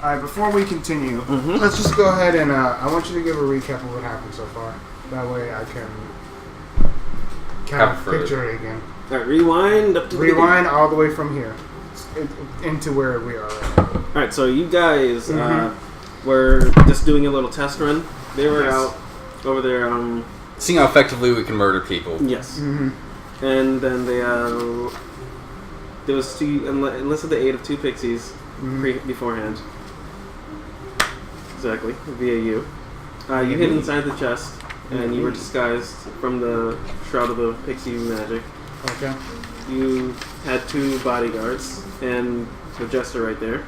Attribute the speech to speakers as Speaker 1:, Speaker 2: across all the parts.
Speaker 1: Alright, before we continue, let's just go ahead and I want you to give a recap of what happened so far. That way I can kind of picture it again.
Speaker 2: Alright, rewind up to
Speaker 1: Rewind all the way from here into where we are right now.
Speaker 2: Alright, so you guys were just doing a little test run. They were out over there.
Speaker 3: Seeing how effectively we can murder people.
Speaker 2: Yes. And then they there was enlisted the aid of 2 pixies beforehand. Exactly, via you. You hid inside the chest, and you were disguised from the shroud of the pixie magic.
Speaker 1: Okay.
Speaker 2: You had 2 bodyguards and the Jester right there.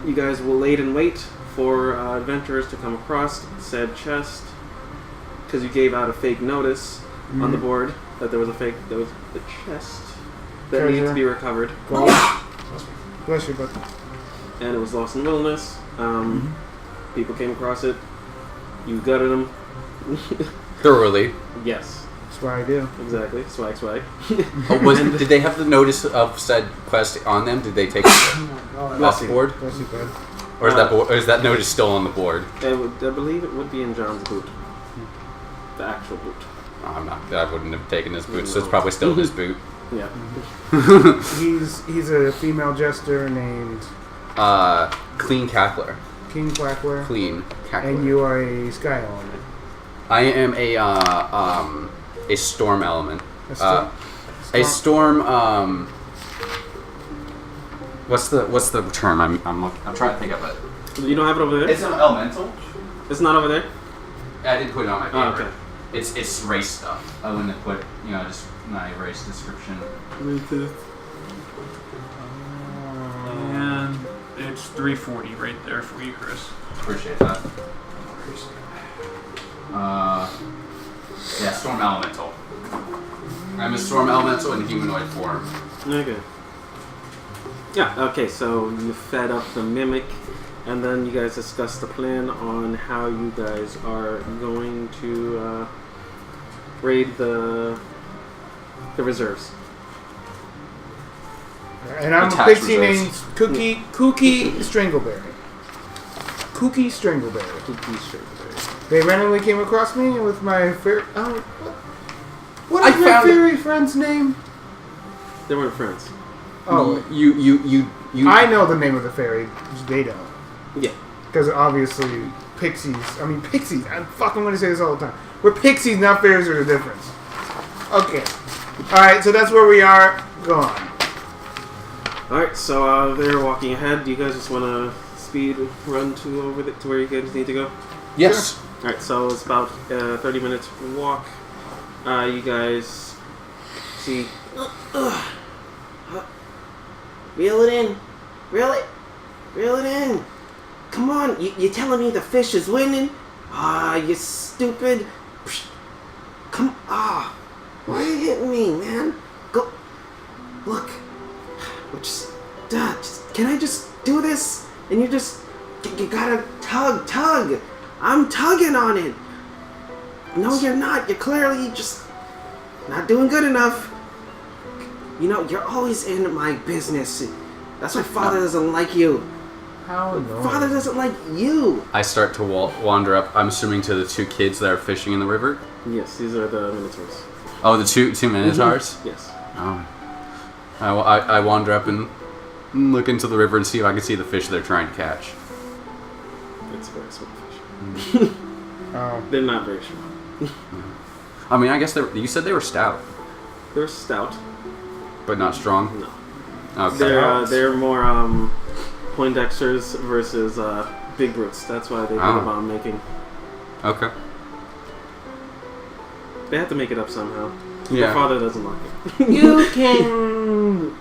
Speaker 2: You guys will laid in wait for adventurers to come across said chest, because you gave out a fake notice on the board that there was a chest that needed to be recovered.
Speaker 1: Bless you, bud.
Speaker 2: And it was lost in the wilderness. People came across it. You gutted them.
Speaker 3: Thoroughly.
Speaker 2: Yes.
Speaker 1: That's what I do.
Speaker 2: Exactly. Swag, swag.
Speaker 3: Did they have the notice of said quest on them? Did they take it off the board?
Speaker 1: Bless you, bud.
Speaker 3: Or is that notice still on the board?
Speaker 2: I believe it would be in John's boot. The actual boot.
Speaker 3: I wouldn't have taken his boot, so it's probably still his boot.
Speaker 2: Yeah.
Speaker 1: He's a female jester named
Speaker 3: Clean Cackler.
Speaker 1: King Quackler.
Speaker 3: Clean Cackler.
Speaker 1: And you are a sky element.
Speaker 3: I am a storm element.
Speaker 1: A storm.
Speaker 3: What's the term? I'm trying to think of it.
Speaker 2: You don't have it over there?
Speaker 3: It's an elemental.
Speaker 2: It's not over there?
Speaker 3: I didn't put it on my paper.
Speaker 2: Oh, okay.
Speaker 3: It's race stuff. I wouldn't have put just my race description.
Speaker 4: And it's 340 right there for you, Chris.
Speaker 3: Appreciate that. Yeah, storm elemental. I'm a storm elemental in humanoid form.
Speaker 2: Okay. Yeah, okay, so you fed up the mimic, and then you guys discussed the plan on how you guys are going to raid the reserves.
Speaker 1: And I'm a pixie named Cookie Strangleberry. Cookie Strangleberry. They randomly came across me with my fairy... what is my fairy friend's name?
Speaker 2: They weren't friends.
Speaker 1: Oh.
Speaker 3: You...
Speaker 1: I know the name of the fairy. They don't.
Speaker 2: Yeah.
Speaker 1: Because obviously, pixies... I'm fucking going to say this all the time. We're pixies, not fairies, are the difference. Okay. Alright, so that's where we are. Go on.
Speaker 2: Alright, so they're walking ahead. Do you guys just want to speed run to where you guys need to go?
Speaker 3: Yes.
Speaker 2: Sure. Alright, so it's about 30 minutes walk. You guys see... Reel it in. Reel it in. Come on, you're telling me the fish is winning? You stupid. Come on. Why are you hitting me, man? Go. Look. Can I just do this? And you gotta tug. I'm tugging on it. No, you're not. You're clearly just not doing good enough. You're always in my business. That's why Father doesn't like you.
Speaker 1: How annoying.
Speaker 2: Father doesn't like you.
Speaker 3: I start to wander up, I'm assuming to the 2 kids that are fishing in the river?
Speaker 2: Yes, these are the minotaurs.
Speaker 3: Oh, the two minotaurs?
Speaker 2: Yes.
Speaker 3: Oh. I wander up and look into the river and see if I can see the fish they're trying to catch.
Speaker 2: It's a very small fish. They're not very strong.
Speaker 3: I mean, I guess you said they were stout.
Speaker 2: They're stout.
Speaker 3: But not strong?
Speaker 2: No.
Speaker 3: Okay.
Speaker 2: They're more Poindexters versus big brutes. That's why they did the bomb making.
Speaker 3: Okay.
Speaker 2: They have to make it up somehow.
Speaker 3: Yeah.
Speaker 2: Their father doesn't like it.
Speaker 1: You can...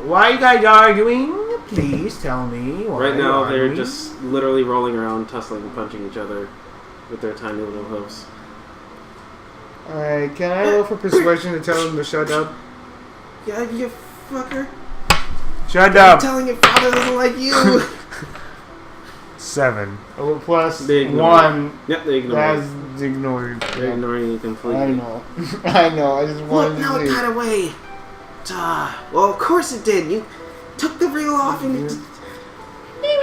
Speaker 1: why are you guys arguing? Please tell me why.
Speaker 2: Right now, they're just literally rolling around, tussling and punching each other with their tiny little hooves.
Speaker 1: Alright, can I roll for persuasion to tell them to shut up?
Speaker 2: Yeah, you fucker.
Speaker 1: Shut up!
Speaker 2: I'm telling your father doesn't like you!
Speaker 1: 7. Oh, plus
Speaker 2: they
Speaker 1: 1.
Speaker 2: Yep, they ignore
Speaker 1: That's ignored.
Speaker 2: They're ignoring you completely.
Speaker 1: I know. I just wanted to
Speaker 2: no, it got away. Well, of course it did. You took the reel off and...
Speaker 1: They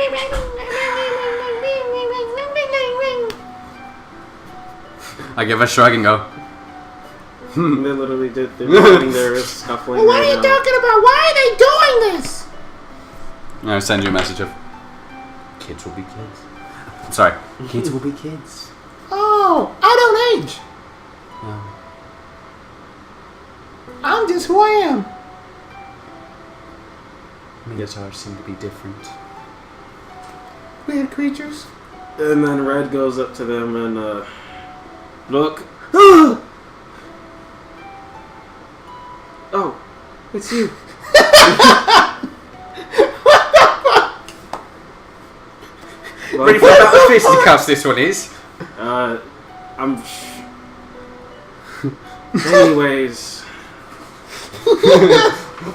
Speaker 3: I give a shrug and go.
Speaker 2: They literally did. They're doing their scuffling.
Speaker 1: What
Speaker 2: right
Speaker 1: are you
Speaker 2: now.
Speaker 1: talking about? Why are they doing this?
Speaker 3: And I send you a message of kids will be kids. I'm sorry. Kids will be kids.
Speaker 1: Oh, I don't age.
Speaker 3: Yeah.
Speaker 1: I'm just who I am.
Speaker 3: Minotaurs seem to be different.
Speaker 1: Weird creatures.
Speaker 2: And then Red goes up to them and look. Oh, it's you.
Speaker 3: Ready for about the fisticuffs this one is.
Speaker 2: I'm. Anyways.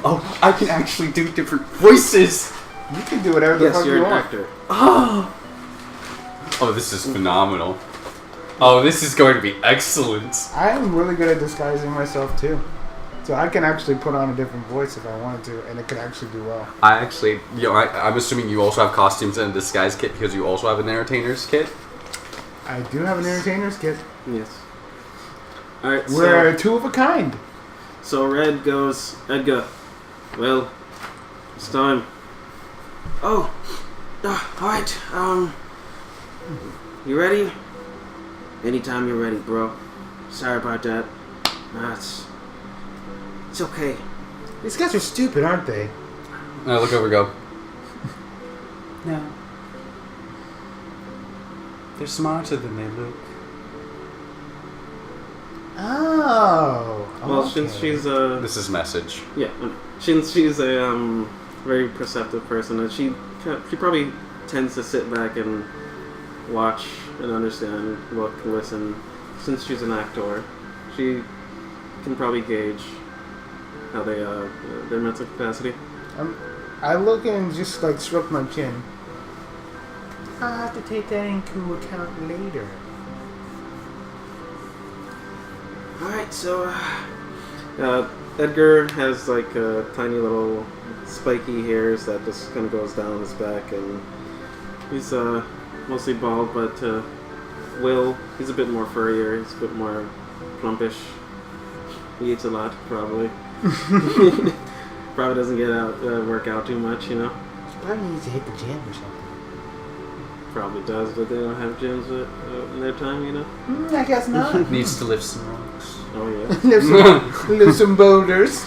Speaker 3: Oh, I can actually do different voices.
Speaker 1: You can do whatever the
Speaker 2: Yes,
Speaker 1: fuck
Speaker 2: you're
Speaker 1: you
Speaker 2: an
Speaker 1: want.
Speaker 2: actor.
Speaker 3: Oh, this is phenomenal. Oh, this is going to be excellent.
Speaker 1: I am really good at disguising myself too. So I can actually put on a different voice if I wanted to, and it could actually do well.
Speaker 3: I actually, I'm assuming you also have costumes and a disguise kit because you also have an entertainer's kit.
Speaker 1: I do have an entertainer's kit.
Speaker 2: Yes. Alright,
Speaker 1: We're two of a kind.
Speaker 2: So Red goes, Edgar, well, it's time. Oh, alright, you ready? Anytime you're ready, bro. Sorry about that. It's okay.
Speaker 1: These guys are stupid, aren't they?
Speaker 3: And I look over and go, no. They're smarter than they look.
Speaker 1: Oh.
Speaker 2: Well,
Speaker 1: okay.
Speaker 2: since she's
Speaker 3: This is message.
Speaker 2: yeah, since she's a very perceptive person, and she probably tends to sit back and watch and understand, look, listen. Since she's an actor, she can probably gauge how they their mental capacity.
Speaker 1: I look and just like stroke my chin. I'll have to take that into account later.
Speaker 2: Alright, so Edgar has like tiny little spiky hairs that just kind of goes down his back, and he's mostly bald, but Will, he's a bit more furrier, he's a bit more plumpish. He eats a lot, probably. Probably doesn't get out work out too much, you know.
Speaker 1: Probably needs to hit the gym or something.
Speaker 2: Probably does, but they don't have gyms in their time, you know.
Speaker 1: I guess not.
Speaker 3: Needs to lift some rocks.
Speaker 2: Oh yeah.
Speaker 1: lift some boulders,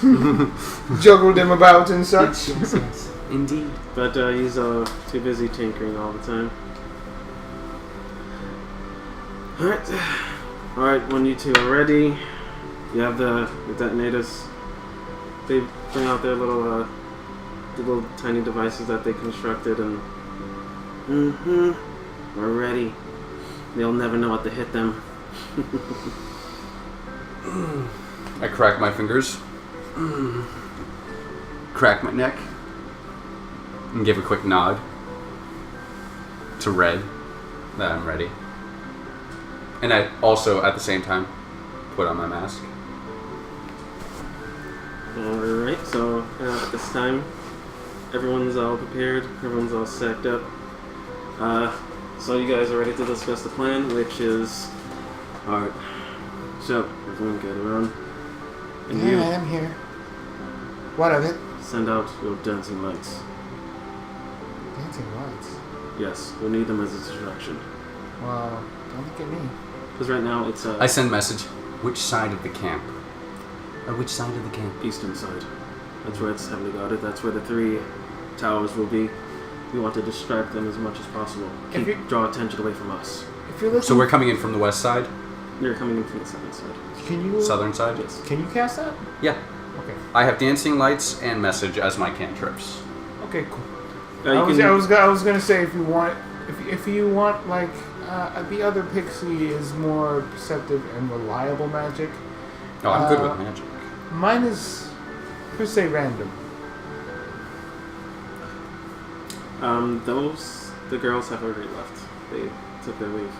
Speaker 1: juggle them about and such.
Speaker 3: Yes. Indeed.
Speaker 2: But he's too busy tinkering all the time. Alright, when you two are ready, you have the detonators. They bring out their little tiny devices that they constructed, and we're ready. They'll never know what to hit them.
Speaker 3: I crack my fingers, crack my neck, and give a quick nod to Red that I'm ready. And I also, at the same time, put on my mask.
Speaker 2: Alright, so at this time, everyone's all prepared, everyone's all sacked up. So you guys are ready to discuss the plan, which is... Alright, so everyone gather around. And
Speaker 1: Yeah, I am here. What of it?
Speaker 2: send out your dancing lights.
Speaker 1: Dancing lights.
Speaker 2: Yes, we'll need them as a distraction.
Speaker 1: Well, don't look at me.
Speaker 2: Because right now it's
Speaker 3: I send message, which side of the camp? Which side of the camp?
Speaker 2: eastern side. That's where it's heavily guarded. That's where the 3 towers will be. We want to distract them as much as possible. Draw attention away from us.
Speaker 1: If you're looking,
Speaker 3: So we're coming in from the west side?
Speaker 2: You're coming in from the southern side.
Speaker 1: can you
Speaker 3: Southern side?
Speaker 2: Yes.
Speaker 1: Can you cast that?
Speaker 3: Yeah.
Speaker 1: Okay.
Speaker 3: I have dancing lights and message as my cantrips.
Speaker 1: Okay, cool.
Speaker 2: You
Speaker 1: I was gonna say if you want like the other pixie is more perceptive and reliable magic.
Speaker 3: Oh, I'm good with magic.
Speaker 1: Mine is per se random.
Speaker 2: The girls have already left. They took their leave.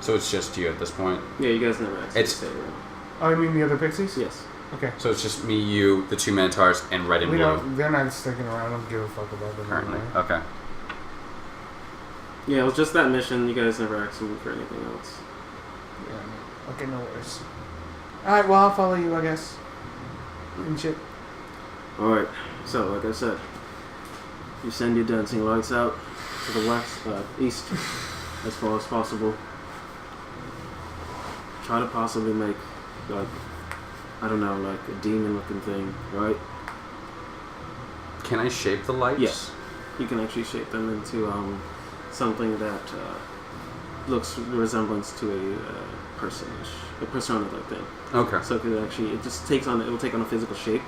Speaker 3: So it's just you at this point.
Speaker 2: Yeah, you guys never actually
Speaker 3: It's-
Speaker 2: stay around.
Speaker 1: Oh, you mean the other pixies?
Speaker 2: Yes.
Speaker 1: Okay.
Speaker 3: So it's just me, you, the 2 Minotaurs, and Red and
Speaker 1: We
Speaker 3: Blue.
Speaker 1: don't. They're not sticking around. I don't give a fuck about them
Speaker 3: Currently.
Speaker 1: anyway.
Speaker 3: Okay.
Speaker 2: Yeah, it was just that mission. You guys never asked me for anything else.
Speaker 1: Yeah. Okay, no worries. Alright, well, I'll follow you, I guess. And shit.
Speaker 2: Alright, so like I said, you send your dancing lights out to the west, east, as far as possible. Try to possibly make, like, I don't know, like a demon-looking thing, right?
Speaker 3: Can I shape the lights?
Speaker 2: Yes. You can actually shape them into something that looks resemblance to a persona type thing.
Speaker 3: Okay.
Speaker 2: So it just takes on, it will take on a physical shape.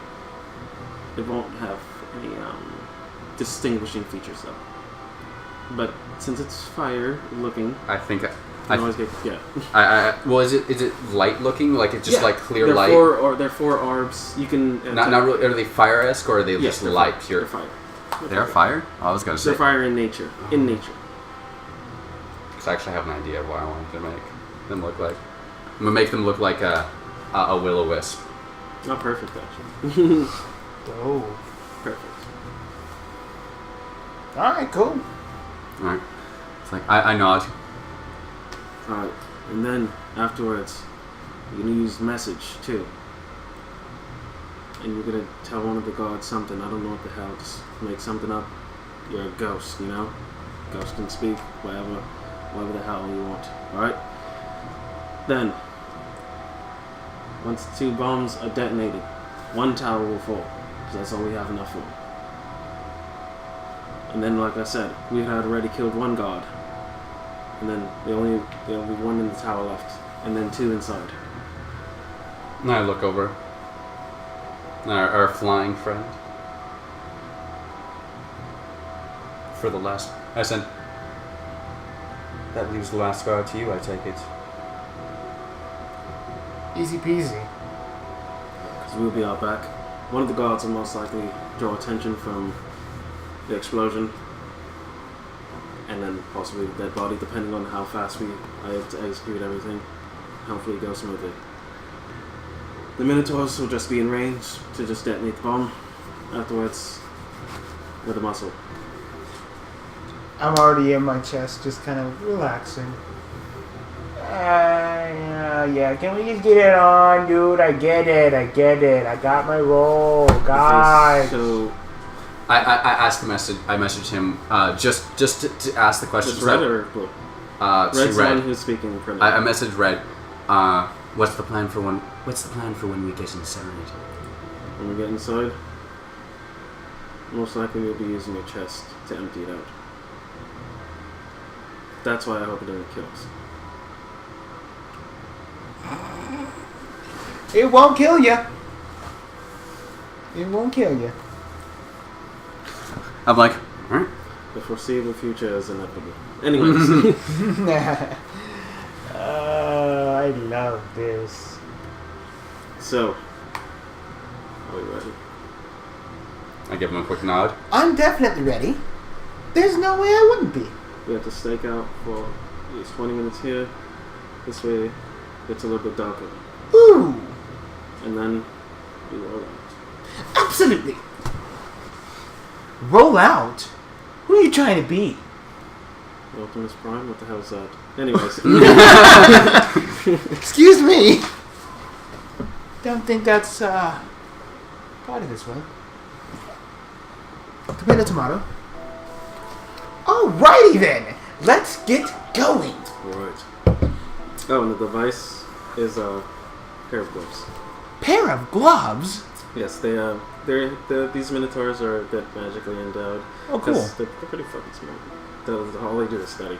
Speaker 2: It won't have any distinguishing features though. But since it's fire looking,
Speaker 3: I think
Speaker 2: you can always get, yeah.
Speaker 3: Well, is it light looking? Like it's just like clear
Speaker 2: they're
Speaker 3: light?
Speaker 2: They're four orbs. You can
Speaker 3: not really. Are they fire-esque or are they just light pure?
Speaker 2: They're fire.
Speaker 3: They're fire? Oh, I was gonna say.
Speaker 2: They're fire in nature. In nature.
Speaker 3: Because I actually have an idea of what I wanted to make them look like. I'm gonna make them look like a will-o-wisp.
Speaker 2: Not perfect, actually.
Speaker 1: Oh.
Speaker 2: Perfect.
Speaker 1: Alright, cool.
Speaker 3: Alright. It's like, I nod.
Speaker 2: Alright. And then, afterwards, you're going to use message, too. And you're going to tell one of the gods something. I don't know what the hell. Just make something up. You're a ghost, you know? Ghost can speak, whatever the hell you want. Alright? Then, once 2 bombs are detonated, 1 tower will fall. Because that's all we have enough for. And then, like I said, we had already killed 1 god. And then there'll be 1 in the tower left. And then 2 inside.
Speaker 3: And I look over. Our flying friend. For the last... I said... That leaves the last guard to you, I take it.
Speaker 1: Easy peasy.
Speaker 2: Because we'll be out back. One of the guards will most likely draw attention from the explosion. And then possibly the dead body, depending on how fast I have to execute everything. Hopefully it goes smoothly. The Minotaurs will just be in range to just detonate the bomb. Afterwards, with a muscle.
Speaker 1: I'm already in my chest, just kind of relaxing. Yeah, can we just get it on, dude? I get it. I got my roll, guys.
Speaker 2: So,
Speaker 3: I asked the message. I messaged him just to ask the question.
Speaker 2: just red or blue? Red's the one who's speaking in front of
Speaker 3: I messaged Red. What's the plan for when we get inside?
Speaker 2: When we get inside, most likely we'll be using your chest to empty it out. That's why I hope it doesn't kill us.
Speaker 1: It won't kill you. It won't kill you.
Speaker 3: I'm like, alright.
Speaker 2: The foreseeable future is inevitable. Anyways.
Speaker 1: I love this.
Speaker 2: So, are we ready?
Speaker 3: I give him a quick nod.
Speaker 1: I'm definitely ready. There's no way I wouldn't be.
Speaker 2: We have to stake out for at least 20 minutes here. This way, it's a little bit darker.
Speaker 1: Ooh.
Speaker 2: And then, we roll out.
Speaker 1: Absolutely. Roll out? Who are you trying to be?
Speaker 2: Optimus Prime? What the hell is that? Anyways.
Speaker 1: Excuse me. Don't think that's part of this one. Tomato, tomato. Alrighty then. Let's get going.
Speaker 2: Alright. Oh, and the device is a pair of gloves.
Speaker 1: Pair of gloves?
Speaker 2: Yes, these Minotaurs are a bit magically endowed.
Speaker 1: Oh, cool.
Speaker 2: They're pretty fucking smart. All they do is study.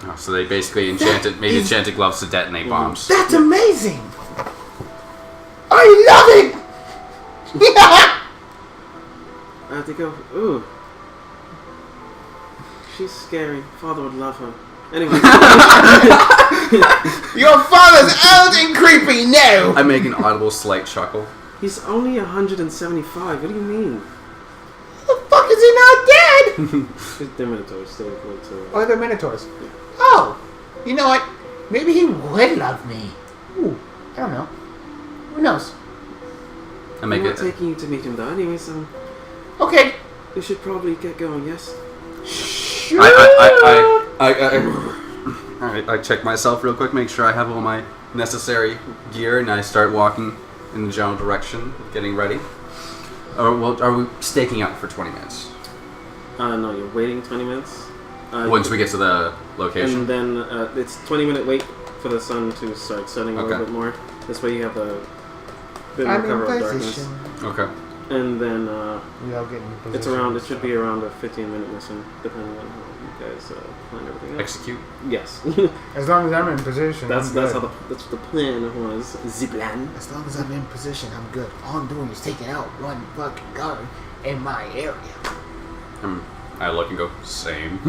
Speaker 3: Oh, so they basically enchanted gloves to detonate bombs.
Speaker 1: That's amazing. I love it.
Speaker 2: I have to go. Ooh. She's scary. Father would love her. Anyway.
Speaker 1: Your father's old and creepy now.
Speaker 3: I make an audible slight chuckle.
Speaker 2: He's only 175. What do you mean?
Speaker 1: The fuck is he not dead?
Speaker 2: They're Minotaurs. They're going to...
Speaker 1: Oh, they're Minotaurs. Oh, you know what? Maybe he would love me. Ooh, I don't know. Who knows?
Speaker 3: I make
Speaker 2: I'm
Speaker 3: it.
Speaker 2: not taking you to meet him though. Anyway, so
Speaker 1: Okay.
Speaker 2: we should probably get going. Yes.
Speaker 1: Sure.
Speaker 3: I check myself real quick, make sure I have all my necessary gear and I start walking in the general direction, getting ready. Are we staking out for 20 minutes?
Speaker 2: No, you're waiting 20 minutes.
Speaker 3: Once we get to the location?
Speaker 2: And then it's 20-minute wait for the sun to start setting a little bit more. This way you have a bit more cover of darkness.
Speaker 3: Okay.
Speaker 2: And then
Speaker 1: We all get in position.
Speaker 2: it's around. It should be around a 15-minute mission, depending on how you guys plan everything out.
Speaker 3: Execute?
Speaker 2: Yes.
Speaker 1: As long as I'm in position.
Speaker 2: that's
Speaker 1: I'm
Speaker 2: that's
Speaker 1: good.
Speaker 2: how that's what the plan was. The plan.
Speaker 5: As long as I'm in position, I'm good. All I'm doing is taking out one fucking guard in my area.
Speaker 3: I look and go, same.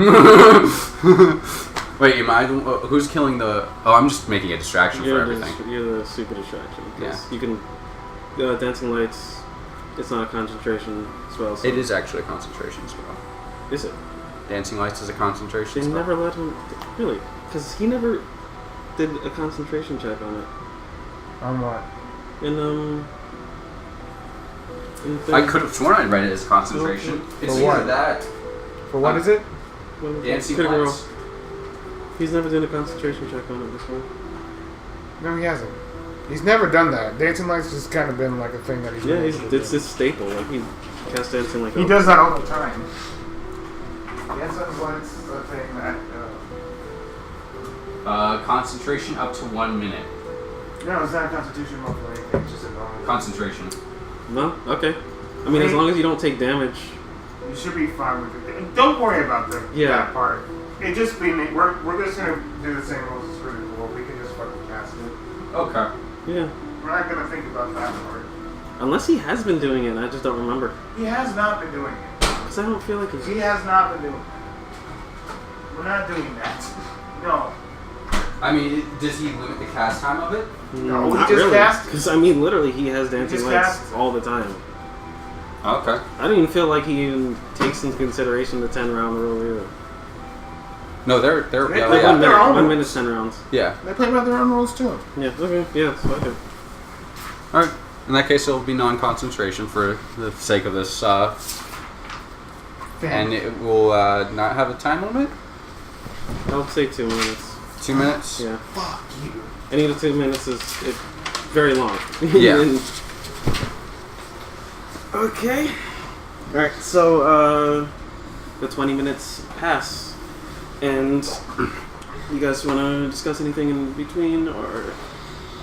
Speaker 3: Wait, am I? Who's killing the? Oh, I'm just making a distraction for everything.
Speaker 2: You're the super distraction.
Speaker 3: Yeah.
Speaker 2: You can dancing lights. It's not a concentration spell. So
Speaker 3: It is actually a concentration spell.
Speaker 2: Is it?
Speaker 3: Dancing lights is a concentration
Speaker 2: They
Speaker 3: spell.
Speaker 2: never let him. Really? Because he never did a concentration check on it.
Speaker 1: On what?
Speaker 2: In
Speaker 3: I could have sworn I read it as concentration. It's
Speaker 1: For what?
Speaker 3: either that.
Speaker 1: For what is it?
Speaker 3: Dancing
Speaker 2: Critical
Speaker 3: lights.
Speaker 2: Role. He's never done a concentration check on it before.
Speaker 1: No, he hasn't. He's never done that. Dancing lights has kind of been like a thing that he's.
Speaker 2: Yeah,
Speaker 1: been able to
Speaker 2: it's
Speaker 1: do.
Speaker 2: his staple. Like he casts dancing like
Speaker 1: He does that all the time. Dancing lights is a thing that.
Speaker 3: Concentration up to 1 minute.
Speaker 1: No, it's not a constitution roll for anything. It's just a bonus.
Speaker 3: Concentration.
Speaker 2: No, okay. I mean, as long as you don't take damage.
Speaker 1: You should be fine with it. Don't worry about that part. It just be we're just gonna do the same rules as critical. We can just fucking cast it.
Speaker 3: Okay.
Speaker 2: Yeah.
Speaker 1: We're not gonna think about that part.
Speaker 2: Unless he has been doing it, and I just don't remember.
Speaker 1: He has not been doing it.
Speaker 2: Because I don't feel like
Speaker 1: He has not been doing it. We're not doing that. No.
Speaker 3: I mean, does he limit the cast time of it?
Speaker 1: No, he
Speaker 2: not
Speaker 1: just
Speaker 2: really.
Speaker 1: cast it.
Speaker 2: Because I mean, literally, he has dancing
Speaker 1: just
Speaker 2: lights
Speaker 1: cast it.
Speaker 2: all the time.
Speaker 3: Okay.
Speaker 2: I don't even feel like he even takes into consideration the 10-round rule either.
Speaker 3: No, they're
Speaker 1: They
Speaker 3: yeah,
Speaker 1: play
Speaker 3: yeah.
Speaker 1: by their
Speaker 2: minute,
Speaker 1: own
Speaker 2: 1
Speaker 1: rules.
Speaker 2: minute, 10 rounds.
Speaker 3: Yeah.
Speaker 1: They play by their own rules too.
Speaker 2: Yeah. Okay. Yeah. That's what I do.
Speaker 3: All right. In that case, it'll be non-concentration for the sake of this, and it will not have a time limit.
Speaker 2: I'll say 2 minutes.
Speaker 3: 2 minutes.
Speaker 2: Yeah.
Speaker 1: Fuck you.
Speaker 2: Any of the 2 minutes is very long.
Speaker 3: Yeah.
Speaker 2: Okay. Alright, so the 20 minutes pass. And you guys want to discuss anything in between? Or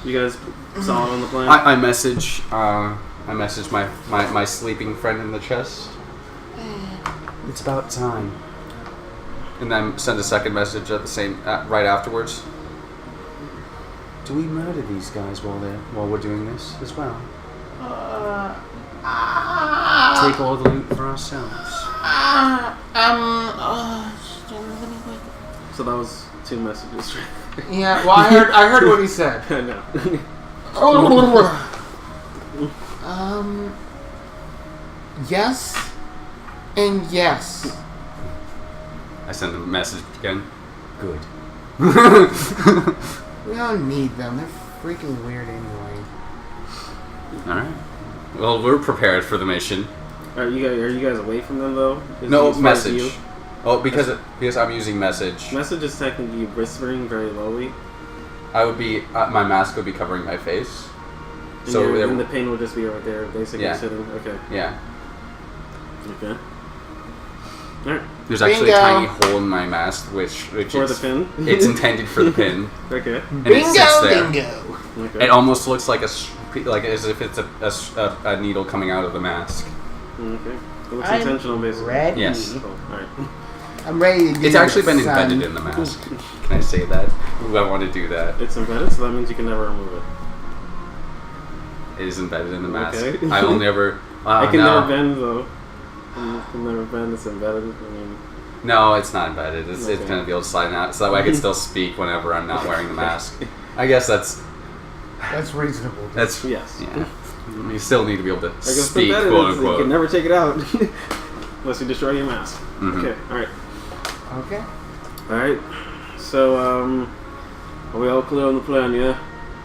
Speaker 2: you guys saw it on the plan?
Speaker 3: I message my sleeping friend in the chest. It's about time. And then send a second message at the same right afterwards. Do we murder these guys while we're doing this as well? Take all the loot for ourselves.
Speaker 2: So that was 2 messages.
Speaker 1: Yeah, well, I heard what he said.
Speaker 2: I know.
Speaker 5: Yes, and yes.
Speaker 3: I send a message again. Good.
Speaker 5: We don't need them. They're freaking weird anyway.
Speaker 3: Alright. Well, we're prepared for the mission.
Speaker 2: Are you guys away from them though?
Speaker 3: No,
Speaker 2: As far as
Speaker 3: message.
Speaker 2: you?
Speaker 3: Oh, because I'm using message.
Speaker 2: Message is technically whispering very lowly.
Speaker 3: I would be my mask would be covering my face.
Speaker 2: And,
Speaker 3: So there-
Speaker 2: and the pain will just be right there, basically
Speaker 3: Yeah.
Speaker 2: sitting. Okay.
Speaker 3: yeah.
Speaker 2: Okay. Alright.
Speaker 3: There's actually a
Speaker 5: Bingo.
Speaker 3: tiny hole in my mask, which
Speaker 2: For the
Speaker 3: is
Speaker 2: pin?
Speaker 3: it's intended for the pin,
Speaker 2: Okay.
Speaker 3: and it sits there.
Speaker 5: Bingo.
Speaker 2: Okay.
Speaker 3: It almost looks like like as if it's a needle coming out of the mask.
Speaker 2: Okay. It looks
Speaker 5: I'm
Speaker 2: intentional, basically.
Speaker 5: ready.
Speaker 3: Yes.
Speaker 2: Cool. Alright.
Speaker 5: I'm ready to do
Speaker 3: It's actually been
Speaker 5: this, son.
Speaker 3: embedded in the mask. Can I say that? Ooh, I want to do that.
Speaker 2: It's embedded, so that means you can never remove it.
Speaker 3: It is embedded in the mask.
Speaker 2: Okay.
Speaker 3: I will never.
Speaker 2: It can
Speaker 3: no.
Speaker 2: never bend, though. It can never bend, it's embedded. I mean,
Speaker 3: No, it's not embedded. It's
Speaker 2: Okay.
Speaker 3: gonna be able to slide out, so that way I can still speak whenever I'm not wearing the mask. I guess that's
Speaker 1: reasonable.
Speaker 2: yes.
Speaker 3: yeah. You still need to be able to
Speaker 2: Like if it's
Speaker 3: speak,
Speaker 2: embedded,
Speaker 3: quote
Speaker 2: you can
Speaker 3: unquote.
Speaker 2: never take it out. Unless you destroy your mask.
Speaker 3: Mhm.
Speaker 2: Okay, alright.
Speaker 1: Okay.
Speaker 2: Alright. So, are we all clear on the plan, yeah?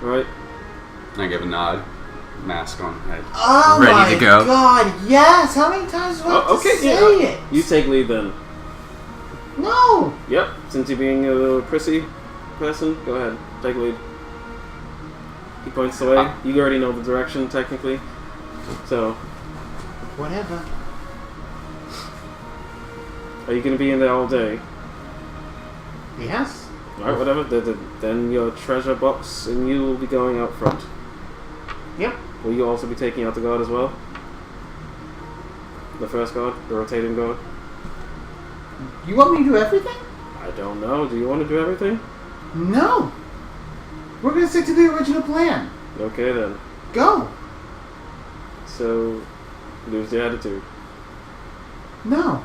Speaker 2: Alright?
Speaker 3: I give a nod. Mask on head.
Speaker 5: Oh
Speaker 3: Ready
Speaker 5: my
Speaker 3: to go.
Speaker 5: god, yes! How many times do I have to say it?
Speaker 2: You take lead then.
Speaker 5: No!
Speaker 2: Yep. Since you being a little prissy person, go ahead. Take lead. He points the way. You already know the direction, technically. So,
Speaker 5: Whatever.
Speaker 2: are you going to be in there all day?
Speaker 5: Yes.
Speaker 2: Alright, whatever. Then your treasure box and you will be going out front.
Speaker 5: Yep.
Speaker 2: Will you also be taking out the guard as well? The first guard? The rotating guard?
Speaker 5: You want me to do everything?
Speaker 2: I don't know. Do you want to do everything?
Speaker 5: No. We're gonna stick to the original plan.
Speaker 2: Okay then.
Speaker 5: Go.
Speaker 2: So, lose the attitude.
Speaker 5: No.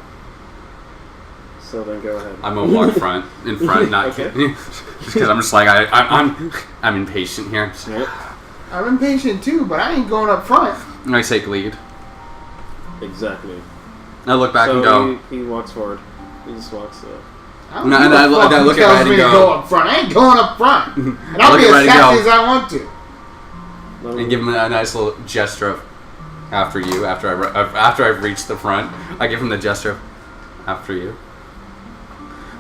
Speaker 2: So then go ahead.
Speaker 3: I'm gonna walk in front, not
Speaker 2: Okay.
Speaker 3: because I'm just like I'm impatient here.
Speaker 2: Yep.
Speaker 5: I'm impatient too, but I ain't going up front.
Speaker 3: I take lead.
Speaker 2: Exactly.
Speaker 3: I look back
Speaker 2: so
Speaker 3: and go.
Speaker 2: He walks forward. He just walks.
Speaker 5: I don't
Speaker 3: No,
Speaker 5: give
Speaker 3: and
Speaker 5: a
Speaker 3: I
Speaker 5: fuck
Speaker 3: look
Speaker 5: who
Speaker 3: at
Speaker 5: tells
Speaker 3: Red
Speaker 5: me
Speaker 3: and
Speaker 5: to
Speaker 3: go-
Speaker 5: go up front. I ain't going up front. And
Speaker 3: I
Speaker 5: I'll
Speaker 3: look
Speaker 5: be
Speaker 3: at
Speaker 5: as
Speaker 3: Red and
Speaker 5: sassy
Speaker 3: go-
Speaker 5: as I want to.
Speaker 3: And give him a nice little gesture of after you. After I've reached the front, I give him the gesture of after you.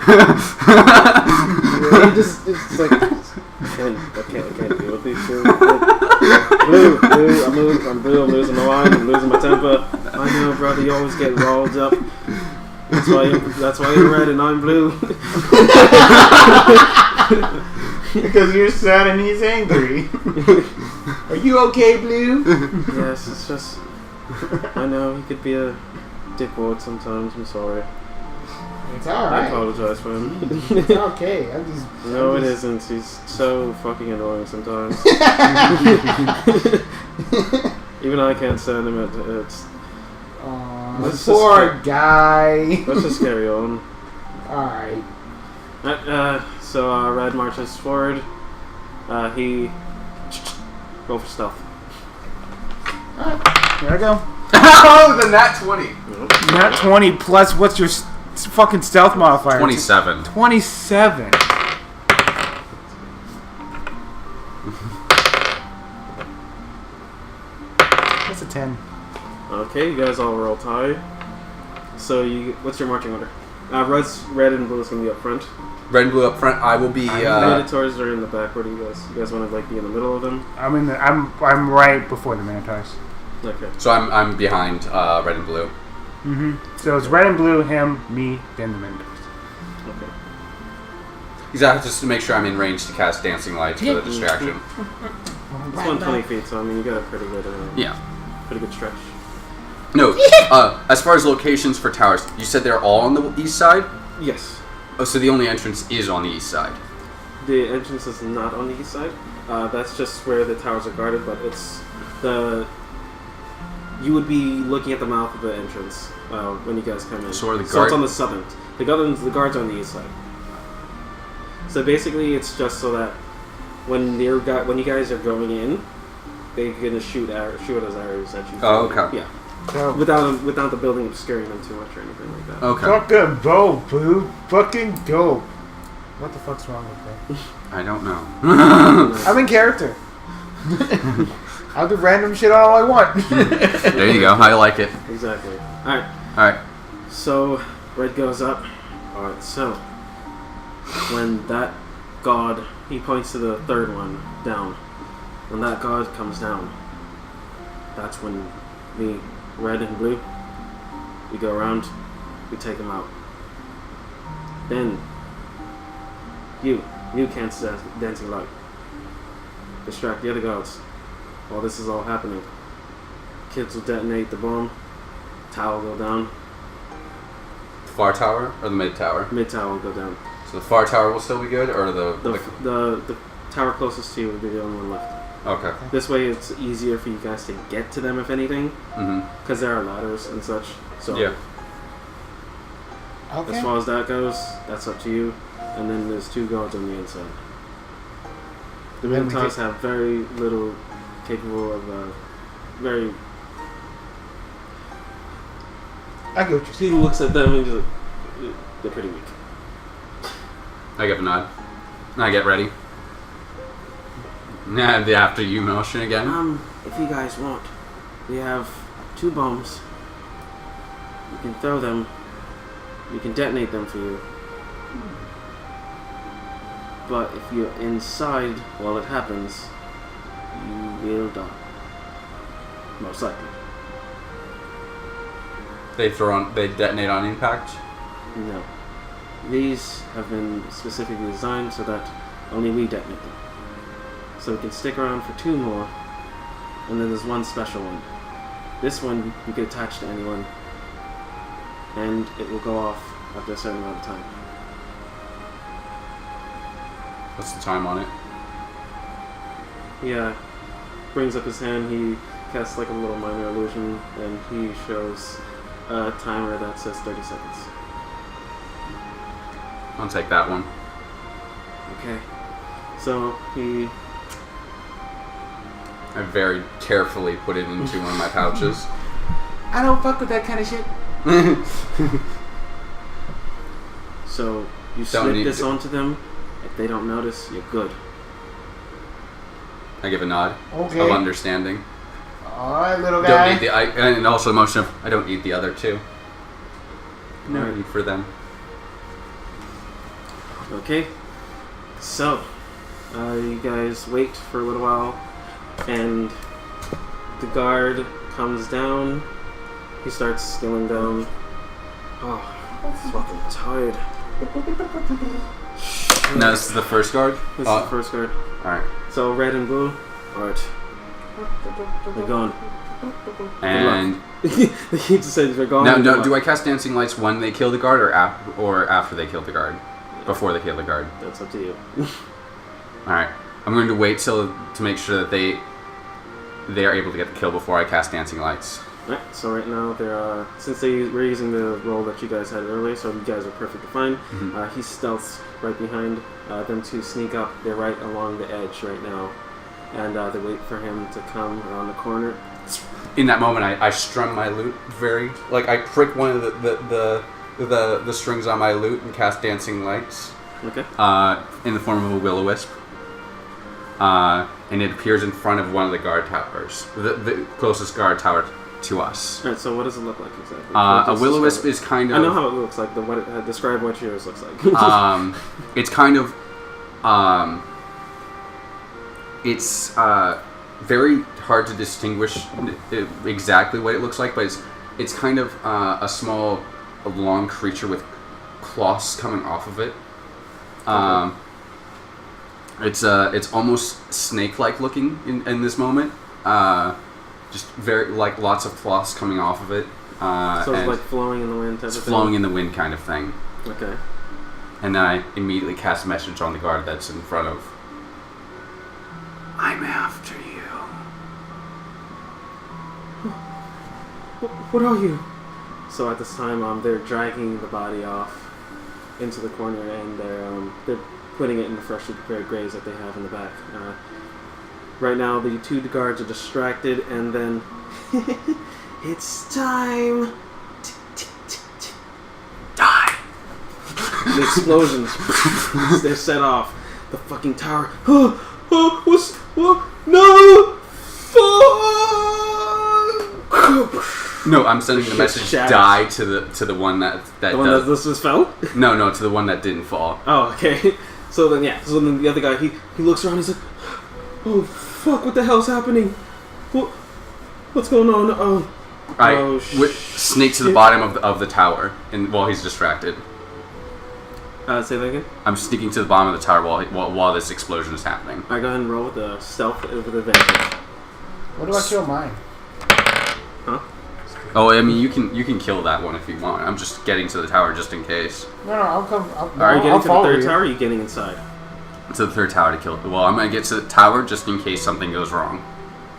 Speaker 2: Yeah, it's like I can't deal with these two. Blue, I'm losing my mind, I'm losing my temper. I know, brother, you always get rolled up. That's why you're red and I'm blue.
Speaker 5: Because you're sad and he's angry. Are you okay, Blue?
Speaker 2: Yes, it's just I know he could be a dickwad sometimes. I'm sorry.
Speaker 5: It's
Speaker 2: I
Speaker 5: alright.
Speaker 2: apologize for him.
Speaker 5: It's okay. I'm just.
Speaker 2: No,
Speaker 5: I'm
Speaker 2: it
Speaker 5: just-
Speaker 2: isn't. He's so fucking annoying sometimes. Even I can't stand him. It's.
Speaker 5: Aw,
Speaker 2: Let's
Speaker 5: poor
Speaker 2: just-
Speaker 5: guy.
Speaker 2: Let's just carry on.
Speaker 5: Alright.
Speaker 2: So Red marches forward. He roll for stealth.
Speaker 5: Alright. Here I go.
Speaker 3: Oh, the nat 20.
Speaker 1: Not 20 plus. What's your fucking stealth modifier?
Speaker 3: 27.
Speaker 1: 27. That's a 10.
Speaker 2: Okay, you guys all roll tie. So what's your marching order? Red and blue is gonna be up front.
Speaker 3: Red and blue up front. I will be.
Speaker 2: Minotaurs are in the back. Where do you guys? You guys want to like be in the middle of them?
Speaker 1: I'm right before the Minotaurs.
Speaker 2: Okay.
Speaker 3: So I'm behind red and blue.
Speaker 1: So it's red and blue, him, me, then the Minotaurs.
Speaker 2: Okay.
Speaker 3: Exactly, just to make sure I'm in range to cast dancing lights for the distraction.
Speaker 2: It's 120 feet, so I mean you got a pretty good stretch.
Speaker 3: No, as far as locations for towers, you said they're all on the east side?
Speaker 2: Yes.
Speaker 3: Oh, so the only entrance is on the east side.
Speaker 2: The entrance is not on the east side. That's just where the towers are guarded, but it's you would be looking at the mouth of the entrance when you guys come in.
Speaker 3: So are the
Speaker 2: So it's on the southern. The guards are on the east side. So basically, it's just so that when you guys are going in, they can shoot as arrows at you.
Speaker 3: Oh, okay.
Speaker 2: Yeah.
Speaker 1: So,
Speaker 2: Without the building obscuring them too much or anything like that.
Speaker 3: Okay.
Speaker 1: fucking go, boo. Fucking go. What the fuck's wrong with me?
Speaker 3: I don't know.
Speaker 1: I'm in character. I'll do random shit all I want.
Speaker 3: There you go. I like it.
Speaker 2: Exactly. Alright.
Speaker 3: Alright.
Speaker 2: So, Red goes up. Alright, so when that god, he points to the third one down. When that god comes down, that's when me, Red and Blue, we go around, we take him out. Then you can't dancing light. Distract the other gods. While this is all happening, kids will detonate the bomb. Tower will go down.
Speaker 3: Far tower or the mid tower?
Speaker 2: Mid tower will go down.
Speaker 3: So the far tower will still be good, or
Speaker 2: The tower closest to you will be the only one left.
Speaker 3: Okay.
Speaker 2: This way, it's easier for you guys to get to them, if anything,
Speaker 3: Mm-hmm.
Speaker 2: because there are ladders and such. So,
Speaker 3: Yeah.
Speaker 2: as far as that goes, that's up to you. And then there's two guards on the inside. The
Speaker 1: Then we
Speaker 2: Minotaurs
Speaker 1: take-
Speaker 2: have very little capable of very.
Speaker 1: I get what you're
Speaker 2: He looks at them and just they're pretty weak.
Speaker 3: I give a nod. I get ready. Nah, the after you motion again.
Speaker 2: If you guys want, we have 2 bombs. You can throw them. We can detonate them for you. But if you're inside while it happens, you will die. Most likely.
Speaker 3: They detonate on impact.
Speaker 2: No. These have been specifically designed so that only we detonate them. So we can stick around for 2 more, and then there's one special one. This one you can attach to anyone, and it will go off after a certain amount of time.
Speaker 3: What's the time on it?
Speaker 2: He brings up his hand, he casts like a little minor illusion, and he shows a timer that says 30 seconds.
Speaker 3: I'll take that one.
Speaker 2: Okay. So he...
Speaker 3: I very carefully put it into one of my pouches.
Speaker 1: I don't fuck with that kind of shit.
Speaker 2: So you slip this onto them. If they don't notice, you're good.
Speaker 3: I give a nod of
Speaker 1: Okay.
Speaker 3: understanding.
Speaker 1: Alright, little
Speaker 3: Don't
Speaker 1: guy.
Speaker 3: need and also emotion of I don't need the other 2. No
Speaker 2: Alright.
Speaker 3: need for them.
Speaker 2: Okay. So you guys wait for a little while, and the guard comes down. He starts skilling down. Oh, I'm fucking tired.
Speaker 3: No, this is the first guard?
Speaker 2: This is the first guard.
Speaker 3: Alright.
Speaker 2: So red and blue. Alright. They're gone.
Speaker 3: And
Speaker 2: He just says they're gone.
Speaker 3: now, do I cast Dancing Lights when they kill the guard or after they kill the guard? Before they kill the guard?
Speaker 2: That's up to you.
Speaker 3: Alright. I'm going to wait to make sure that they are able to get the kill before I cast Dancing Lights.
Speaker 2: Alright, so right now they're since they were using the roll that you guys had earlier, so you guys are perfectly fine.
Speaker 3: Mm-hmm.
Speaker 2: He stealths right behind them to sneak up. They're right along the edge right now, and they wait for him to come around the corner.
Speaker 3: In that moment, I strum my lute I prick one of the strings on my lute and cast Dancing Lights.
Speaker 2: Okay.
Speaker 3: In the form of a will-o-wisp. And it appears in front of one of the guard towers, the closest guard tower to us.
Speaker 2: Alright, so what does it look like exactly?
Speaker 3: A will-o-wisp is kind of...
Speaker 2: I know how it looks like, but describe what yours looks like.
Speaker 3: It's kind of... it's very hard to distinguish exactly what it looks like, but it's kind of a small, long creature with claws coming off of it.
Speaker 2: Okay.
Speaker 3: It's almost snake-like looking in this moment. Just very lots of claws coming off of it.
Speaker 2: So it's like flowing in the wind type of thing?
Speaker 3: Flowing in the wind kind of thing.
Speaker 2: Okay.
Speaker 3: And then I immediately cast a message on the guard that's in front of... I'm after you.
Speaker 2: What are you? So at this time, they're dragging the body off into the corner, and they're putting it in the freshly prepared graves that they have in the back. Right now, the 2 guards are distracted, and then it's time.
Speaker 3: Die!
Speaker 2: The explosions, they're set off. The fucking tower. What? No!
Speaker 3: No, I'm sending the message.
Speaker 2: Shatters.
Speaker 3: Die to the one that
Speaker 2: The one that this just fell?
Speaker 3: No, to the one that didn't fall.
Speaker 2: Oh, okay. So then the other guy, he looks around, he's like, oh fuck, what the hell's happening? What's going on?
Speaker 3: Sneak to the bottom of the tower, and while he's distracted.
Speaker 2: Say that again?
Speaker 3: I'm sneaking to the bottom of the tower while this explosion is happening.
Speaker 2: Alright, go ahead and roll with the stealth with advantage.
Speaker 1: What about kill mine?
Speaker 2: Huh?
Speaker 3: Oh, I mean, you can kill that one if you want. I'm just getting to the tower just in case.
Speaker 1: No, I'll come.
Speaker 2: Are you getting to the third tower, or are you getting inside?
Speaker 3: To the third tower to kill it. Well, I'm going to get to the tower just in case something goes wrong.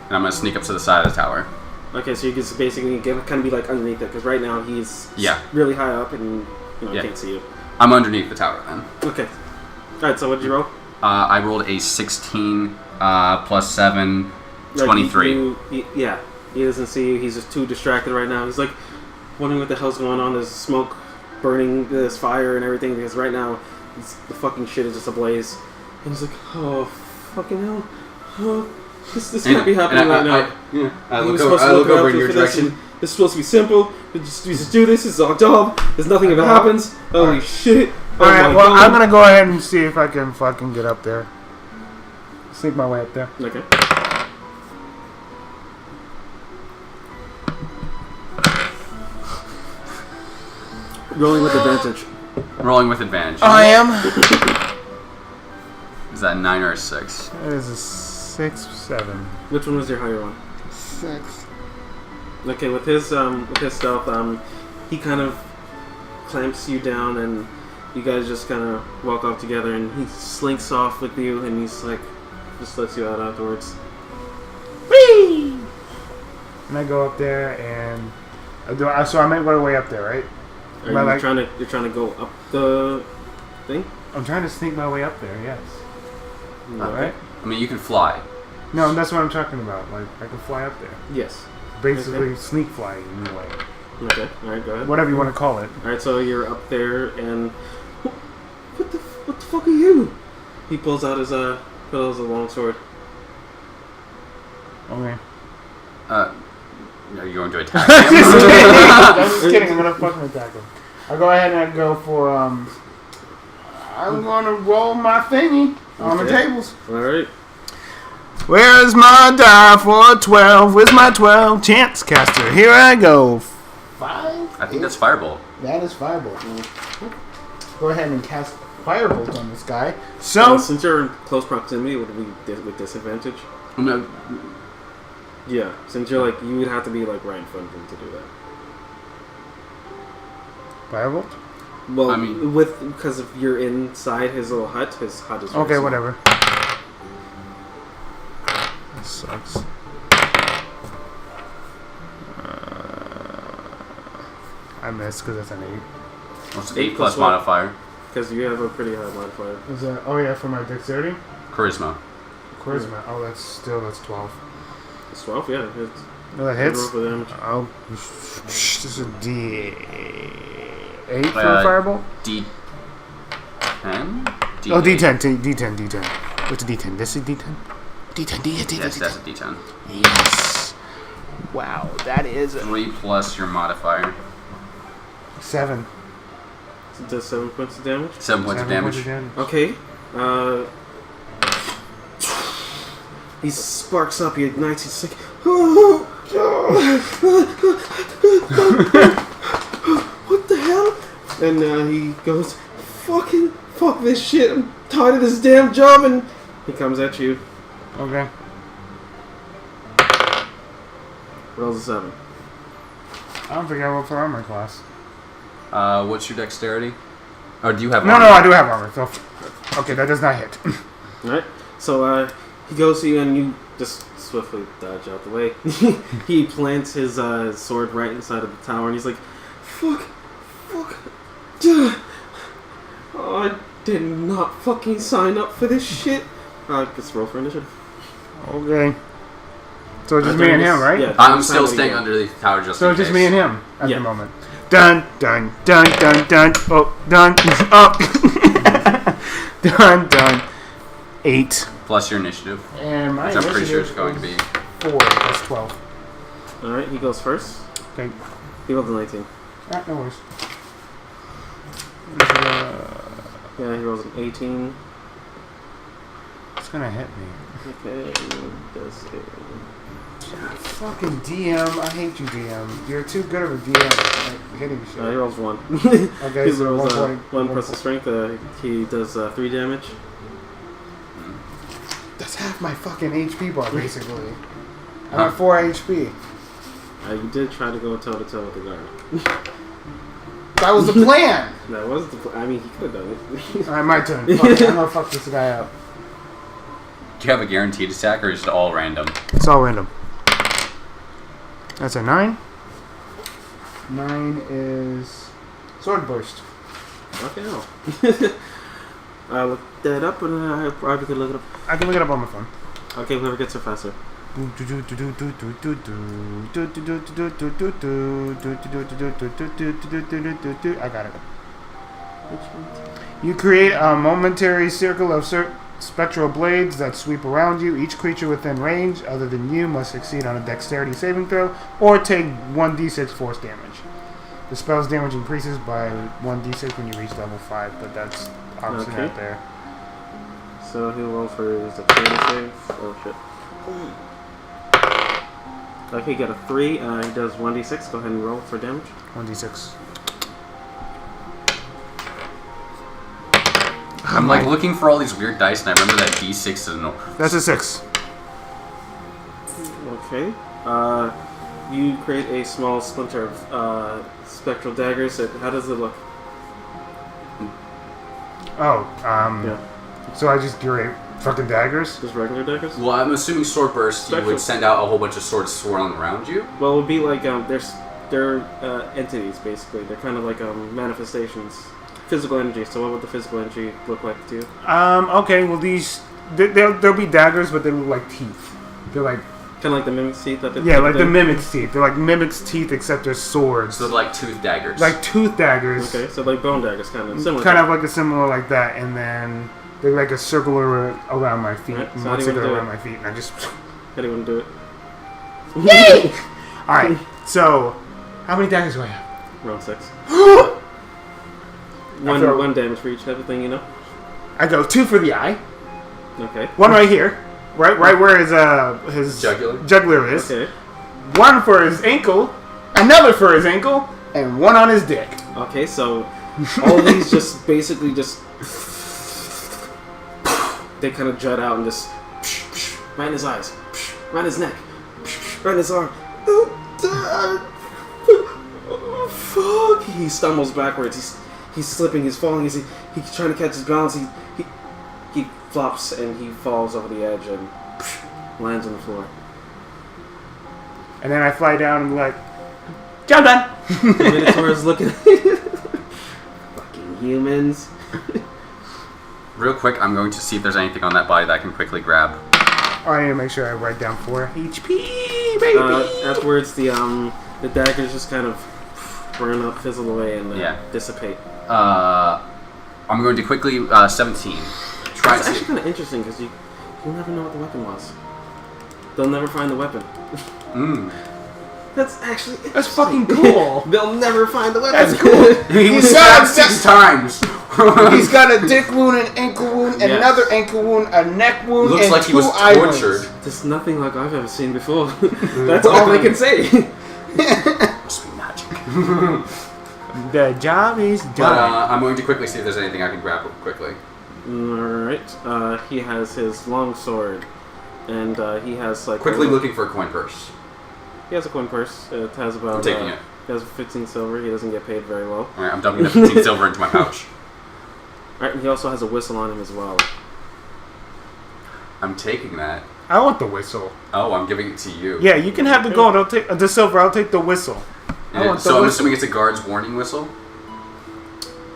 Speaker 3: And I'm going to sneak up to the side of the tower.
Speaker 2: Okay, so you can basically kind of be like underneath it, because right now he's really high up and can't see you.
Speaker 3: I'm underneath the tower then.
Speaker 2: Okay. Alright, so what did you roll?
Speaker 3: I rolled a 16 plus 7, 23.
Speaker 2: He doesn't see you. He's just too distracted right now. He's like wondering what the hell's going on. There's smoke burning, there's fire and everything, because right now the fucking shit is just ablaze. And he's like, oh, fucking hell. Oh, this can't be happening right now.
Speaker 3: I look over in your direction.
Speaker 2: This is supposed to be simple. We just do this. This is our job. There's nothing if it happens. Holy shit.
Speaker 1: Alright, well, I'm gonna go ahead and see if I can fucking get up there. Sneak my way up there.
Speaker 2: Okay. Rolling with advantage.
Speaker 3: Rolling with advantage.
Speaker 1: I am.
Speaker 3: Is that a 9 or a 6?
Speaker 1: That is a 6, 7.
Speaker 2: Which one was your higher one?
Speaker 1: 6.
Speaker 2: Okay, with his stealth, he kind of clamps you down, and you guys just kind of walk off together, and he slinks off with you, and he's like, just lets you out afterwards.
Speaker 1: Whee! And I go up there, and so I make my way up there, right?
Speaker 2: Are you trying to go up the thing?
Speaker 1: I'm trying to sneak my way up there. Yes. Right?
Speaker 3: I mean, you can fly.
Speaker 1: No, that's what I'm talking about. Like I can fly up there.
Speaker 2: Yes.
Speaker 1: Basically, sneak flying in a way.
Speaker 2: Okay. All right. Go ahead.
Speaker 1: Whatever you want to call it.
Speaker 2: All right. So you're up there, and what the fuck are you? He pulls out his long sword.
Speaker 1: Okay.
Speaker 3: Are you going to attack
Speaker 1: I'm
Speaker 3: him?
Speaker 1: just kidding. I'm gonna fucking attack him. I'll go ahead and go for I'm gonna roll my thingy on the tables.
Speaker 2: All right.
Speaker 1: Where's my die for 12? Where's my 12? Chance caster. Here I go. 5?
Speaker 3: I think that's Firebolt.
Speaker 1: That is Firebolt. Go ahead and cast Firebolt on this guy. So
Speaker 2: since you're in close proximity, would we with disadvantage?
Speaker 3: No.
Speaker 2: Yeah, since you're like, you would have to be like right in front of him to do that.
Speaker 1: Firebolt?
Speaker 2: Well,
Speaker 3: I mean,
Speaker 2: because if you're inside his little hut, his hut is
Speaker 1: okay.
Speaker 2: small.
Speaker 1: Whatever. That sucks. I missed because that's an 8.
Speaker 3: What's
Speaker 2: 8
Speaker 3: 8 plus
Speaker 2: what?
Speaker 3: modifier?
Speaker 2: Because you have a pretty high modifier.
Speaker 1: Is that? Oh yeah, for my dexterity.
Speaker 3: Charisma.
Speaker 1: Charisma. Oh, that's 12.
Speaker 2: It's 12, yeah. It's
Speaker 1: No, that hits.
Speaker 2: roll for damage.
Speaker 1: Oh, this is a D8 for
Speaker 3: Uh,
Speaker 1: Firebolt.
Speaker 3: D10?
Speaker 1: Oh, D10. What's a D10? This is D10. D10.
Speaker 3: Yes, that's a D10.
Speaker 1: Yes. Wow, that is
Speaker 3: 3 plus your modifier.
Speaker 1: 7.
Speaker 2: So it does 7 points of damage.
Speaker 3: 7 points of damage.
Speaker 2: Okay. He sparks up, he ignites, he's like, what the hell? And he goes, fuck this shit, I'm tired of this damn job, and he comes at you.
Speaker 1: Okay.
Speaker 2: Rolls a 7.
Speaker 1: I don't think I rolled for armor class.
Speaker 3: What's your dexterity? Or do you have
Speaker 1: No,
Speaker 3: armor?
Speaker 1: I do have armor. So, okay, that does not hit.
Speaker 2: Alright, so he goes to you and you just swiftly dodge out the way. He plants his sword right inside of the tower and he's like, fuck, duh. Oh, I did not fucking sign up for this shit. Just roll for initiative.
Speaker 1: Okay. So just me and him, right?
Speaker 2: Yeah,
Speaker 3: I'm still staying underneath the tower just
Speaker 1: So
Speaker 3: in
Speaker 1: just
Speaker 3: case.
Speaker 1: me and him at the moment. Dun. Oh, dun. Up. Dun. 8.
Speaker 3: Plus your initiative.
Speaker 1: And my
Speaker 3: Which I'm pretty sure it's
Speaker 1: initiative
Speaker 3: going to be.
Speaker 1: 4. That's 12.
Speaker 2: Alright, he goes first.
Speaker 1: Okay.
Speaker 2: He rolled a 19.
Speaker 1: No worries.
Speaker 2: Yeah, he rolls an 18.
Speaker 1: It's gonna hit me.
Speaker 2: Okay, and he does it.
Speaker 1: Fucking DM. I hate you, DM. You're too good of a DM at hitting shit.
Speaker 2: He rolls 1.
Speaker 1: Okay,
Speaker 2: He
Speaker 1: so
Speaker 2: rolls
Speaker 1: 1
Speaker 2: 1 plus the strength. He does 3 damage.
Speaker 1: That's half my fucking HP bar, basically. I'm at 4 HP.
Speaker 2: You did try to go toe to toe with the guard.
Speaker 1: That was the plan!
Speaker 2: That was the. I mean, he could have done it.
Speaker 1: Alright, my turn. Fuck it. I'm gonna fuck this guy up.
Speaker 3: Do you have a guaranteed attack or is it all random?
Speaker 1: It's all random. That's a 9. 9 is Sword Burst.
Speaker 2: Okay, no. I looked that up, and I probably could look it up.
Speaker 1: I can look it up on my phone.
Speaker 2: Okay, whoever gets there faster.
Speaker 1: I got it. You create a momentary circle of spectral blades that sweep around you. Each creature within range, other than you, must succeed on a dexterity saving throw or take 1d6 force damage. The spell's damage increases by 1d6 when you reach level 5, but that's obviously not there.
Speaker 2: So he'll roll for his dexterity save. Oh shit. Okay, he got a 3. He does 1d6. Go ahead and roll for damage.
Speaker 1: 1d6.
Speaker 3: I'm like looking for all these weird dice, and I remember that D6 is an.
Speaker 1: That's a 6.
Speaker 2: Okay. You create a small splinter of spectral daggers. How does it look?
Speaker 1: Yeah. So I just curate fucking daggers?
Speaker 2: Just regular daggers?
Speaker 3: Well, I'm assuming sword burst. You would send out a whole bunch of swords swirling around you.
Speaker 2: Well, it would be like they're entities basically. They're kind of like manifestations, physical energy. So what would the physical energy look like to you?
Speaker 1: Okay. Well, they'll be daggers, but they look like teeth. They're like
Speaker 2: kind of like the mimic's teeth.
Speaker 1: The mimic's teeth. They're like mimic's teeth, except they're swords.
Speaker 3: So they're like tooth daggers.
Speaker 1: Like tooth daggers.
Speaker 2: Okay, so like bone daggers, kind of similar.
Speaker 1: Kind of like a similar like that, and then they're like a circle around my feet.
Speaker 2: Right, so
Speaker 1: one circle around my feet, and I just.
Speaker 2: How do you want to do it?
Speaker 1: Yay! All right. So, how many daggers do I have?
Speaker 2: Round 6. one damage for each type of thing, you know.
Speaker 1: I go 2 for the eye.
Speaker 2: Okay.
Speaker 1: 1 right here. Right where his jugular is.
Speaker 2: Okay.
Speaker 1: 1 for his ankle, another for his ankle, and 1 on his dick.
Speaker 2: Okay, so all these just basically they kind of jut out and just right in his eyes, right in his neck, right in his arm. Fuck! He stumbles backwards. He's slipping. He's falling. He's trying to catch his balance. He flops and he falls over the edge and lands on the floor.
Speaker 1: And then I fly down and like, job done.
Speaker 2: The Minotaur is looking at you. Fucking humans.
Speaker 3: Real quick, I'm going to see if there's anything on that body that I can quickly grab.
Speaker 1: I need to make sure I write down 4 HP, baby.
Speaker 2: Afterwards, the daggers just kind of burn up, fizzle away, and dissipate.
Speaker 3: I'm going to quickly 17.
Speaker 2: It's actually kind of interesting because you'll never know what the weapon was. They'll never find the weapon. That's
Speaker 1: fucking cool.
Speaker 2: They'll never find the weapon.
Speaker 1: That's cool.
Speaker 3: He was stabbed 6 times.
Speaker 1: He's got a dick wound, an ankle wound, another ankle wound, a neck wound,
Speaker 3: Looks
Speaker 1: and
Speaker 3: like
Speaker 1: 2
Speaker 3: he was
Speaker 1: eye
Speaker 3: tortured.
Speaker 1: wounds.
Speaker 2: There's nothing like I've ever seen before. That's all they can say.
Speaker 3: Must be magic.
Speaker 1: The job is done.
Speaker 3: But I'm going to quickly see if there's anything I can grab quickly.
Speaker 2: Alright. He has his long sword. And he has like...
Speaker 3: Quickly looking for a coin purse.
Speaker 2: He has a coin purse. It has about...
Speaker 3: I'm taking it.
Speaker 2: He has 15 silver. He doesn't get paid very well.
Speaker 3: Alright, I'm dumping the 15 silver into my pouch.
Speaker 2: Alright, and he also has a whistle on him as well.
Speaker 3: I'm taking that.
Speaker 1: I want the whistle.
Speaker 3: Oh, I'm giving it to you.
Speaker 1: Yeah, you can have the gold. I'll take the silver. I'll take the whistle.
Speaker 3: I'm assuming it's a guard's warning whistle?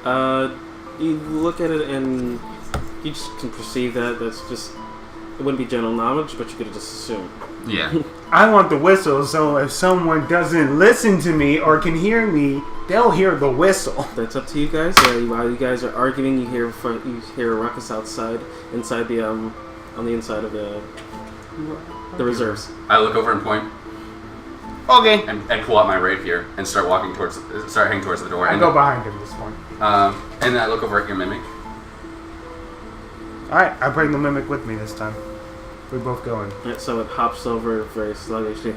Speaker 2: You look at it and you just can perceive that. That's just... It wouldn't be general knowledge, but you could just assume.
Speaker 3: Yeah.
Speaker 1: I want the whistle, so if someone doesn't listen to me or can hear me, they'll hear the whistle.
Speaker 2: That's up to you guys. While you guys are arguing, you hear a ruckus outside, inside the on the inside of the reserves.
Speaker 3: I look over and point.
Speaker 1: Okay.
Speaker 3: And pull out my rapier and start heading towards the door.
Speaker 1: I go behind him this point.
Speaker 3: And then I look over at your mimic.
Speaker 1: Alright, I bring the mimic with me this time. We're both going.
Speaker 2: Right, so it hops over very sluggishly.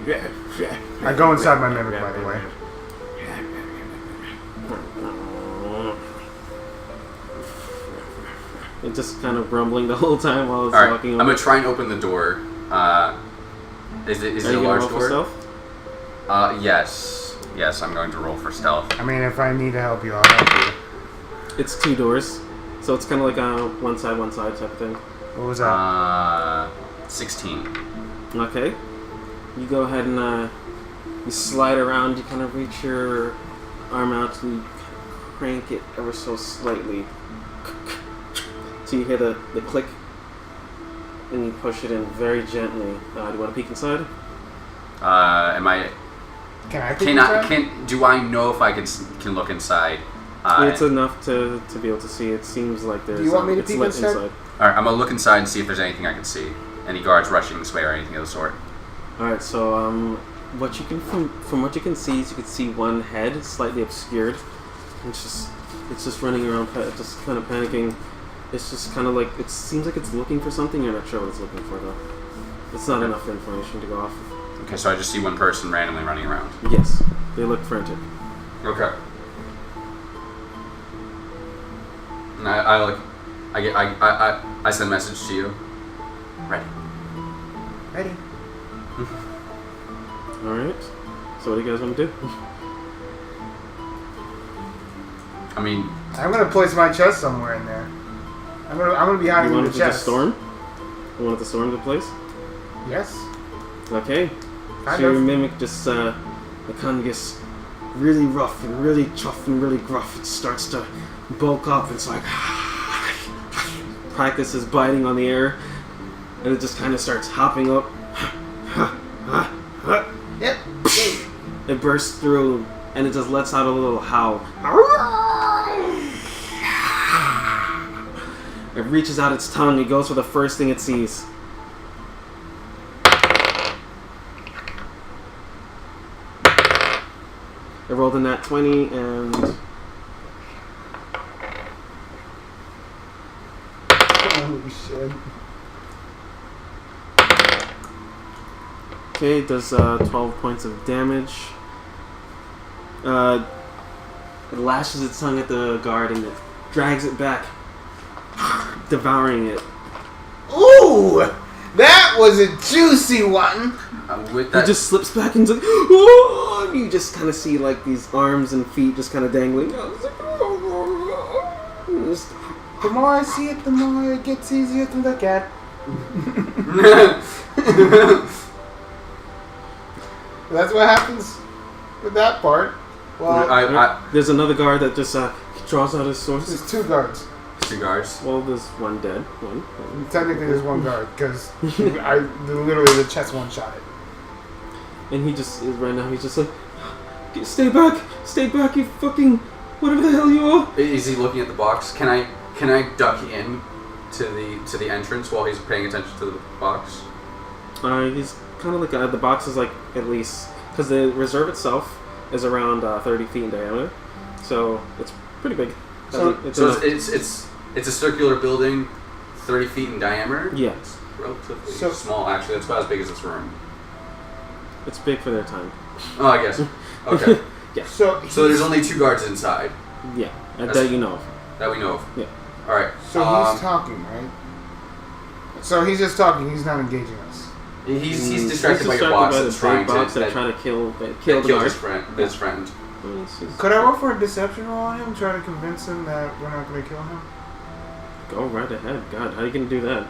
Speaker 1: I go inside my mimic, by the way.
Speaker 2: It's just kind of grumbling the whole time while it's walking over.
Speaker 3: I'm going to try and open the door. Is it a large door?
Speaker 2: For stealth?
Speaker 3: Yes. Yes, I'm going to roll for stealth.
Speaker 1: I mean, if I need to help you, I'll help you.
Speaker 2: It's 2 doors. So it's kind of like a one side type of thing.
Speaker 1: What was that?
Speaker 3: 16.
Speaker 2: Okay. You go ahead and you slide around. You kind of reach your arm out and you crank it ever so slightly. So you hear the click, and you push it in very gently. Do you want to peek inside?
Speaker 3: Am I?
Speaker 1: Can I peek inside?
Speaker 3: Do I know if I can look inside?
Speaker 2: It's enough to be able to see. It seems like there's.
Speaker 1: Do you want me to peek inside?
Speaker 3: All right, I'm gonna look inside and see if there's anything I can see. Any guards rushing this way or anything of the sort.
Speaker 2: All right, so what you can from what you can see is you can see one head slightly obscured. It's just running around, just kind of panicking. It's just kind of like it seems like it's looking for something. You're not sure what it's looking for though. It's not enough information to go off of.
Speaker 3: Okay, so I just see one person randomly running around.
Speaker 2: Yes, they look frantic.
Speaker 3: Okay. And I I send a message to you. Ready.
Speaker 1: Ready?
Speaker 2: Alright. So what do you guys want to do?
Speaker 3: I mean,
Speaker 1: I'm gonna place my chest somewhere in there. I'm gonna be hiding
Speaker 2: You
Speaker 1: in
Speaker 2: want
Speaker 1: the
Speaker 2: it to
Speaker 1: chest.
Speaker 2: storm? You want it to storm the place?
Speaker 1: Yes.
Speaker 2: Okay.
Speaker 1: Kind
Speaker 2: So
Speaker 1: of.
Speaker 2: your mimic just it kind of gets really rough and really tough and really gruff. It starts to bulk up. It's like practices biting on the air, and it just kind of starts hopping up.
Speaker 1: Yep.
Speaker 2: It bursts through, and it just lets out a little howl. It reaches out its tongue. It goes for the first thing it sees. It rolled a nat 20 and
Speaker 1: Holy shit.
Speaker 2: okay, it does 12 points of damage. It lashes its tongue at the guard and it drags it back, devouring it.
Speaker 1: Ooh! That was a juicy one!
Speaker 3: with
Speaker 2: He
Speaker 3: that,
Speaker 2: just slips back and it's like, "Oh!" And you just kind of see like these arms and feet just kind of dangling. And just-
Speaker 1: The more I see it, the more it gets easier to look at. That's what happens with that part. Well,
Speaker 2: There's another guard that just draws out his sword.
Speaker 1: there's two guards.
Speaker 3: 2 guards.
Speaker 2: Well, there's one dead. One.
Speaker 1: Technically, there's one guard because I literally the chest one shot it.
Speaker 2: And he just is right now. He's just like, stay back, you fucking whatever the hell you are.
Speaker 3: Is he looking at the box? Can I duck in to the entrance while he's paying attention to the box?
Speaker 2: He's kind of like the box is like at least because the reserve itself is around 30 feet in diameter, so it's pretty big.
Speaker 1: So
Speaker 3: It's a circular building, 30 feet in diameter.
Speaker 2: Yeah,
Speaker 3: It's relatively
Speaker 1: So-
Speaker 3: small, actually. It's about as big as this room.
Speaker 2: it's big for their time.
Speaker 3: Oh, I guess. Okay.
Speaker 1: So
Speaker 3: So there's only 2 guards inside
Speaker 2: Yeah,
Speaker 3: That's-
Speaker 2: that you know of.
Speaker 3: that we know of.
Speaker 2: Yeah.
Speaker 3: All right.
Speaker 1: So he's talking, right? So he's just talking. He's not engaging us.
Speaker 3: He's distracted by your box that's trying to
Speaker 2: trying to kill the
Speaker 3: kill
Speaker 2: guard.
Speaker 3: his friend.
Speaker 1: Could I roll for a deception roll on him, try to convince him that we're not going to kill him?
Speaker 2: Go right ahead. God, how are you gonna do that?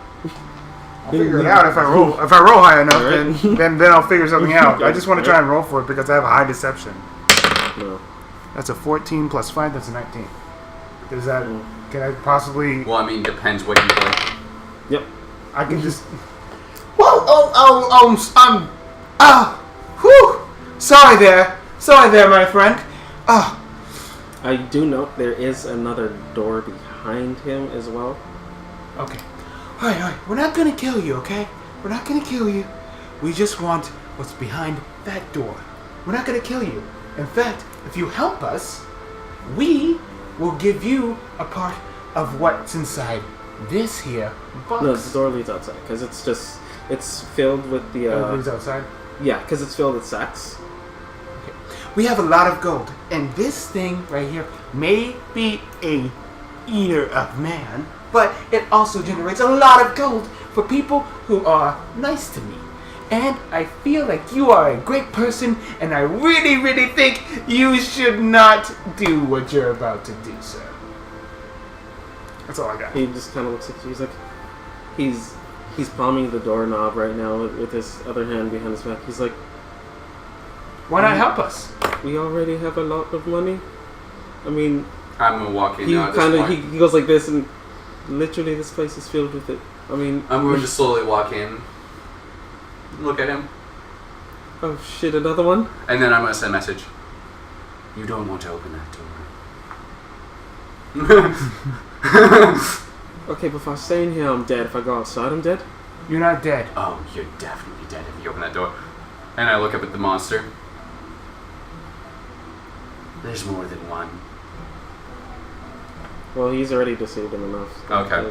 Speaker 1: I'll figure it out if I roll. If I roll high enough,
Speaker 2: Alright.
Speaker 1: then I'll figure something out. I just want to try and roll for it because I have a high deception.
Speaker 2: No.
Speaker 1: That's a 14 plus 5. That's a 19. Does that?
Speaker 2: Mm.
Speaker 1: Can I possibly?
Speaker 3: Well, I mean, depends what you play.
Speaker 2: Yep.
Speaker 1: I can just. Whoa! Whew! Sorry there, my friend. Oh.
Speaker 2: I do note there is another door behind him as well.
Speaker 1: Okay. All right. We're not gonna kill you, okay? We're not gonna kill you. We just want what's behind that door. We're not gonna kill you. In fact, if you help us, we will give you a part of what's inside this here box.
Speaker 2: No, the door leads outside because it's filled with the
Speaker 1: Everybody's outside.
Speaker 2: yeah, because it's filled with sacks.
Speaker 1: We have a lot of gold, and this thing right here may be a eater of man, but it also generates a lot of gold for people who are nice to me. And I feel like you are a great person, and I really, really think you should not do what you're about to do, sir. That's all I got.
Speaker 2: He just kind of looks at you. He's like, he's palming the doorknob right now with his other hand behind his back. He's like,
Speaker 1: Why not help us?
Speaker 2: we already have a lot of money. I mean,
Speaker 3: I'm gonna walk in
Speaker 2: he
Speaker 3: now at
Speaker 2: kind
Speaker 3: this
Speaker 2: of
Speaker 3: point.
Speaker 2: he goes like this, and literally this place is filled with it. I mean,
Speaker 3: I'm going to slowly walk in, look at him,
Speaker 2: oh shit, another one.
Speaker 3: and then I'm gonna send a message. You don't want to open that door.
Speaker 2: Okay, but if I stay in here, I'm dead. If I go outside, I'm dead.
Speaker 1: You're not dead.
Speaker 3: Oh, you're definitely dead if you open that door. And I look up at the monster. There's more than one.
Speaker 2: Well, he's already deceived him enough.
Speaker 3: Okay.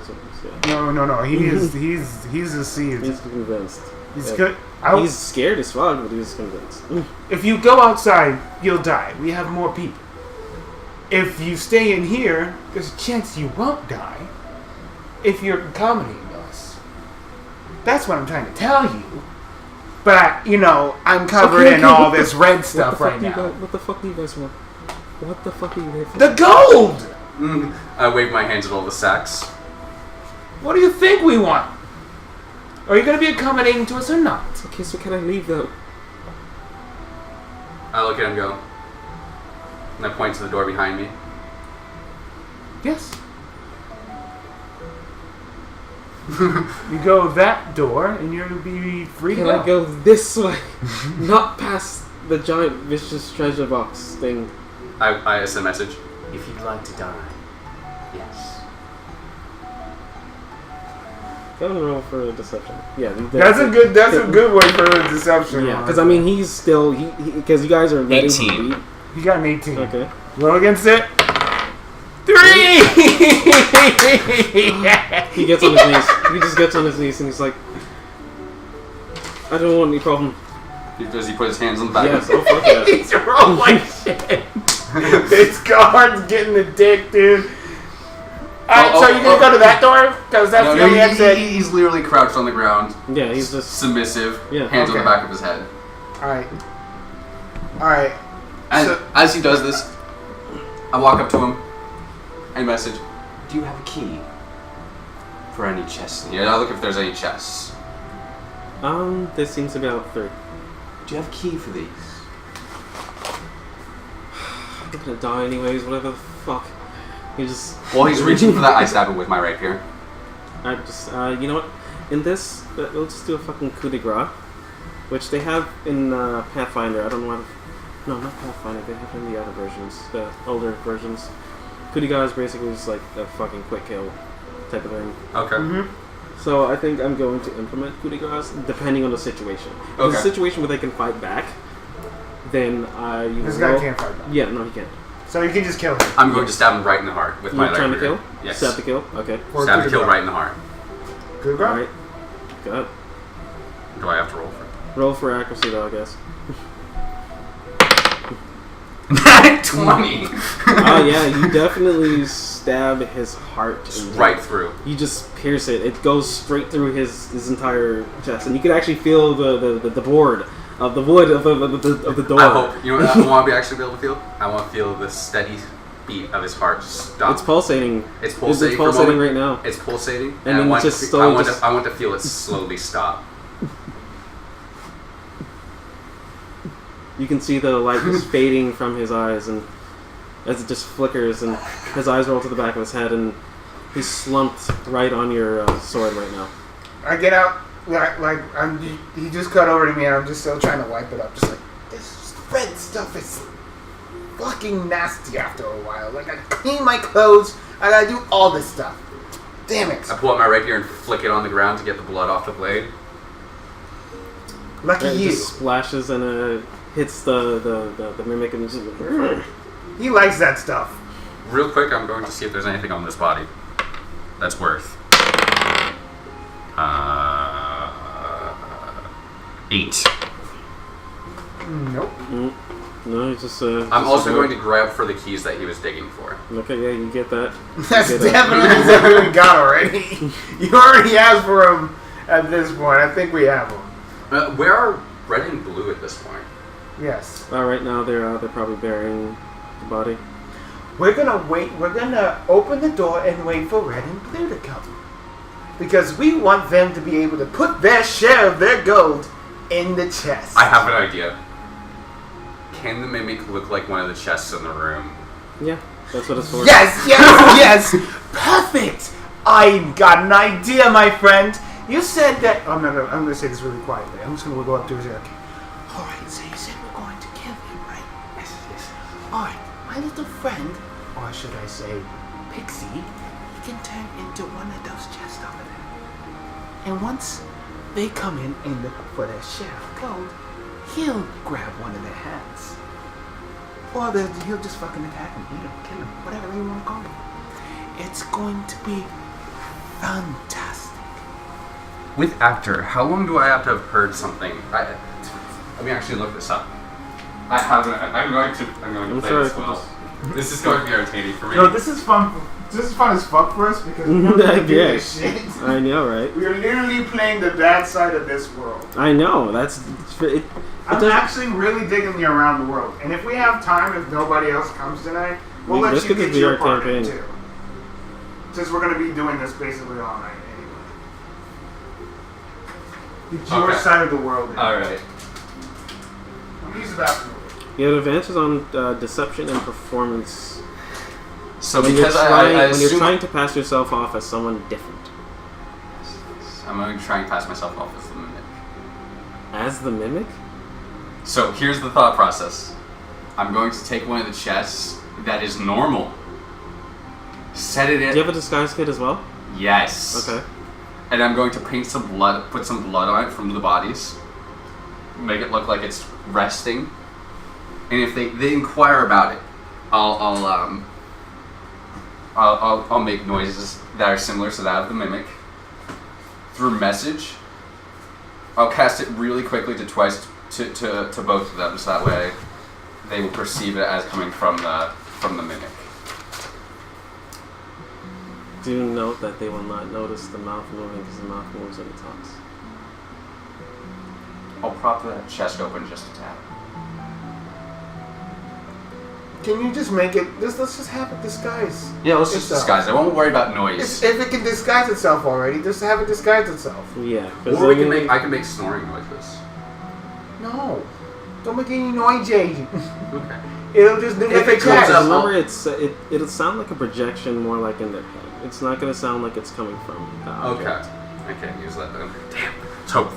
Speaker 2: Yeah.
Speaker 1: No. He's deceived.
Speaker 2: He's convinced.
Speaker 1: He's
Speaker 2: Yeah.
Speaker 1: good.
Speaker 2: He's scared as fuck, but he's convinced.
Speaker 1: If you go outside, you'll die. We have more people. If you stay in here, there's a chance you won't die. if you're accommodating us. That's what I'm trying to tell you. But, I'm covered in all this red stuff right now.
Speaker 2: What the fuck do you guys want? What the fuck are you here for?
Speaker 1: The gold!
Speaker 3: I wave my hands at all the sacks.
Speaker 1: What do you think we want? Are you going to be accommodating to us or not?
Speaker 2: Okay, so can I leave though?
Speaker 3: I look at him and go, and I point to the door behind me.
Speaker 1: Yes. You go that door, and you'll be free to
Speaker 2: Can
Speaker 1: go.
Speaker 2: I go this way? Not past the giant vicious treasure box thing.
Speaker 3: I send a message.
Speaker 5: If you'd like to die, yes.
Speaker 2: Go and roll for deception. Yeah,
Speaker 1: That's a good one for a deception.
Speaker 2: Yeah, because I mean he's still because you guys are letting
Speaker 3: 18.
Speaker 2: him beat.
Speaker 1: You got an 18.
Speaker 2: Okay.
Speaker 1: Roll against it. 3!
Speaker 2: He gets on his knees. He just gets on his knees and he's like, I don't want any problem.
Speaker 3: Does he put his hands on the back?
Speaker 2: Yes, oh fuck yeah.
Speaker 1: He's rolling shit. His guard's getting the dick, dude. Alright, so you're gonna go to that door? Because that's the only exit.
Speaker 3: He's literally crouched on the ground,
Speaker 2: Yeah, he's just
Speaker 3: submissive,
Speaker 2: Yeah.
Speaker 3: hands on the
Speaker 1: Okay.
Speaker 3: back of his head.
Speaker 1: Alright.
Speaker 3: As he does this, I walk up to him and message,
Speaker 5: Do you have a key for any chest?
Speaker 3: yeah, I look if there's any chests.
Speaker 2: there seems to be about 3.
Speaker 5: Do you have a key for these?
Speaker 2: I'm gonna die anyways, whatever the fuck. He just
Speaker 3: While he's reaching for that, I stab him with my rapier.
Speaker 2: I just you know what? In this we'll just do a fucking coup de grace. Which they have in Pathfinder. I don't know why no, not Pathfinder, they have it in the other versions, the older versions. Coup de grace is basically just like a fucking quick kill type of thing.
Speaker 3: Okay.
Speaker 2: So I think I'm going to implement coup de grace depending on the situation. If
Speaker 3: Okay.
Speaker 2: it's a situation where they can fight back, then you
Speaker 1: This
Speaker 2: will
Speaker 1: guy can't fight back.
Speaker 2: Yeah, no, he can't.
Speaker 1: So you can just kill him.
Speaker 3: I'm going to stab him right in the heart with my
Speaker 2: You're trying to
Speaker 3: rapier.
Speaker 2: kill?
Speaker 3: Yes.
Speaker 2: Stab to kill? Okay.
Speaker 1: For
Speaker 3: Stab
Speaker 1: coup
Speaker 3: to
Speaker 1: de
Speaker 3: kill
Speaker 1: grace.
Speaker 3: right in the heart.
Speaker 1: Coup de grace?
Speaker 2: Alright. Good.
Speaker 3: Do I have to roll for it?
Speaker 2: Roll for accuracy though, I guess.
Speaker 3: 20!
Speaker 2: Oh yeah, you definitely stab his heart. and
Speaker 3: Right through.
Speaker 2: You just pierce it. It goes straight through his entire chest. And you can actually feel the board of the wood of the door.
Speaker 3: I hope. You know what I want to actually be able to feel? I want to feel the steady beat of his heart stop.
Speaker 2: It's pulsating.
Speaker 3: It's pulsating.
Speaker 2: It's
Speaker 3: for a
Speaker 2: pulsating
Speaker 3: moment.
Speaker 2: right now.
Speaker 3: It's pulsating,
Speaker 2: And
Speaker 3: I
Speaker 2: then
Speaker 3: want
Speaker 2: just
Speaker 3: to,
Speaker 2: slowly
Speaker 3: I want
Speaker 2: just-
Speaker 3: to, I want to feel it slowly stop.
Speaker 2: You can see the light just fading from his eyes, and as it just flickers, and his eyes roll to the back of his head, and he's slumped right on your sword right now.
Speaker 1: I get out, he just cut over to me and I'm just still trying to wipe it up. Just like, this red stuff is fucking nasty after a while. Like, I clean my clothes, I gotta do all this stuff. Damn it.
Speaker 3: I pull out my rapier and flick it on the ground to get the blood off the blade.
Speaker 1: Lucky
Speaker 2: It
Speaker 1: you.
Speaker 2: just splashes and hits the mimic, and just
Speaker 1: He likes that stuff.
Speaker 3: Real quick, I'm going to see if there's anything on this body that's worth 8.
Speaker 1: Nope.
Speaker 2: no, it's just.
Speaker 3: I'm also going to grab for the keys that he was digging for.
Speaker 2: Okay, yeah, you get that.
Speaker 1: That's
Speaker 2: You get
Speaker 1: definitely something we got already. You already asked for him at this point. I think we have him.
Speaker 3: Where are red and blue at this point?
Speaker 1: Yes.
Speaker 2: Right now they're probably burying the body.
Speaker 1: We're gonna wait. We're gonna open the door and wait for Red and Blue to come, because we want them to be able to put their share of their gold in the chest.
Speaker 3: I have an idea. Can the mimic look like one of the chests in the room?
Speaker 2: Yeah, that's what it's for.
Speaker 1: Yes, yes, yes. Perfect. I got an idea, my friend. You said that. Oh, no, I'm gonna say this really quietly. I'm just gonna go up to his ear. All right. So you said we're going to kill him, right? Yes, yes. All right. My little friend, or should I say, Pixie, he can turn into one of those chests over there. And once they come in and look for their share of gold, he'll grab one of their hands. Or he'll just fucking attack him, eat him, kill him, whatever you want to call him. It's going to be fantastic.
Speaker 3: With actor, how long do I have to have heard something? Let me actually look this up. I'm going to play
Speaker 2: sure
Speaker 3: this
Speaker 2: I could
Speaker 3: well. This is going to be entertaining for me.
Speaker 1: No, this is fun This is fun as fuck for us because we don't really do
Speaker 2: Yeah.
Speaker 1: this shit.
Speaker 2: I know, right?
Speaker 1: We are literally playing the bad side of this world.
Speaker 2: I know. That's it.
Speaker 1: I'm actually really digging the around the world. And if we have time, if nobody else comes tonight, we'll let
Speaker 2: This
Speaker 1: you
Speaker 2: could
Speaker 1: get
Speaker 2: just be
Speaker 1: your
Speaker 2: our
Speaker 1: part in
Speaker 2: campaign.
Speaker 1: too. Since we're going to be doing this basically all night anyway. It's your
Speaker 3: Okay.
Speaker 1: side of the world. Anyway.
Speaker 3: Alright.
Speaker 1: Use the bathroom.
Speaker 2: You have advantages on deception and performance.
Speaker 3: So
Speaker 2: When
Speaker 3: because
Speaker 2: you're
Speaker 3: I
Speaker 2: trying, when you're
Speaker 3: assume
Speaker 2: trying to pass yourself off as someone different.
Speaker 3: I'm going to try and pass myself off as the mimic.
Speaker 2: As the mimic?
Speaker 3: So here's the thought process. I'm going to take one of the chests that is normal. Set it in.
Speaker 2: Do you have a disguise kit as well?
Speaker 3: Yes.
Speaker 2: Okay.
Speaker 3: And I'm going to paint some blood, put some blood on it from the bodies. Make it look like it's resting. And if they inquire about it, I'll make noises that are similar to that of the mimic. Through message, I'll cast it really quickly to both of them, so that way they will perceive it as coming from the mimic.
Speaker 2: Do note that they will not notice the mouth moving because the mouth moves when it talks.
Speaker 3: I'll prop the chest open just a tad.
Speaker 1: Can you just make it? Let's just have it disguise.
Speaker 3: Yeah, let's just disguise it. I won't worry about noise.
Speaker 1: If it can disguise itself already, just have it disguise itself.
Speaker 2: Yeah. 'cause
Speaker 3: Or
Speaker 2: I mean,
Speaker 3: I can make snoring noises.
Speaker 1: No. Don't make any noise, Jay.
Speaker 3: Okay.
Speaker 1: It'll just do
Speaker 3: If
Speaker 1: like a
Speaker 3: it comes
Speaker 1: cat.
Speaker 3: up-
Speaker 2: remember, it'll sound like a projection more like in their head. It's not going to sound like it's coming from the object.
Speaker 3: Okay. I can't use that then. Damn. So,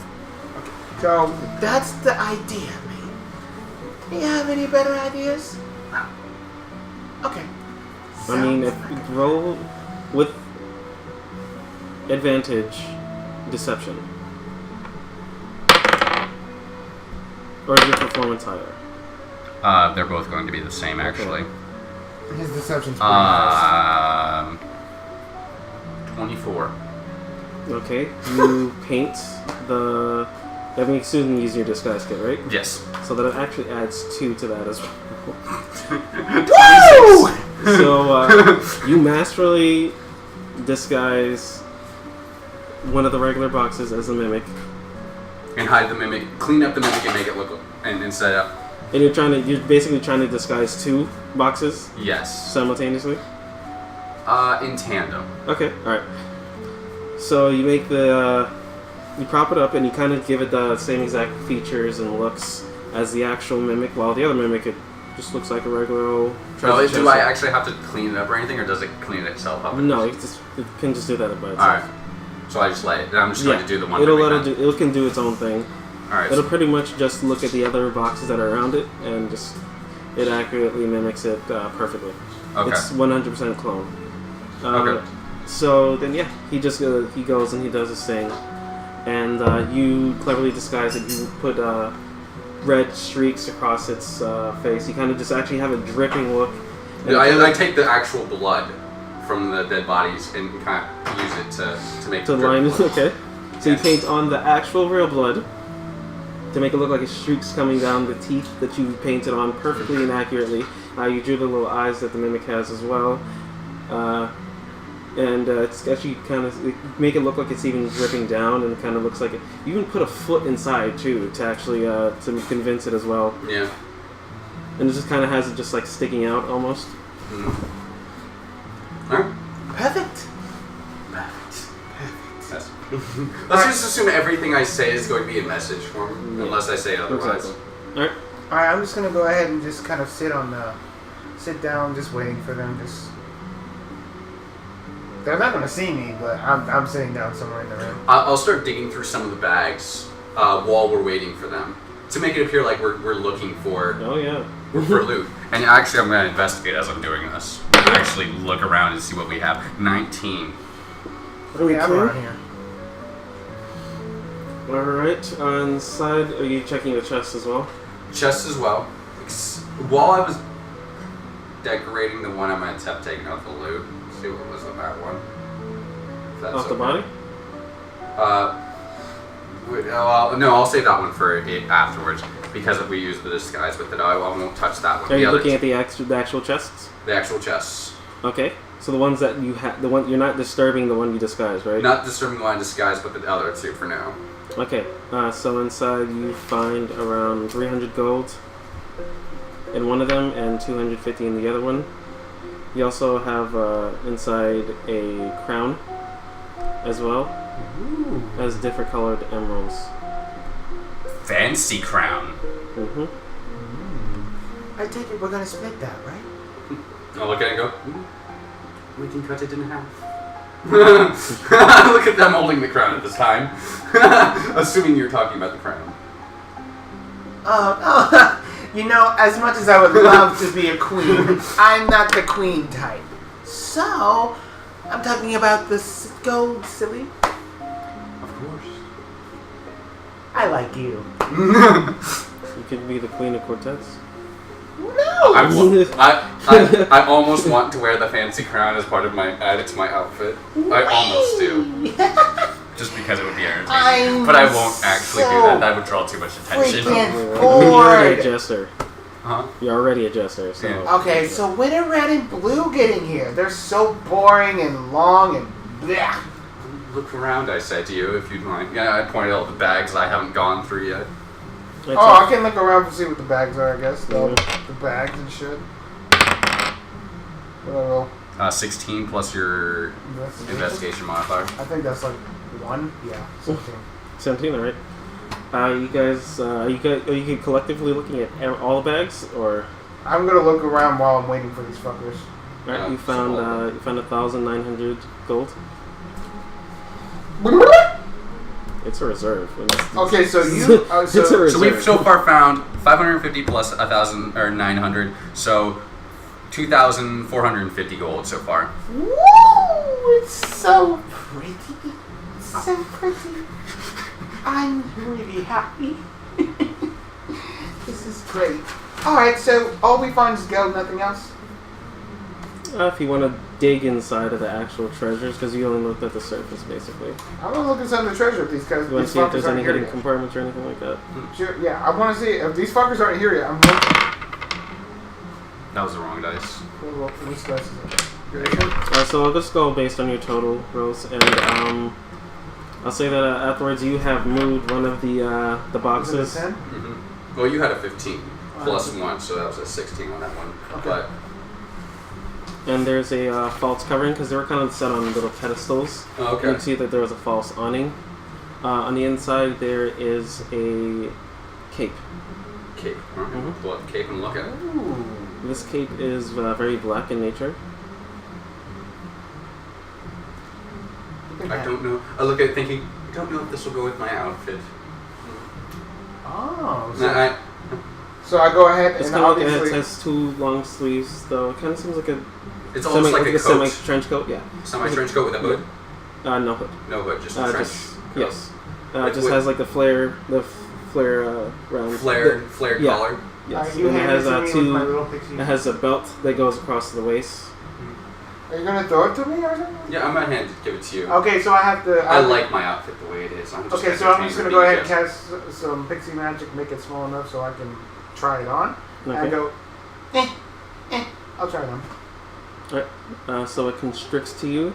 Speaker 1: So that's the idea, man. Do you have any better ideas? Okay.
Speaker 2: I mean, if
Speaker 1: Sounds
Speaker 2: you
Speaker 1: like
Speaker 2: roll with advantage, deception. Or is your performance higher?
Speaker 3: they're both going to be the same, actually.
Speaker 1: his deception's pretty nice.
Speaker 3: 24.
Speaker 2: Okay. You paint the... I mean, Susan used your disguise kit, right?
Speaker 3: Yes.
Speaker 2: So that it actually adds 2 to that as well.
Speaker 1: Woo!
Speaker 2: So you masterfully disguise one of the regular boxes as a mimic,
Speaker 3: And hide the mimic, clean up the mimic and make it look, and set up.
Speaker 2: and you're basically trying to disguise 2 boxes
Speaker 3: Yes.
Speaker 2: simultaneously.
Speaker 3: In tandem.
Speaker 2: Okay, all right. So you make you prop it up and you kind of give it the same exact features and looks as the actual mimic, while the other mimic, it just looks like a regular old treasure chest.
Speaker 3: Do I actually have to clean it up or anything, or does it clean itself up?
Speaker 2: No, it can just do that by itself.
Speaker 3: Alright. So I just let it. I'm just going to do the one
Speaker 2: It'll
Speaker 3: mimic
Speaker 2: let
Speaker 3: then.
Speaker 2: it do. It can do its own thing.
Speaker 3: Alright.
Speaker 2: It'll pretty much just look at the other boxes that are around it and just it accurately mimics it perfectly.
Speaker 3: Okay.
Speaker 2: It's 100% clone.
Speaker 3: Okay.
Speaker 2: So then, yeah, he just he goes and he does his thing, and you cleverly disguise it. You put red streaks across its face. You kind of just actually have a dripping look. And
Speaker 3: I take the actual blood from the dead bodies and kind of use it to make
Speaker 2: to
Speaker 3: the
Speaker 2: line.
Speaker 3: drip.
Speaker 2: Okay. So you
Speaker 3: Yes.
Speaker 2: paint on the actual real blood to make it look like a streaks coming down the teeth that you painted on perfectly and accurately. You drew the little eyes that the mimic has as well. And it's actually kind of make it look like it's even dripping down, and it kind of looks like it. You even put a foot inside too to actually to convince it as well.
Speaker 3: Yeah.
Speaker 2: And it just kind of has it just like sticking out almost.
Speaker 3: Alright.
Speaker 1: Perfect.
Speaker 3: Yes. Let's just assume everything I say is going to be in message form, unless I say otherwise.
Speaker 2: Exactly. All right.
Speaker 1: Alright, I'm just gonna go ahead and just kind of sit down, just waiting for them. They're not gonna see me, but I'm sitting down somewhere in the room.
Speaker 3: I'll start digging through some of the bags while we're waiting for them to make it appear like we're looking for
Speaker 2: Oh yeah.
Speaker 3: for loot. And actually, I'm going to investigate as I'm doing this. Actually, look around and see what we have. 19.
Speaker 1: What do we have around here?
Speaker 2: All right. On the side, are you checking the chest as well?
Speaker 3: Chest as well. While I was decorating the one, I'm going to attempt taking out the loot. See what was on that one. If that's
Speaker 2: Off the
Speaker 3: okay.
Speaker 2: body?
Speaker 3: No, I'll save that one for it afterwards because we used the disguise with it. I won't touch that one.
Speaker 2: Are you
Speaker 3: other
Speaker 2: looking at the actual chests?
Speaker 3: the actual chests?
Speaker 2: Okay. So the ones that you have, the one you're not disturbing the one you disguised, right?
Speaker 3: Not disturbing the one disguise, but the other two for now.
Speaker 2: Okay. So inside you find around 300 gold in one of them and 250 in the other one. You also have inside a crown as well as different colored emeralds.
Speaker 3: Fancy crown.
Speaker 5: I take it we're gonna split that, right?
Speaker 3: I'll look at it and go, we can cut it in half. Look at them holding the crown at this time. Assuming you're talking about the crown.
Speaker 5: Oh, you know, as much as I would love to be a queen, I'm not the queen type. So, I'm talking about the gold, silly.
Speaker 3: Of course.
Speaker 5: I like you.
Speaker 2: You could be the queen of quartets.
Speaker 5: No!
Speaker 3: I almost want to wear the fancy crown as part of my add it to my outfit. I almost do. Just because it would be entertaining. But I won't actually do that. That would draw too much attention.
Speaker 5: Freaking
Speaker 2: You're already a
Speaker 5: bored.
Speaker 2: Jester.
Speaker 3: Huh?
Speaker 2: You're already a Jester, so...
Speaker 3: Yeah.
Speaker 5: Okay, so when are red and blue getting here? They're so boring and long and bleh.
Speaker 3: Look around, I said to you, if you'd like. Yeah, I pointed out the bags I haven't gone through yet.
Speaker 1: Oh, I can look around and see what the bags are, I guess. The bags and shit. What do I roll?
Speaker 3: 16 plus your investigation modifier.
Speaker 1: I think that's like 1. Yeah, 17.
Speaker 2: 17, alright. You guys, are you collectively looking at all the bags, or?
Speaker 1: I'm gonna look around while I'm waiting for these fuckers.
Speaker 2: Alright,
Speaker 3: Yeah,
Speaker 2: you found 1,900 gold. It's a reserve.
Speaker 1: Okay, so you.
Speaker 2: It's a reserve.
Speaker 3: So we've so far found 550 plus 1,000 or 900, so 2,450 gold so far.
Speaker 5: Woo! It's so pretty. It's so pretty. I'm really happy. This is great. Alright, so all we find is gold, nothing else?
Speaker 2: If you want to dig inside of the actual treasures, because you only looked at the surface, basically.
Speaker 1: I'm gonna look inside the treasure if these guys.
Speaker 2: You want to
Speaker 1: These
Speaker 2: see if
Speaker 1: fuckers
Speaker 2: there's
Speaker 1: aren't
Speaker 2: any
Speaker 1: here
Speaker 2: hidden
Speaker 1: yet.
Speaker 2: compartments or anything like that?
Speaker 1: Sure, yeah, I want to see if these fuckers aren't here yet. I'm
Speaker 3: That was the wrong dice.
Speaker 1: Which dice is it?
Speaker 2: So I'll just go based on your total rolls, and I'll say that afterwards you have moved one of the boxes.
Speaker 1: Is it a 10?
Speaker 3: Mm-hmm. Well, you had a 15 plus 1, so that was a 16 on that one.
Speaker 1: Okay.
Speaker 3: But
Speaker 2: And there's a false covering because they were kind of set on little pedestals.
Speaker 3: oh, okay.
Speaker 2: You can see that there was a false awning. On the inside there is a cape.
Speaker 3: Cape. Alright, we'll pull up the cape and look at it.
Speaker 1: Ooh.
Speaker 2: This cape is very black in nature.
Speaker 3: I don't know. I look at it thinking, I don't know if this will go with my outfit.
Speaker 1: Oh.
Speaker 3: No,
Speaker 1: So I go ahead
Speaker 2: It's
Speaker 1: and
Speaker 2: kind of like
Speaker 1: obviously.
Speaker 2: it has 2 long sleeves, though. It kind of seems like a
Speaker 3: it's almost like a coat.
Speaker 2: semi-trench coat. Yeah.
Speaker 3: Semi-trench coat with a hood?
Speaker 2: No hood.
Speaker 3: No hood, just a trench
Speaker 2: Just,
Speaker 3: coat.
Speaker 2: yes.
Speaker 3: With-
Speaker 2: Just
Speaker 3: with-
Speaker 2: has like the flare round.
Speaker 3: Flared
Speaker 2: yeah.
Speaker 3: collar.
Speaker 2: Yes.
Speaker 1: You
Speaker 2: And it
Speaker 1: hand
Speaker 2: has
Speaker 1: it to me with my
Speaker 2: two.
Speaker 1: little pixie.
Speaker 2: It has a belt that goes across the waist.
Speaker 1: Are you gonna throw it to me or something?
Speaker 3: Yeah, I'm gonna hand give it to you.
Speaker 1: Okay, so I have to.
Speaker 3: I like my outfit the way it is. I'm just
Speaker 1: Okay, so I'm
Speaker 3: entertained
Speaker 1: just gonna
Speaker 3: with
Speaker 1: go
Speaker 3: being
Speaker 1: ahead and
Speaker 3: Jester.
Speaker 1: cast some pixie magic, make it small enough so I can try it on. And I
Speaker 2: Okay.
Speaker 1: go, I'll try it on.
Speaker 2: Alright. So it constricts to you,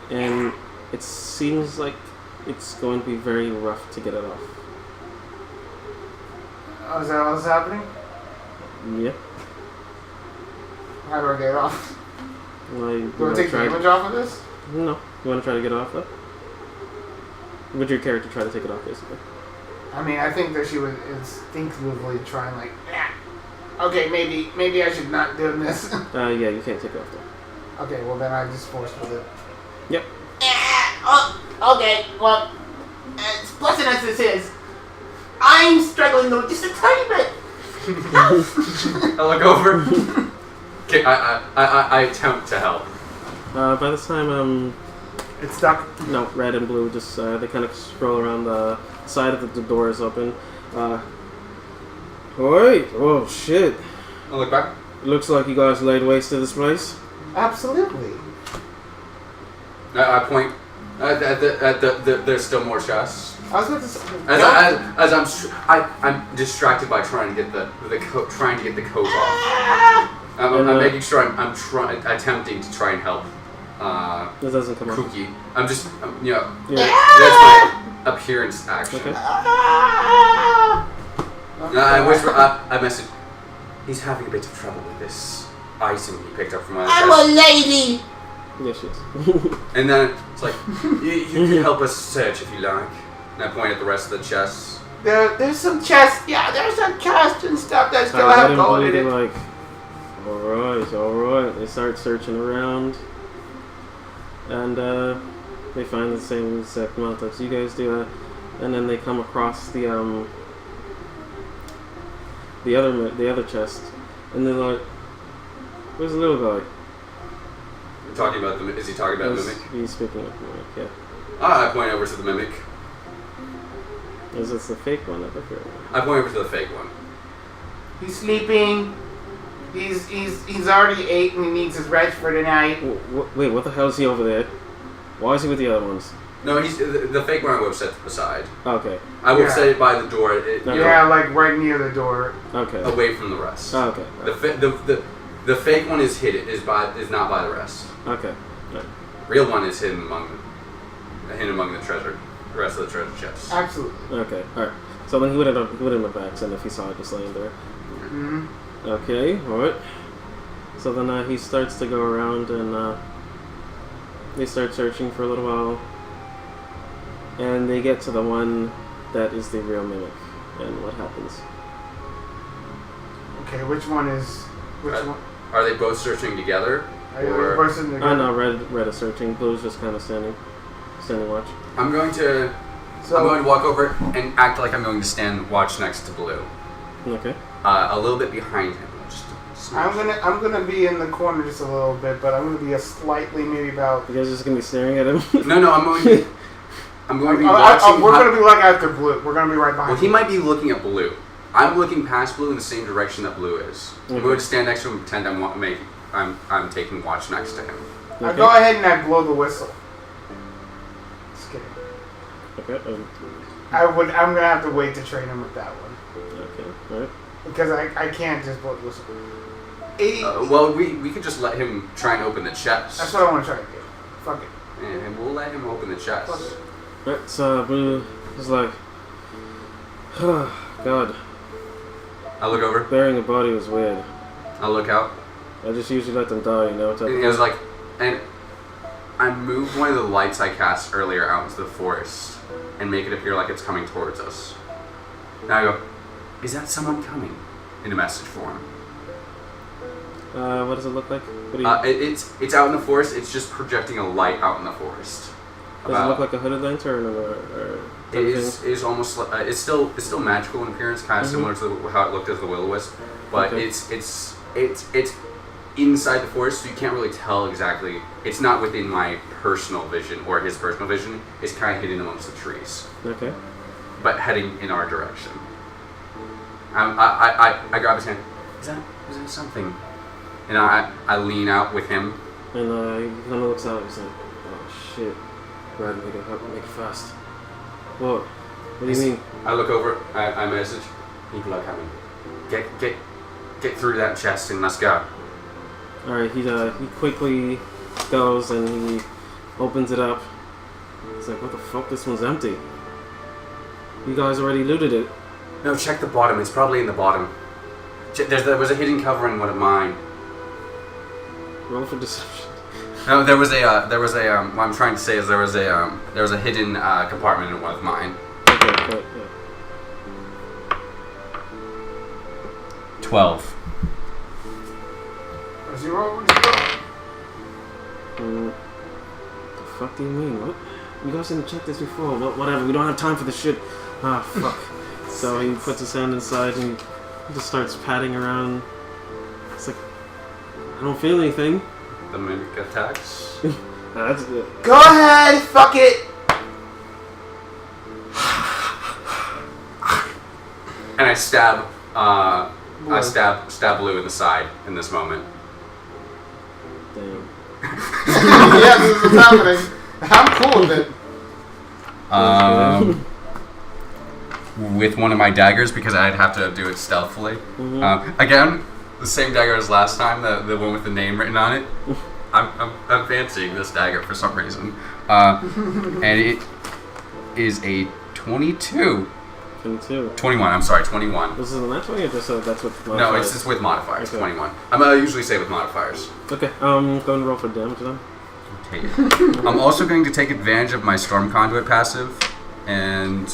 Speaker 2: and it seems like it's going to be very rough to get it off.
Speaker 1: Oh, is that what's happening?
Speaker 2: Yeah.
Speaker 1: How do I get it off?
Speaker 2: Like,
Speaker 1: Do I take damage off of this?
Speaker 2: No. You want to try to get it off though? Would your character try to take it off, basically?
Speaker 1: I mean, I think that she would instinctively try and like, okay, maybe I should not do this.
Speaker 2: Yeah, you can't take it off though.
Speaker 1: Okay, well then I just forced with it.
Speaker 2: Yep.
Speaker 5: Okay, well, as pleasant as this is, I'm struggling though just a tiny bit.
Speaker 3: I look over. Okay, I attempt to help.
Speaker 2: By this time,
Speaker 1: It's stuck.
Speaker 2: no, red and blue just they kind of scroll around the side of the door is open. Wait! Oh shit!
Speaker 3: I look back.
Speaker 2: Looks like you guys laid waste to this place.
Speaker 1: Absolutely.
Speaker 3: I point at the there's still more chests.
Speaker 1: I was about to say.
Speaker 3: I'm distracted by trying to get the coat off. I'm making sure I'm attempting to try and help.
Speaker 2: This doesn't come up.
Speaker 3: Cookie. I'm just,
Speaker 2: Yeah.
Speaker 3: that's my appearance action.
Speaker 2: Okay.
Speaker 3: I whisper, I message. He's having a bit of trouble with this item he picked up from my
Speaker 5: I'm a lady!
Speaker 2: Yes, she is.
Speaker 3: And then it's like, you can help us search if you like. And I point at the rest of the chests.
Speaker 5: There's some chests. Yeah, there's some chests and stuff that still
Speaker 2: I
Speaker 5: have
Speaker 2: let
Speaker 5: gold
Speaker 2: him
Speaker 5: in
Speaker 2: believe
Speaker 5: it.
Speaker 2: like, alright. They start searching around. And they find the same exact amount as you guys do. And then they come across the other chest. And they're like, where's the little guy?
Speaker 3: Talking about is he talking about Mimic?
Speaker 2: He's speaking of Mimic, yeah.
Speaker 3: I point over to the Mimic.
Speaker 2: Is this the fake one or the real one?
Speaker 3: I point over to the fake one.
Speaker 5: He's sleeping. He's already ate and he needs his rest for tonight.
Speaker 2: Wait, what the hell is he over there? Why is he with the other ones?
Speaker 3: No, he's the fake one I would have set aside.
Speaker 2: Okay.
Speaker 3: I would set it by the door.
Speaker 5: Yeah, like right near the door.
Speaker 2: Okay.
Speaker 3: Away from the rest.
Speaker 2: Oh, okay.
Speaker 3: The fake one is hidden. Is not by the rest.
Speaker 2: Okay. Right.
Speaker 3: Real one is hidden among the treasure. The rest of the treasure chests.
Speaker 5: Absolutely.
Speaker 2: Okay. All right. So then he would have accent if he saw it just laying there.
Speaker 5: Mm-hmm.
Speaker 2: Okay. All right. So then he starts to go around and they start searching for a little while, and they get to the one that is the real Mimic. And what happens?
Speaker 5: Okay, which one is which one?
Speaker 3: Are they both searching together?
Speaker 5: Are you both sitting together?
Speaker 2: No, Red is searching. Blue's just kind of standing watch.
Speaker 3: I'm going to walk over and act like I'm going to stand watch next to Blue.
Speaker 2: Okay.
Speaker 3: A little bit behind him. Just
Speaker 5: I'm gonna be in the corner just a little bit, but I'm gonna be maybe about.
Speaker 2: You guys are just gonna be staring at him?
Speaker 3: No, I'm going to be watching.
Speaker 5: We're gonna be like after Blue. We're gonna be right behind.
Speaker 3: Well, he might be looking at Blue. I'm looking past Blue in the same direction that Blue is.
Speaker 2: Okay.
Speaker 3: I'm going to stand next to him and pretend I'm taking watch next to him.
Speaker 2: Okay.
Speaker 5: I go ahead and I blow the whistle. Just kidding.
Speaker 2: Okay.
Speaker 5: I'm gonna have to wait to train him with that one.
Speaker 2: Okay. All right.
Speaker 5: Because I can't just blow the whistle.
Speaker 3: Well, we could just let him try and open the chest.
Speaker 5: That's what I want to try to do. Fuck it.
Speaker 3: And we'll let him open the chest.
Speaker 5: Fuck it.
Speaker 2: Right. So Blue is like, oh, God.
Speaker 3: I look over.
Speaker 2: Burying a body was weird.
Speaker 3: I look out.
Speaker 2: I just usually let them die, you know.
Speaker 3: And it was like, and I move one of the lights I cast earlier out into the forest and make it appear like it's coming towards us. Now I go, is that someone coming? In a message form.
Speaker 2: What does it look like? What do you?
Speaker 3: It's out in the forest. It's just projecting a light out in the forest.
Speaker 2: Does it look like a hooded lantern or
Speaker 3: it is almost like it's still magical in appearance, kind of similar to how it looked as the Will-O-Wisp, but
Speaker 2: Okay.
Speaker 3: it's inside the forest, so you can't really tell exactly. It's not within my personal vision or his personal vision. It's kind of hidden amongst the trees,
Speaker 2: Okay.
Speaker 3: but heading in our direction. I grab his hand. Is that something? And I lean out with him.
Speaker 2: And he kind of looks out. He's like, "Oh shit, Brad, make it fast." What? What do you mean?
Speaker 3: I look over. I message. People are coming. Get through that chest and let's go.
Speaker 2: All right. He quickly goes and he opens it up. He's like, "What the fuck? This one's empty. You guys already looted it."
Speaker 3: No, check the bottom. It's probably in the bottom. There was a hidden cover in one of mine.
Speaker 2: Roll for deception.
Speaker 3: No, there was a what I'm trying to say is there was a hidden compartment in one of mine.
Speaker 2: Okay, but, yeah.
Speaker 3: 12.
Speaker 5: What's your roll?
Speaker 2: The fuck do you mean? What? You guys didn't check this before. Whatever. We don't have time for this shit. Ah, fuck. So he puts his hand inside and he just starts patting around. It's like, I don't feel anything.
Speaker 3: The mimic attacks.
Speaker 2: That's good.
Speaker 5: Go ahead, fuck it.
Speaker 3: And I stab Blue in the side in this moment.
Speaker 2: Damn.
Speaker 5: Yeah, this is what's happening. I'm cool with it.
Speaker 3: With one of my daggers because I'd have to do it stealthily.
Speaker 2: Mm-hmm.
Speaker 3: Again, the same dagger as last time, the one with the name written on it. I'm fancying this dagger for some reason. And it is a 22.
Speaker 2: 22.
Speaker 3: 21, I'm sorry, 21.
Speaker 2: This is a nat 20 or just that's with modifiers?
Speaker 3: No, it's just with modifiers,
Speaker 2: Okay.
Speaker 3: 21. I usually say with modifiers.
Speaker 2: Okay, go and roll for damage then.
Speaker 3: Take it. I'm also going to take advantage of my Storm Conduit passive and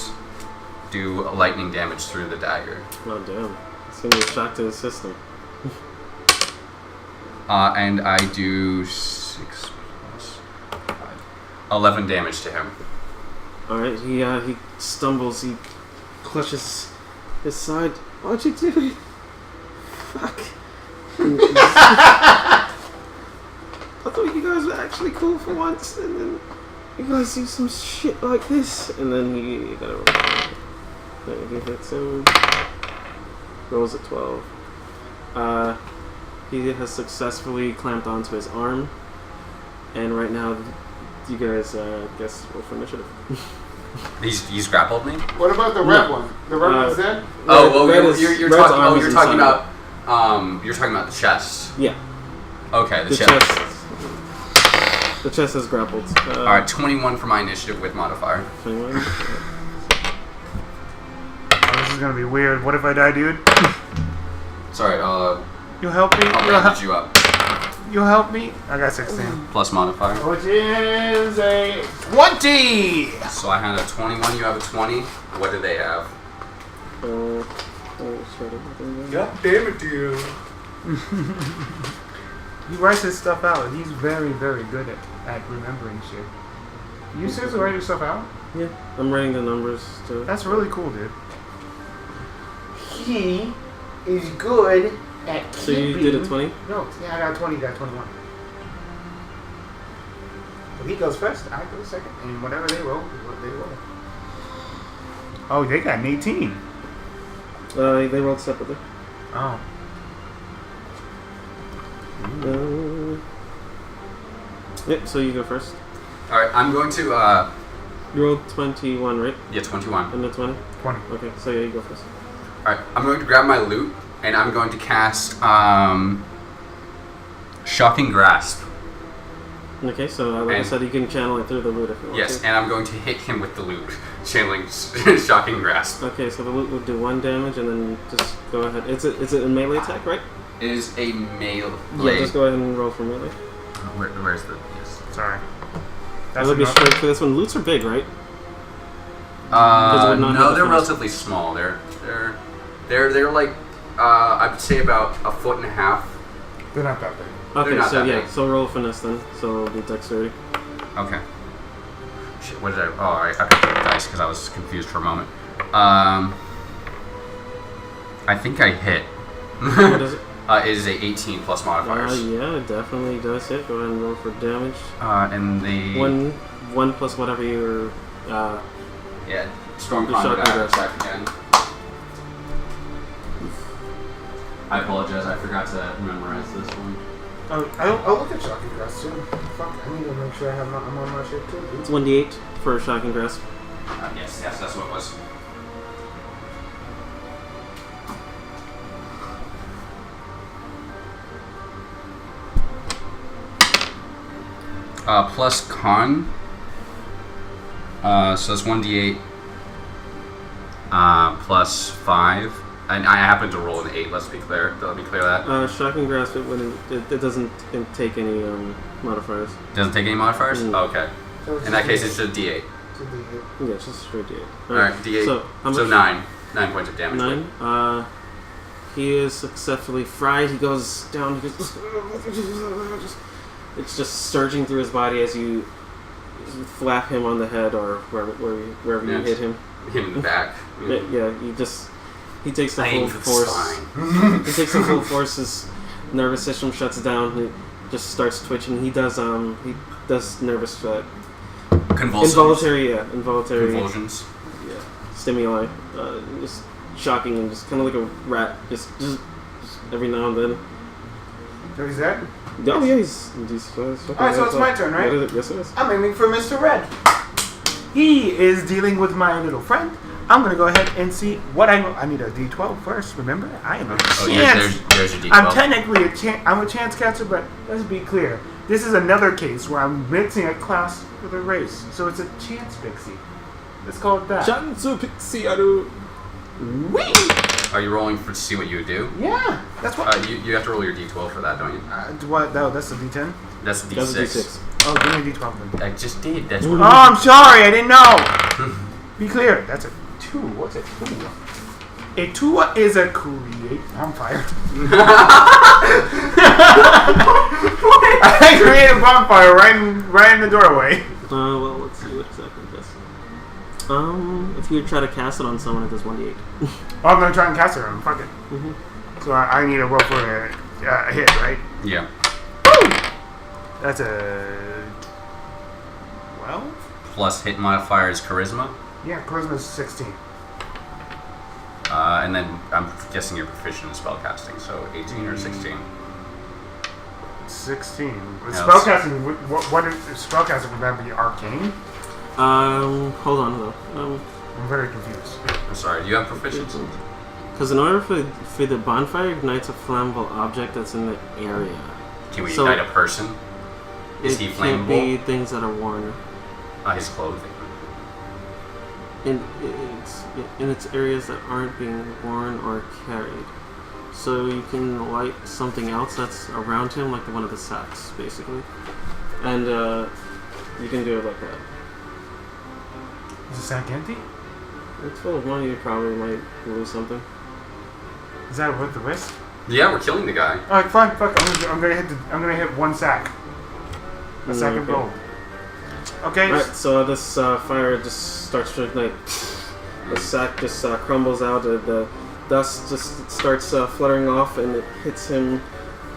Speaker 3: do lightning damage through the dagger.
Speaker 2: Oh, damn. It's going to be a shock to the system.
Speaker 3: And I do 6 plus 5. 11 damage to him.
Speaker 2: Alright, he stumbles, he clutches his side. What'd you do? Fuck. I thought you guys were actually cool for once, and then you guys do some shit like this. And then he got a roll. Then he hits him. Rolls a 12. He has successfully clamped onto his arm. And right now, you guys, guess roll for initiative.
Speaker 3: He's grappled me?
Speaker 1: What about the red one? The red one's dead?
Speaker 3: Oh, well,
Speaker 2: Red
Speaker 3: you're
Speaker 2: Red's
Speaker 3: talking.
Speaker 2: arm
Speaker 3: Oh,
Speaker 2: is
Speaker 3: you're talking
Speaker 2: inside.
Speaker 3: about. You're talking about the chest.
Speaker 2: Yeah.
Speaker 3: Okay, the
Speaker 2: The
Speaker 3: chest.
Speaker 2: chest. The chest is grappled.
Speaker 3: All right, 21 for my initiative with modifier.
Speaker 2: 21.
Speaker 1: Oh, this is gonna be weird. What if I die, dude?
Speaker 3: Sorry,
Speaker 1: You help me?
Speaker 3: I'll bandage you up.
Speaker 1: You help me? I got 16.
Speaker 3: Plus modifier.
Speaker 1: Which is a 20!
Speaker 3: So I had a 21. You have a 20. What do they have?
Speaker 1: God damn it, dude. He writes his stuff out. He's very, very good at remembering shit. You seriously write your stuff out?
Speaker 2: Yeah, I'm writing the numbers too.
Speaker 1: That's really cool, dude.
Speaker 5: He is good at
Speaker 2: So you did a 20?
Speaker 1: No, yeah, I got 20, got 21. So he goes first, I go second, and whatever they roll is what they roll. Oh, they got an 18.
Speaker 2: They rolled separately.
Speaker 1: Oh.
Speaker 2: Yep, so you go first.
Speaker 3: All right, I'm going to.
Speaker 2: You rolled 21, right?
Speaker 3: Yeah, 21.
Speaker 2: And the 20?
Speaker 1: 20.
Speaker 2: Okay, so yeah, you go first.
Speaker 3: All right, I'm going to grab my loot and I'm going to cast Shocking Grasp.
Speaker 2: Okay, so like I
Speaker 3: And-
Speaker 2: said, you can channel it through the loot if you want
Speaker 3: Yes,
Speaker 2: to.
Speaker 3: and I'm going to hit him with the loot, channeling Shocking Grasp.
Speaker 2: Okay, so the loot will do 1 damage and then just go ahead. It's a melee attack, right?
Speaker 3: It is a melee.
Speaker 2: Yeah, just go ahead and roll for melee.
Speaker 3: Where's the? Yes.
Speaker 1: Sorry.
Speaker 2: That'll be
Speaker 1: enough.
Speaker 2: straight for this one. Loots are big, right? Because it would not
Speaker 3: No,
Speaker 2: have
Speaker 3: they're
Speaker 2: defense.
Speaker 3: relatively small. They're like I would say about a foot and a half.
Speaker 1: They're not that big.
Speaker 2: Okay,
Speaker 3: not
Speaker 2: so
Speaker 3: that
Speaker 2: yeah,
Speaker 3: big.
Speaker 2: so roll finesse then. So it'll be dexterity.
Speaker 3: Okay. Shit, what did I? Oh, I picked up the dice because I was confused for a moment. I think I hit.
Speaker 2: What is it?
Speaker 3: It is a 18 plus modifiers.
Speaker 2: Yeah, it definitely does hit. Go ahead and roll for damage.
Speaker 3: And the
Speaker 2: One plus whatever your
Speaker 3: yeah storm
Speaker 2: Your
Speaker 3: conduit
Speaker 2: shotgun
Speaker 3: attack again. I apologize. I forgot to memorize this one.
Speaker 1: I'll look at Shocking Grasp soon. Fuck, I need to make sure I'm on my shit too, dude.
Speaker 2: It's 1d8 for shocking grasp.
Speaker 3: Yes, that's what it was. Plus con. So that's 1d8 plus 5. And I happen to roll an 8, let's be clear. Let me clear that.
Speaker 2: Shocking grasp. It doesn't take any modifiers.
Speaker 3: Doesn't take any modifiers?
Speaker 2: Mm.
Speaker 3: Oh, okay.
Speaker 1: So it's
Speaker 3: In that
Speaker 1: just
Speaker 3: case, it's just d8.
Speaker 2: Yeah, it's just straight d8.
Speaker 3: Alright, d8.
Speaker 2: So, how much?
Speaker 3: 9. 9 points of damage.
Speaker 2: 9. He is successfully fried. He goes down. He goes. It's just surging through his body as you flap him on the head or wherever you
Speaker 3: Yes.
Speaker 2: hit him.
Speaker 3: Him in the back.
Speaker 2: Yeah, he takes the
Speaker 3: I
Speaker 2: full
Speaker 3: aim for the
Speaker 2: force.
Speaker 3: spine.
Speaker 2: He takes the full force. His nervous system shuts down. He just starts twitching. He does nervous
Speaker 3: Convulsions.
Speaker 2: involuntary
Speaker 3: Convulsions.
Speaker 2: stimuli. Just shocking and just kind of like a rat. Just every now and then.
Speaker 1: So he's dead?
Speaker 2: Oh yeah, he's
Speaker 1: Alright, so it's my turn, right?
Speaker 2: Yes, it is.
Speaker 1: I'm aiming for Mr. Red. He is dealing with my little friend. I'm gonna go ahead and see what I need a D12 first. Remember, I am a
Speaker 3: Oh,
Speaker 1: chance.
Speaker 3: there's your D12.
Speaker 1: I'm technically I'm a chance caster, but let's be clear. This is another case where I'm mixing a class with a race, so it's a Chance Pixie. Let's call it that.
Speaker 2: Chance Pixie.
Speaker 1: Whee!
Speaker 3: Are you rolling to see what you would do?
Speaker 1: Yeah, that's what.
Speaker 3: You have to roll your D12 for that, don't you?
Speaker 1: What? No, that's a D10.
Speaker 3: That's a D6.
Speaker 2: That's a D6.
Speaker 1: Oh, give me a D12 then.
Speaker 3: I just did. That's
Speaker 1: Oh,
Speaker 3: what.
Speaker 1: I'm sorry, I didn't know. Be clear. That's a 2. What's a 2? A 2 is a create. I'm fired. I created a bonfire right in the doorway.
Speaker 2: Well, let's see what exactly it does. If you try to cast it on someone, it does 1d8.
Speaker 1: Oh, I'm gonna try and cast it on him. Fuck it.
Speaker 2: Mm-hmm.
Speaker 1: So I need a roll for a hit, right?
Speaker 3: Yeah.
Speaker 1: Woo! That's a 12.
Speaker 3: Plus hit modifier is charisma.
Speaker 1: Yeah, charisma's 16.
Speaker 3: And then I'm guessing you're proficient in spellcasting, so 18 or 16.
Speaker 1: 16.
Speaker 3: Yeah,
Speaker 1: Spellcasting. What is spellcasting? Would that be arcane?
Speaker 2: Hold on though.
Speaker 1: I'm very confused.
Speaker 3: I'm sorry, do you have proficiency?
Speaker 2: Because in order for the bonfire ignites a flammable object that's in the area.
Speaker 3: Can we
Speaker 2: So-
Speaker 3: ignite a person? Is he
Speaker 2: It can't be
Speaker 3: flammable?
Speaker 2: things that are worn.
Speaker 3: His clothing.
Speaker 2: In its areas that aren't being worn or carried. So you can light something else that's around him, like one of the sacks, basically. And you can do it like that.
Speaker 1: Is the sack empty?
Speaker 2: It's full of money, you probably might lose something.
Speaker 1: Is that worth the risk?
Speaker 3: Yeah, we're killing the guy.
Speaker 1: All right, fine. Fuck. I'm gonna hit one sack. A sack of
Speaker 2: Okay.
Speaker 1: gold. Okay.
Speaker 2: Alright, so this fire just starts to ignite. The sack just crumbles out, the dust just starts fluttering off, and it hits him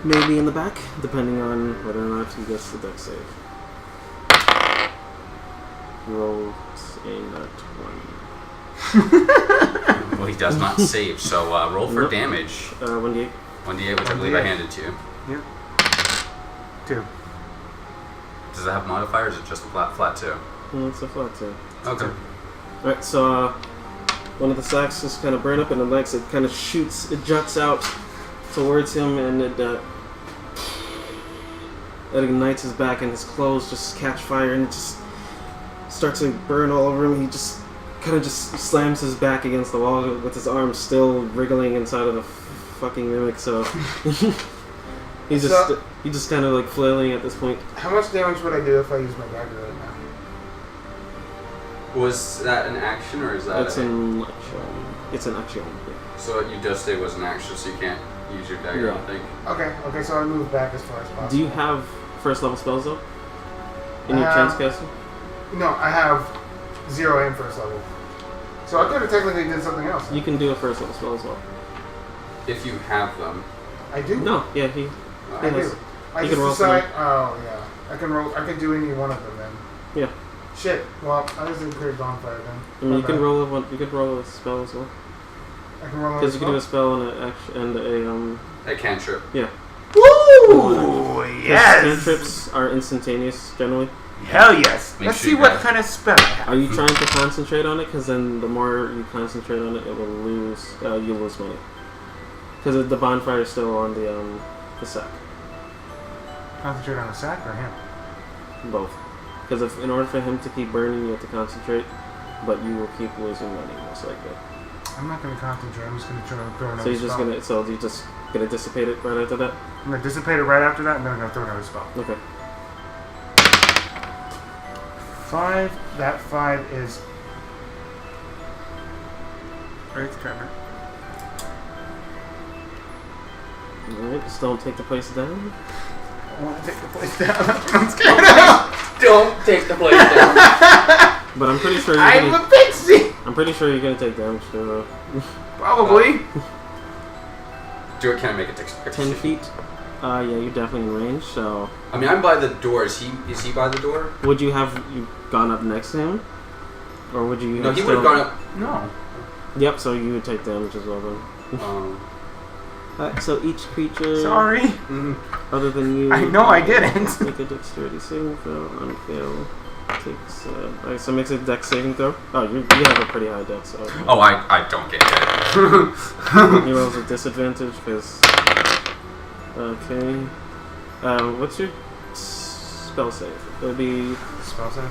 Speaker 2: maybe in the back, depending on whether or not he gets the deck save. He rolls a nat 20.
Speaker 3: Well, he does not save, so roll for
Speaker 2: Nope.
Speaker 3: damage.
Speaker 2: 1d8.
Speaker 3: 1d8, which I believe I handed to you.
Speaker 1: Yeah. 2.
Speaker 3: Does it have modifiers or just a flat 2?
Speaker 2: It's a flat 2.
Speaker 3: Okay.
Speaker 2: Alright, so one of the sacks just kind of burn up, and the next it kind of shoots, it juts out towards him, and it ignites his back, and his clothes just catch fire, and it just starts to burn all over him. He just kind of just slams his back against the wall with his arms still wriggling inside of the fucking mimic, so he's just kind of like flailing at this point.
Speaker 1: How much damage would I do if I use my dagger right now?
Speaker 3: Was that an action or is that
Speaker 2: It's an action. It's an action.
Speaker 3: So you just say was an action, so you can't use your dagger, I
Speaker 2: Yeah.
Speaker 3: don't think.
Speaker 1: Okay, so I move back as far as possible.
Speaker 2: Do you have first level spells though? In your
Speaker 1: Uh,
Speaker 2: chance casting?
Speaker 1: No, I have 0 and first level. So I could have technically did something else.
Speaker 2: You can do a first level spell as well.
Speaker 3: If you have them.
Speaker 1: I do?
Speaker 2: No, yeah, he.
Speaker 1: I do.
Speaker 2: Yes.
Speaker 1: I
Speaker 2: You
Speaker 1: just
Speaker 2: can roll for
Speaker 1: decide. Oh, yeah. I can roll. I can do any one of them then.
Speaker 2: Yeah.
Speaker 1: Shit. Well, I was in clear bonfire then.
Speaker 2: I mean, you can roll a one. You could roll a spell as well.
Speaker 1: I can roll
Speaker 2: Because you can do a spell and a
Speaker 3: A cantrip.
Speaker 2: yeah.
Speaker 1: Woo! Yes!
Speaker 2: Cantrips are instantaneous generally.
Speaker 1: Hell yes!
Speaker 3: Make
Speaker 1: Let's
Speaker 3: sure
Speaker 1: see
Speaker 3: you
Speaker 1: what
Speaker 3: got-
Speaker 1: kind of spell I have.
Speaker 2: Are you trying to concentrate on it? Because then the more you concentrate on it, it will lose. You lose money. Because the bonfire is still on the sack.
Speaker 1: Concentrate on the sack or him?
Speaker 2: Both. Because if in order for him to keep burning, you have to concentrate, but you will keep losing money most likely.
Speaker 1: I'm not going to concentrate. I'm just going to try to throw another
Speaker 2: So you're just
Speaker 1: spell.
Speaker 2: gonna dissipate it right after that.
Speaker 1: I'm going to dissipate it right after that, and then I'm going to throw another spell.
Speaker 2: Okay.
Speaker 1: 5. That 5 is Earth Tremor.
Speaker 2: Alright, just don't take the place down.
Speaker 1: I want to take the place down. I'm scared of.
Speaker 3: Don't take the place down.
Speaker 2: But I'm pretty sure you're
Speaker 1: I'm
Speaker 2: gonna.
Speaker 1: a pixie.
Speaker 2: I'm pretty sure you're gonna take damage too.
Speaker 1: Probably.
Speaker 3: Can I make it
Speaker 2: 10 feet. Yeah, you're definitely in range. So,
Speaker 3: I mean, I'm by the door. Is he by the door?
Speaker 2: would you have gone up next to him, or would you?
Speaker 3: No,
Speaker 2: have
Speaker 3: he would have gone up.
Speaker 1: No.
Speaker 2: Yep. So you would take damage as well then. So each creature,
Speaker 1: Sorry.
Speaker 2: other than you,
Speaker 1: I know I didn't.
Speaker 2: make a dexterity saving throw on fail. Takes. Alright, so makes a dex saving throw. Oh, you have a pretty high dex. So
Speaker 3: Oh, I don't get hit.
Speaker 2: he rolls with disadvantage because. Okay. What's your spell save? It would be.
Speaker 1: Spell save?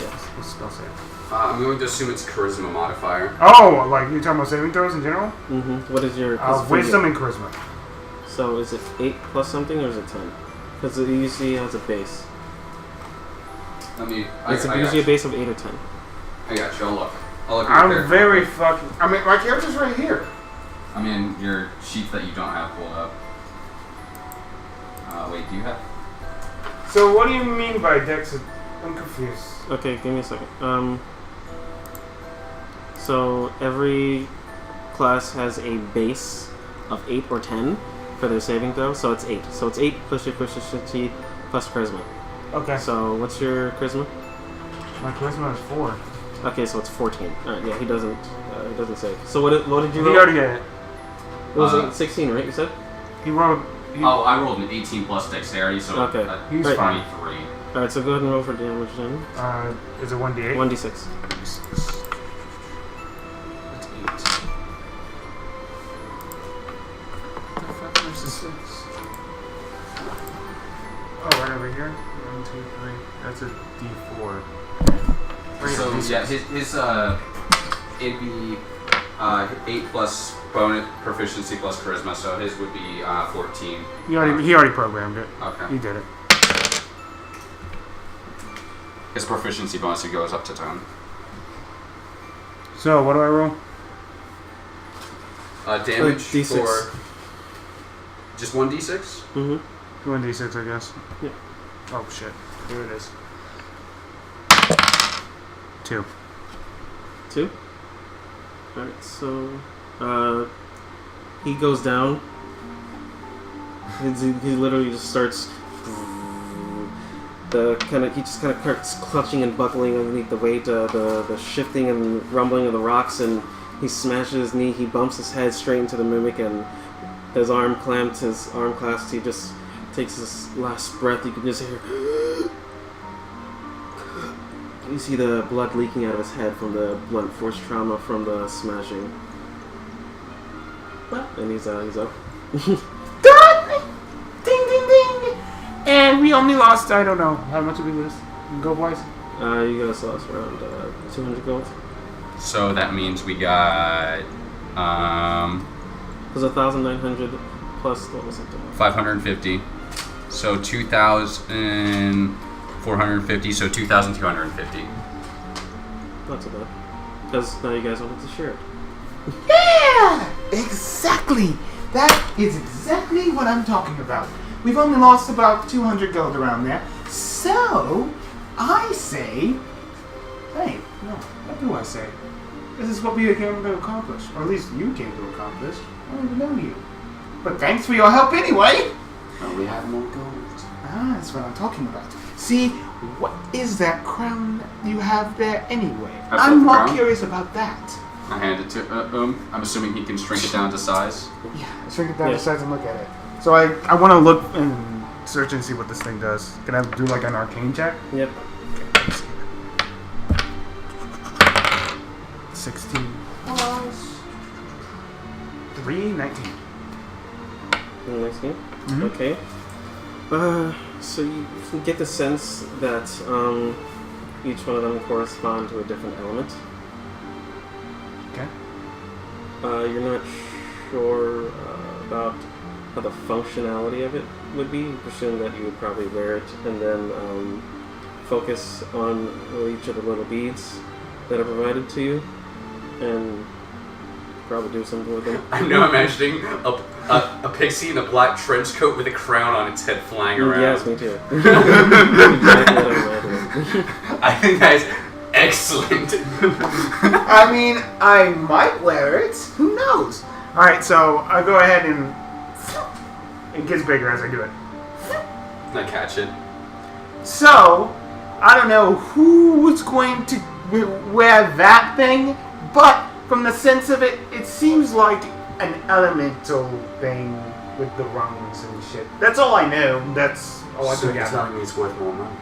Speaker 2: Yes.
Speaker 1: What's spell save?
Speaker 3: I'm going to assume it's charisma modifier.
Speaker 1: Oh, like you're talking about saving throws in general?
Speaker 2: Mm-hmm. What is your
Speaker 1: Wisdom and charisma.
Speaker 2: So is it 8 plus something or is it 10? Because it usually has a base. It's usually a base of 8 or 10.
Speaker 3: I got you. I'll look.
Speaker 1: I'm very fucking. I mean, my character's right here.
Speaker 3: I mean, your sheet that you don't have pulled up. Wait, do you have?
Speaker 1: So what do you mean by dex? I'm confused.
Speaker 2: Okay, give me a second. So every class has a base of 8 or 10 for their saving throw. So it's 8. So it's 8 plus your proficiency plus charisma.
Speaker 1: Okay.
Speaker 2: So what's your charisma?
Speaker 1: My charisma is 4.
Speaker 2: Okay, so it's 14. Alright, yeah, he doesn't save. So what did you roll?
Speaker 1: He already did it.
Speaker 2: It was 16, right? You said?
Speaker 1: He rolled.
Speaker 3: I rolled an 18 plus dexterity, so
Speaker 2: okay.
Speaker 1: He's
Speaker 3: 23.
Speaker 1: fine.
Speaker 2: Alright, so go ahead and roll for damage then.
Speaker 1: Is it 1d8?
Speaker 2: 1d6.
Speaker 3: That's 8.
Speaker 1: Oh, right over here. 1, 2, 3. That's a d4.
Speaker 3: So yeah, his it'd be 8 plus bonus proficiency plus charisma, so his would be 14.
Speaker 1: He already programmed it.
Speaker 3: Okay.
Speaker 1: He did it.
Speaker 3: His proficiency bonus it goes up to 10.
Speaker 1: So what do I roll?
Speaker 3: Damage
Speaker 2: D6.
Speaker 3: for just 1d6.
Speaker 2: Mm-hmm.
Speaker 1: 1d6, I guess.
Speaker 2: Yeah.
Speaker 1: Oh shit! Here it is. 2.
Speaker 2: 2? Alright, so he goes down. He literally just starts he just kind of starts clutching and buckling underneath the weight, the shifting and rumbling of the rocks, and he smashes his knee, he bumps his head straight into the mimic, and his arm clasped, he just takes his last breath. You can just hear you see the blood leaking out of his head from the blunt force trauma from the smashing. And he's up.
Speaker 1: Done! Ding, ding, ding! And we only lost, I don't know, how much did we lose? Gold-wise?
Speaker 2: You guys lost around 200 gold.
Speaker 3: So that means we got
Speaker 2: It was 1,900 plus, what was it?
Speaker 3: 550. So 2,450. So 2,250.
Speaker 2: Not so bad. Because now you guys wanted to share it.
Speaker 5: Yeah! Exactly! That is exactly what I'm talking about. We've only lost about 200 gold around there. So, I say...
Speaker 1: Hey, no, what do I say? This is what we came to accomplish. Or at least you came to accomplish. I don't even know you.
Speaker 5: But thanks for your help anyway!
Speaker 3: Oh, we have more gold.
Speaker 5: Ah, that's what I'm talking about. See, what is that crown you have there anyway?
Speaker 3: I've
Speaker 5: I'm
Speaker 3: got the
Speaker 5: more
Speaker 3: crown.
Speaker 2: curious
Speaker 5: curious about that.
Speaker 3: I hand it to I'm assuming he can shrink it down to size.
Speaker 1: Yeah, shrink it down
Speaker 2: Yeah.
Speaker 1: to size and look at it. So I want to look and search and see what this thing does. Can I do like an arcane check?
Speaker 2: Yep.
Speaker 1: 16 plus 3, 19.
Speaker 2: Next game.
Speaker 1: Mhm.
Speaker 2: Okay. So you can get the sense that each one of them correspond to a different element.
Speaker 1: Okay.
Speaker 2: You're not sure about how the functionality of it would be. You presume that you would probably wear it and then focus on each of the little beads that are provided to you, and probably do something with them.
Speaker 3: I'm now imagining a pixie in a black trench coat with a crown on its head flying around.
Speaker 2: Yes, me too. Exactly what I'm imagining.
Speaker 3: I think that is excellent.
Speaker 5: I mean, I might wear it. Who knows?
Speaker 1: Alright, so I go ahead and it gets bigger as I do it.
Speaker 3: I catch it.
Speaker 5: So, I don't know who's going to wear that thing, but from the sense of it, it seems like an elemental thing with the rungs and shit. That's all I know. That's all I
Speaker 3: So
Speaker 5: can
Speaker 3: you're
Speaker 5: gather.
Speaker 3: telling me it's worth more money?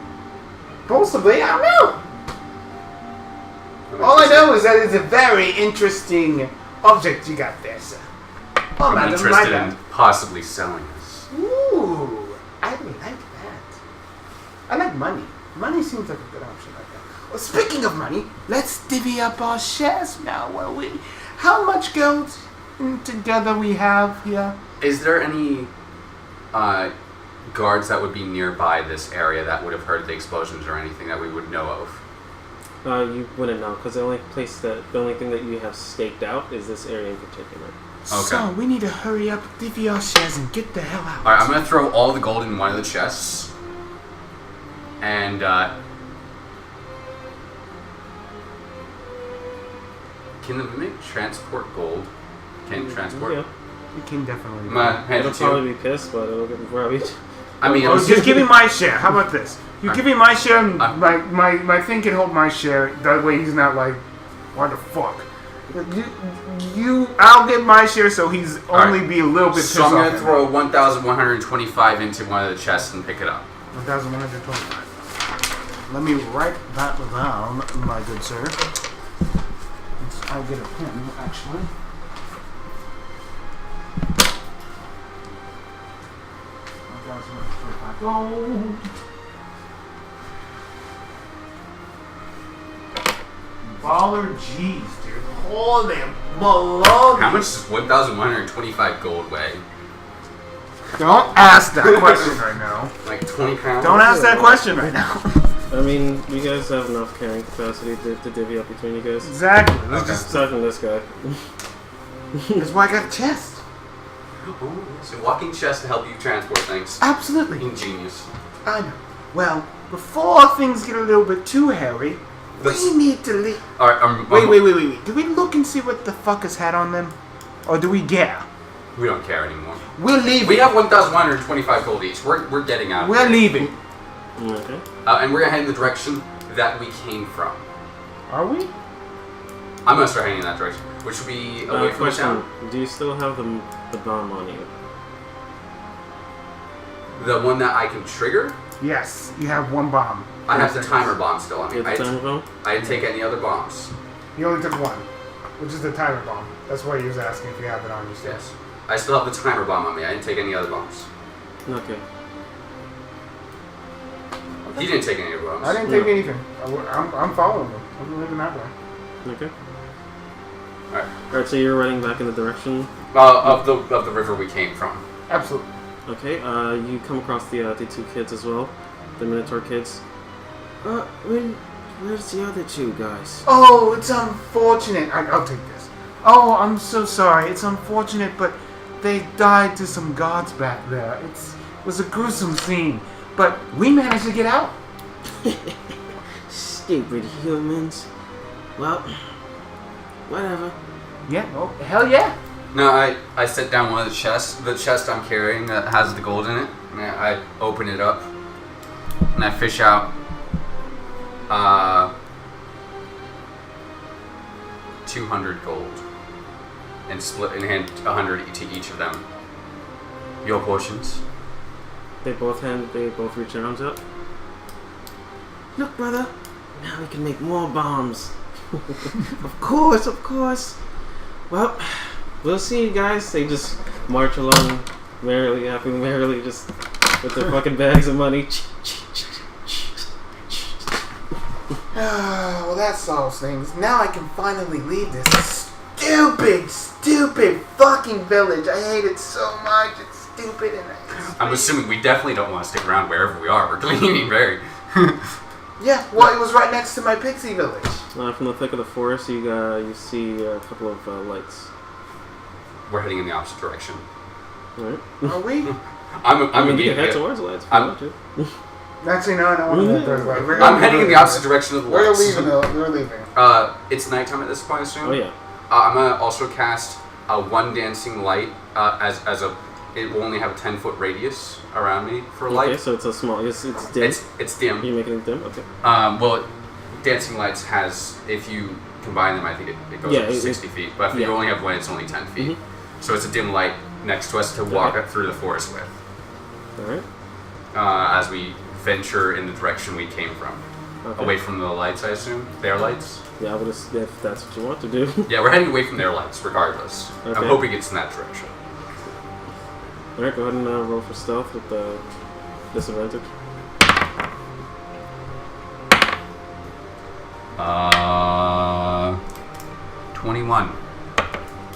Speaker 1: Possibly, I don't know. All I know is that it's a very interesting object you got there, sir. Oh,
Speaker 3: I'm
Speaker 1: madam,
Speaker 3: interested
Speaker 1: like
Speaker 3: in
Speaker 1: that.
Speaker 3: possibly selling this.
Speaker 1: Ooh, I like that. I like money. Money seems like a good option like that. Well, speaking of money, let's divvy up our shares now, will we? How much gold together we have here?
Speaker 3: Is there any guards that would be nearby this area that would have heard the explosions or anything that we would know of?
Speaker 2: You wouldn't know, because the only thing that you have staked out is this area in particular.
Speaker 3: Okay.
Speaker 1: So, we need to hurry up, divvy our shares, and get the hell out.
Speaker 3: Alright, I'm gonna throw all the gold in one of the chests. And, can the mimic transport gold? Can it transport?
Speaker 2: Yeah.
Speaker 1: You can definitely.
Speaker 3: I'm gonna hand
Speaker 2: It'll
Speaker 3: it to you.
Speaker 2: probably be pissed, but it'll get probably.
Speaker 3: I mean,
Speaker 1: Oh, just give me my share. How about this? You give me my share, and
Speaker 3: I'm-
Speaker 1: my thing can hold my share. That way he's not like, what the fuck? I'll get my share, so he's only
Speaker 3: right.
Speaker 1: be a little bit pissed
Speaker 3: So I'm
Speaker 1: off.
Speaker 3: gonna throw 1,125 into one of the chests and pick it up.
Speaker 1: 1,125. Let me write that down, my good sir. I'll get a pen, actually. Gold. Baller G's, dude. Holy baloney.
Speaker 3: How much does 1,125 gold weigh?
Speaker 1: Don't ask that question right now.
Speaker 3: Like 20 pounds?
Speaker 1: Don't ask that question right now.
Speaker 2: I mean, you guys have enough carrying capacity to divvy up between you guys.
Speaker 1: Exactly.
Speaker 3: Okay.
Speaker 2: Aside from this guy.
Speaker 1: That's why I got a chest.
Speaker 3: Oh, so walking chest to help you transport things.
Speaker 1: Absolutely.
Speaker 3: Ingenious.
Speaker 1: I know. Well, before things get a little bit too hairy, we need to leave.
Speaker 3: Alright,
Speaker 1: Wait. Do we look and see what the fuckers had on them? Or do we care?
Speaker 3: We don't care anymore.
Speaker 1: We're leaving.
Speaker 3: We have 1,125 gold each. We're getting out.
Speaker 1: We're leaving.
Speaker 2: Okay.
Speaker 3: And we're gonna head in the direction that we came from.
Speaker 1: Are we?
Speaker 3: I'm gonna start heading in that direction, which would be away from the
Speaker 2: Question:
Speaker 3: town.
Speaker 2: do you still have the bomb on you?
Speaker 3: The one that I can trigger.
Speaker 1: Yes. You have one bomb.
Speaker 3: I have the timer bomb still on me.
Speaker 2: You have the timer bomb?
Speaker 3: I didn't take any other bombs.
Speaker 1: You only took one, which is the timer bomb. That's why he was asking if you have it on you still.
Speaker 3: Yes. I still have the timer bomb on me. I didn't take any other bombs.
Speaker 2: Okay.
Speaker 3: He didn't take any other bombs.
Speaker 1: I didn't take anything. I'm following him. I'm leaving that way.
Speaker 2: Okay.
Speaker 3: Alright.
Speaker 2: Alright, so you're running back in the direction.
Speaker 3: Of the river we came from.
Speaker 1: Absolutely.
Speaker 2: Okay, you come across the two kids as well. The Minotaur kids. Where's the other two guys?
Speaker 1: Oh, it's unfortunate. I'll take this. Oh, I'm so sorry. It's unfortunate, but they died to some gods back there. It was a gruesome scene, but we managed to get out.
Speaker 2: Stupid humans. Well, whatever.
Speaker 1: Yeah, well, hell yeah.
Speaker 3: No, I set down one of the chests. The chest I'm carrying that has the gold in it. And I open it up. And I fish out 200 gold. And split and hand 100 to each of them. Your portions.
Speaker 2: They both reach their arms up. Look, brother. Now we can make more bombs. Of course. Well, we'll see you guys. They just march along merrily, just with their fucking bags of money.
Speaker 1: Well, that solves things. Now I can finally leave this stupid fucking village. I hate it so much. It's stupid and
Speaker 3: I'm assuming we definitely don't want to stick around wherever we are. We're cleaning very.
Speaker 1: yeah, well, it was right next to my pixie village.
Speaker 2: From the thick of the forest, you see a couple of lights.
Speaker 3: We're heading in the opposite direction.
Speaker 2: Alright.
Speaker 1: Are we?
Speaker 3: I'm
Speaker 2: You can
Speaker 3: immediately.
Speaker 2: head towards the lights if you
Speaker 3: I'm-
Speaker 2: want to.
Speaker 1: Actually, no, I don't want to head towards the light.
Speaker 3: I'm heading in the opposite direction of the
Speaker 1: We're
Speaker 3: lights.
Speaker 1: leaving, though. We're leaving.
Speaker 3: It's nighttime at this point, I assume.
Speaker 2: Oh yeah.
Speaker 3: I'm gonna also cast one dancing light as a. It will only have a 10-foot radius around me for light.
Speaker 2: Okay, so it's a small. It's dim.
Speaker 3: It's dim.
Speaker 2: Are you making it dim? Okay.
Speaker 3: Well, dancing lights has, if you combine them, I think it goes up to 60 feet. But if you only have one, it's only 10 feet.
Speaker 2: Mm-hmm.
Speaker 3: So it's a dim light next to us to walk up through the forest with.
Speaker 2: All right.
Speaker 3: As we venture in the direction we came from. Away from the lights, I assume? Their lights?
Speaker 2: Yeah, I would if that's what you want to do.
Speaker 3: Yeah, we're heading away from their lights, regardless.
Speaker 2: Okay.
Speaker 3: I'm hoping it's in that direction.
Speaker 2: Alright, go ahead and roll for stealth with the disadvantage.
Speaker 3: 21.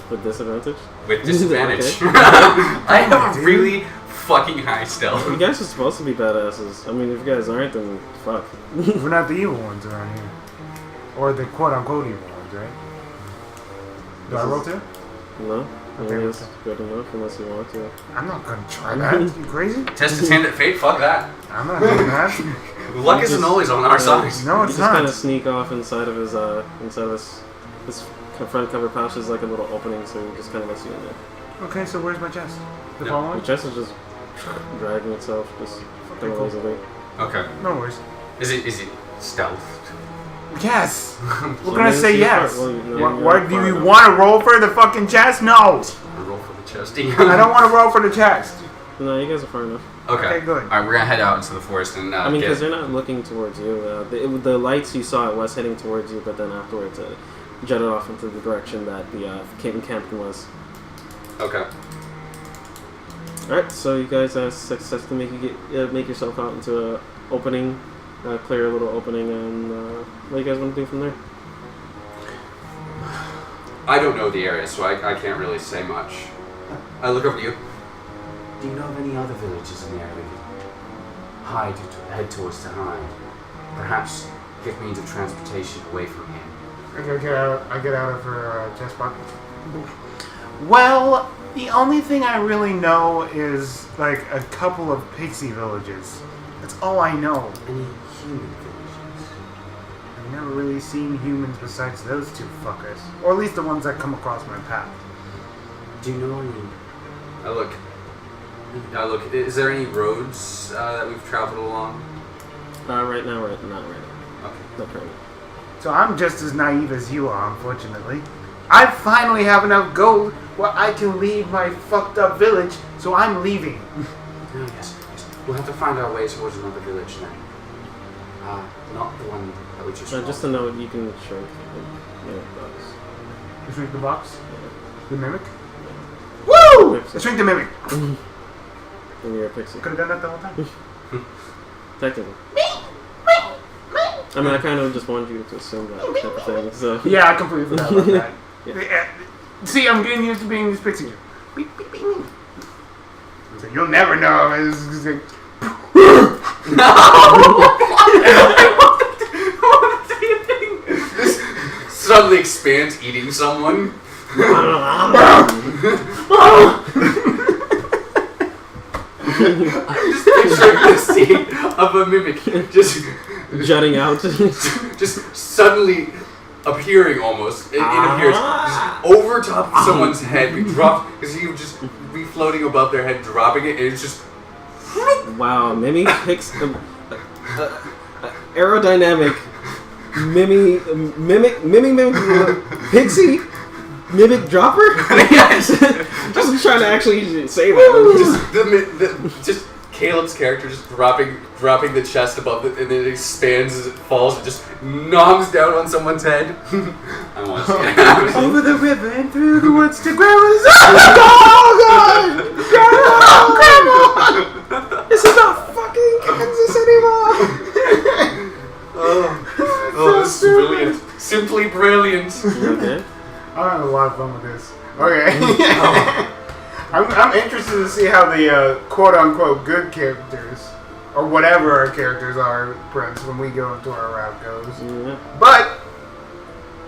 Speaker 2: With disadvantage?
Speaker 3: With disadvantage.
Speaker 2: Okay.
Speaker 3: I have a really fucking high stealth.
Speaker 2: You guys are supposed to be badasses. I mean, if you guys aren't, then fuck.
Speaker 1: We're not the evil ones around here. Or the quote-unquote evil ones, right? Do I roll too?
Speaker 2: No.
Speaker 1: Okay,
Speaker 2: I guess
Speaker 1: okay.
Speaker 2: good enough unless you want to.
Speaker 1: I'm not gonna try that. You crazy?
Speaker 3: Test his hand at fate, fuck that.
Speaker 1: I'm not doing that.
Speaker 3: Luck isn't always on our side.
Speaker 1: No,
Speaker 2: You
Speaker 1: it's
Speaker 2: just
Speaker 1: not.
Speaker 2: kind of sneak off inside of his front cover pouch is like a little opening, so he just kind of lets you in there.
Speaker 1: Okay, so where's my chest? The
Speaker 3: Yeah.
Speaker 1: following?
Speaker 2: The chest is just dragging itself, just kind of
Speaker 1: cool.
Speaker 2: lazily.
Speaker 3: Okay.
Speaker 1: No worries.
Speaker 3: Is it stealth?
Speaker 1: Yes! We're
Speaker 2: So
Speaker 1: gonna
Speaker 2: maybe
Speaker 1: say
Speaker 2: it's
Speaker 1: yes.
Speaker 2: far- well, no,
Speaker 1: Why
Speaker 2: you're
Speaker 1: do
Speaker 2: far
Speaker 1: you
Speaker 2: enough.
Speaker 1: want to roll for the fucking chest? No!
Speaker 3: I roll for the chesty.
Speaker 1: I don't want to roll for the chest.
Speaker 2: No, you guys are far enough.
Speaker 3: Okay.
Speaker 1: Okay, good.
Speaker 3: Alright, we're gonna head out into the forest and
Speaker 2: I mean,
Speaker 3: get...
Speaker 2: because they're not looking towards you. The lights you saw, it was heading towards you, but then afterwards it jetted off into the direction that the encampment was.
Speaker 3: Okay.
Speaker 2: Alright, so you guys successfully make yourself out into a opening, clear a little opening, and what do you guys want to do from there?
Speaker 3: I don't know the area, so I can't really say much. I look over to you. Do you know of any other villages in the area we could head towards to hide? Perhaps give means of transportation away from here.
Speaker 1: I get out of her chest pocket. Well, the only thing I really know is like a couple of pixie villages. That's all I know.
Speaker 3: Any human villages?
Speaker 1: I've never really seen humans besides those two fuckers. Or at least the ones that come across my path.
Speaker 3: Do you know any... I look. Is there any roads that we've traveled along?
Speaker 2: Right now, not right now.
Speaker 3: Okay.
Speaker 2: Not currently.
Speaker 1: So I'm just as naive as you are, unfortunately. I finally have enough gold where I can leave my fucked up village, so I'm leaving.
Speaker 3: Oh, yes. We'll have to find our way towards another village then. Not the one that we just
Speaker 2: Just to know, you can shrink the box.
Speaker 1: You shrink the box? The mimic? Woo! I shrink the mimic.
Speaker 2: And you're a pixie.
Speaker 1: Could have done that the whole time.
Speaker 2: Technically. I mean, I kind of just wanted you to assume that type of thing, so...
Speaker 1: Yeah, I completely forgot about that.
Speaker 2: Yeah.
Speaker 1: See, I'm getting used to being this pixie. Beep, beep, beep. So you'll never know. It's just like,
Speaker 3: This suddenly expands eating someone. I'm just picturing the scene of a mimic just
Speaker 2: Jutting out.
Speaker 3: just suddenly appearing almost. It appears just over top of someone's head. We drop because he would just be floating above their head, dropping it, and it's just.
Speaker 2: Wow, Mimi picks aerodynamic mimic pixie mimic dropper.
Speaker 3: Yes.
Speaker 2: Just trying to actually say that.
Speaker 3: Just Caleb's character just dropping the chest above it, and then it expands as it falls and just knocks down on someone's head. I want to see it happen.
Speaker 1: over the river and through the woods to Grandma's. Oh God! Grandma! This is not fucking Kansas anymore.
Speaker 3: Oh, this is brilliant. Simply brilliant.
Speaker 2: Okay.
Speaker 1: I'm having a lot of fun with this. Okay. I'm interested to see how the quote-unquote good characters, or whatever our characters are, Prince, when we go into our route goes.
Speaker 2: Yeah.
Speaker 1: But,